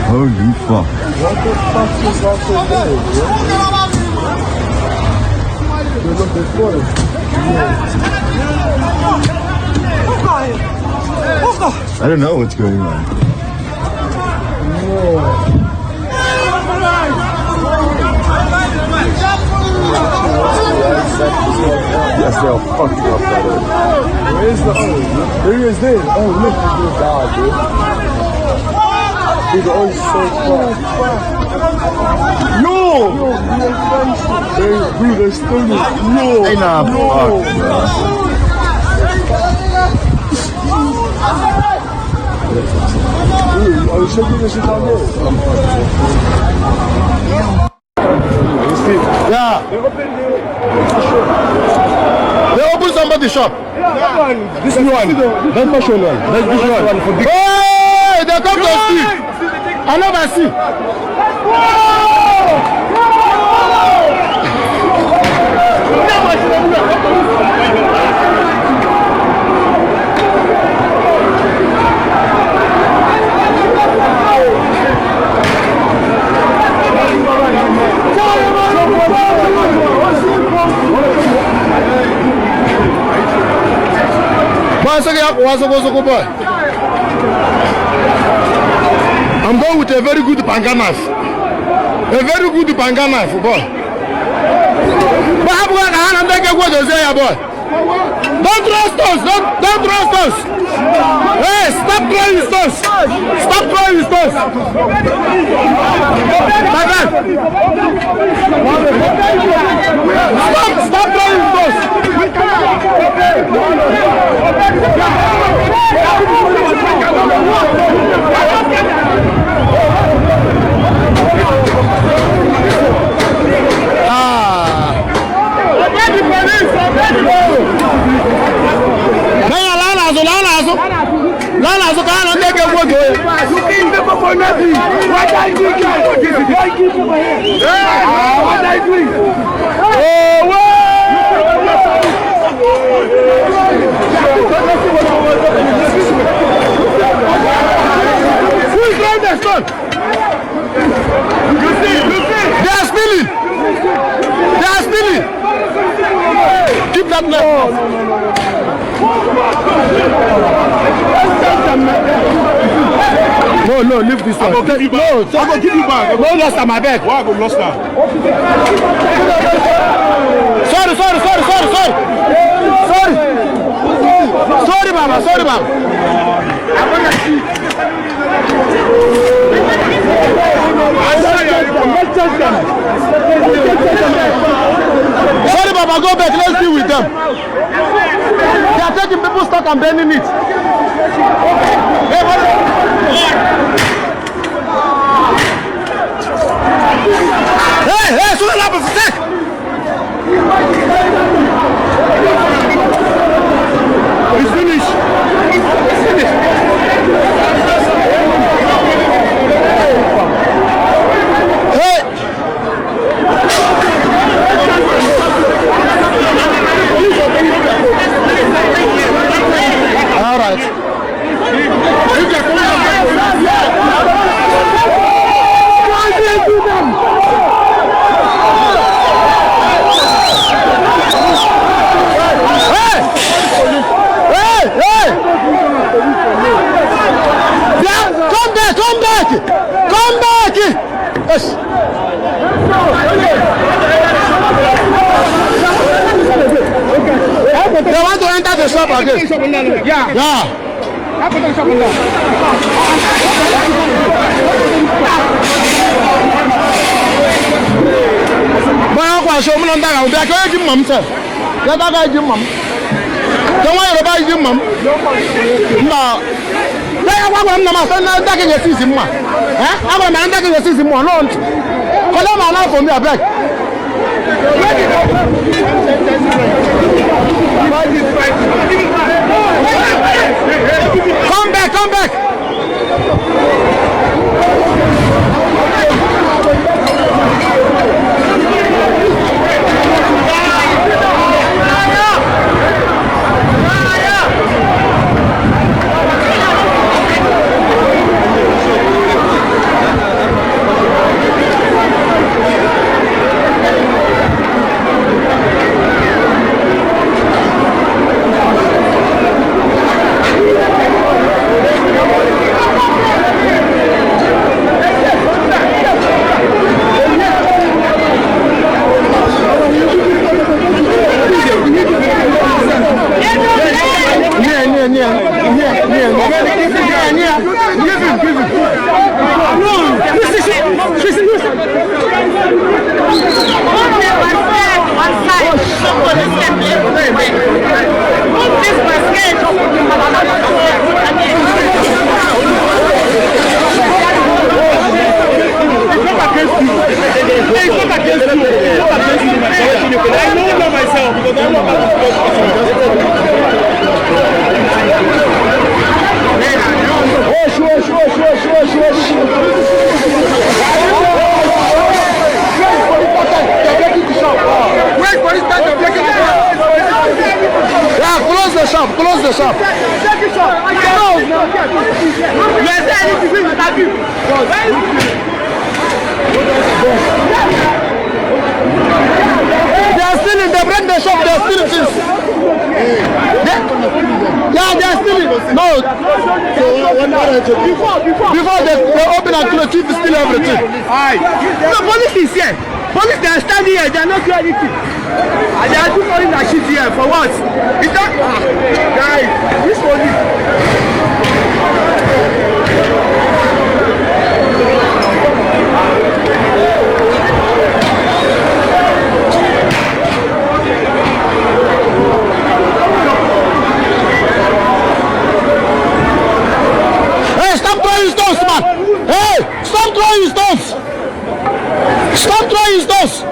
Holy fuck. What the fuck is also there, I don't know what's going on. Yes, they'll fuck you up, brother. Where is the oil? There he is there. Oh, look at this guy, dude. Dude, the oil's so far. Yo! Dude, they're still yo! Hey, nah, fuck, bro. Dude, are you shaking this shit down there? Yeah. They open somebody's shop. This one. That's not showing one. That's this one. Hey, they come to steal. I never see. I'm going with a very good panga knife. A very good panga knife, boy. Don't throw stones! Don't throw stones! Hey, stop throwing stones! Stop throwing stones! Stop throwing stones! Keep that left. No, leave this one. I'm gonna give you back. No, I'm gonna give you back. No, lost at my back. Why I go lost now? Sorry. Sorry, Mama. Sorry, Baba, go back. Let's deal with them. They are taking people's stock and burning it. Hey, so what happened for sec? It's finished. Hey! shop again. Yeah. Yeah. Boy, I'm going to show me on that. I'm going to give mom, sir. Let that guy give mom. Don't worry about your mom. No. I'm going to take a season. I'm going to take a season. No. Call him out for me, I beg. Come back, come back. Close the shop. They are stealing. They break the shop. They are stealing things. Yeah, they are stealing. No. Before they open and close, thief steal everything. The police is here. Police, they are standing here. They are not doing anything. And they are doing all that shit here for what? It's not. Guys, this police. Hey, stop throwing stones, man! Hey, stop throwing stones! Stop throwing stones!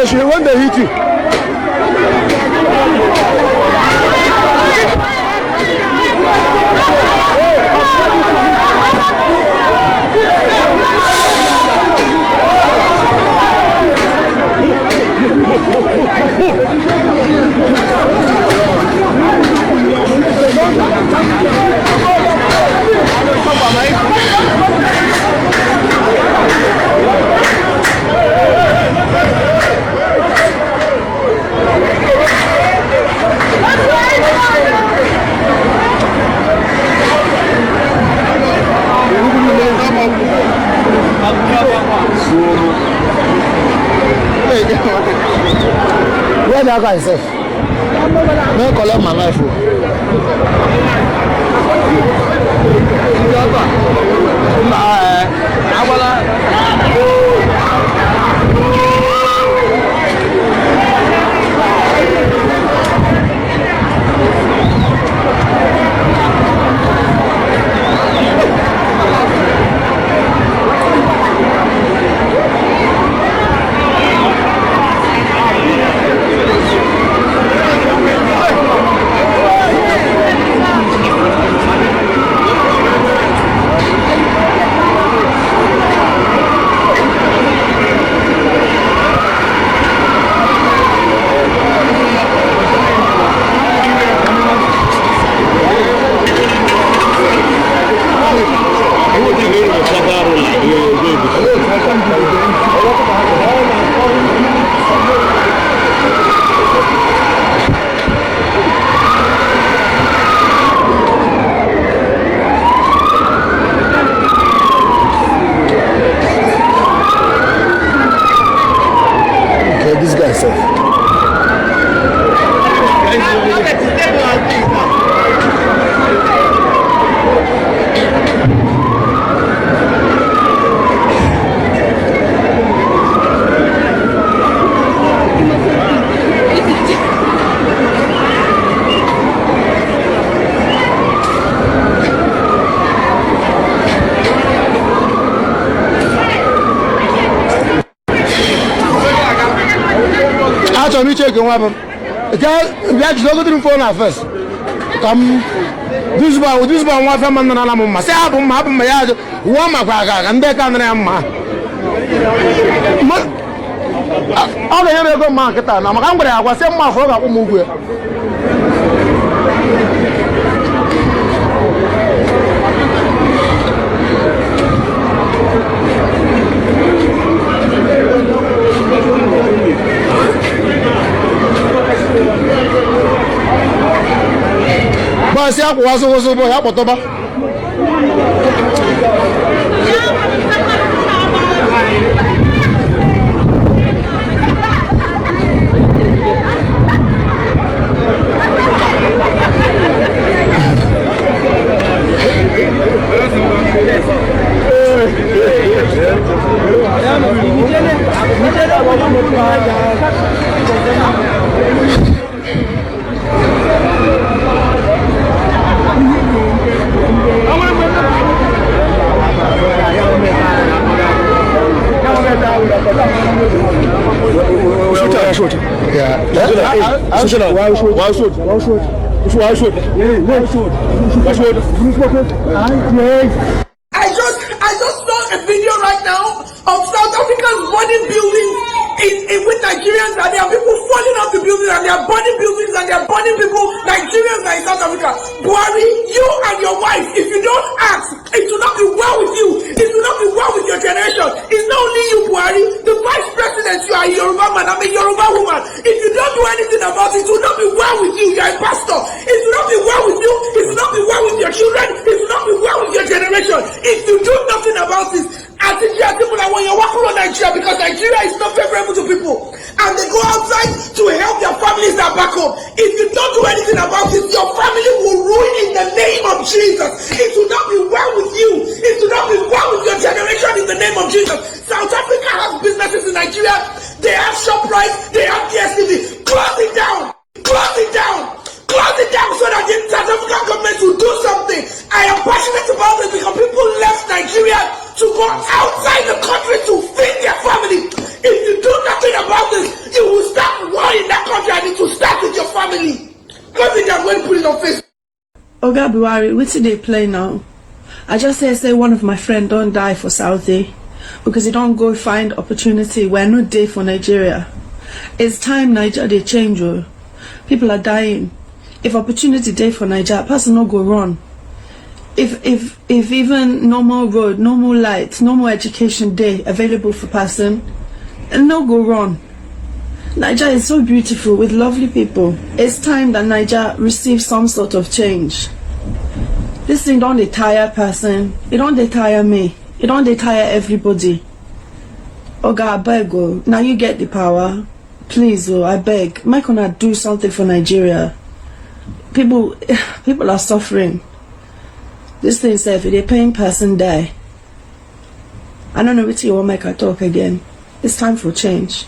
When they hit you. Where that guy safe? No collect my life. achọrọ m iche gị nwa bụ bịa jide ogodo m phone first ka m this boy nwa afọ mma nara m mma sị abụ mma ya ajụ uwe makwa aga ndị ka nara ya mma ọ ga-enyere ego mma nkịta na maka m gwara ya agwa sị mma afọ ọ ga-akwụ m ụgwọ ya Basi hapo wazo boy hapo toba. Shoot. Yeah. Why shoot? I just saw a video right now of South Africans burning buildings with Nigerians, and there are people falling off the buildings, and they are burning buildings, and they are burning people. Nigerians are in South Africa. Buhari, you and your wife, if you don't act, it will not be well with you. It will not be well with your generation. It's not only you, Buhari, the vice president. You are a Yoruba man. I'm a Yoruba woman. If you don't do anything about it, it will not be well with you. You are a pastor. It will not be well with you. It will not be well with your children. It will not be well with your generation. If you do nothing about this, I think there are people that want you walk around Nigeria because Nigeria is not favorable to people, and they go outside to help their families that back home. If you don't do anything about it, your family will ruin in the name of Jesus. It will not be well with you. It will not be well with your generation in the name of Jesus. South Africa has businesses in Nigeria. They have ShopRite. They have DSTV. Close it down. Close it down. Close it down so that the South African government will do something. I am passionate about it because people left Nigeria to go outside the country to feed their family. If you do nothing about this, you will start war in that country, and it will start with your family. Close it down when you put it on Facebook. Oga Buhari, what's they play now? I just say one of my friend don't die for Saudi because he don't go find opportunity where no day for Nigeria. It's time Nigeria they change. People are dying. If opportunity day for Nigeria, person no go run. If even normal road, normal light, normal education day available for person, and no go run. Nigeria is so beautiful with lovely people. It's time that Nigeria receives some sort of change. This thing don't tire person. It don't tire me. It don't tire everybody. Oga, I beg you. Now you get the power. Please, I beg. Make una do something for Nigeria. People are suffering. This thing says if a paying person die. I don't know what you want make her talk again. It's time for change.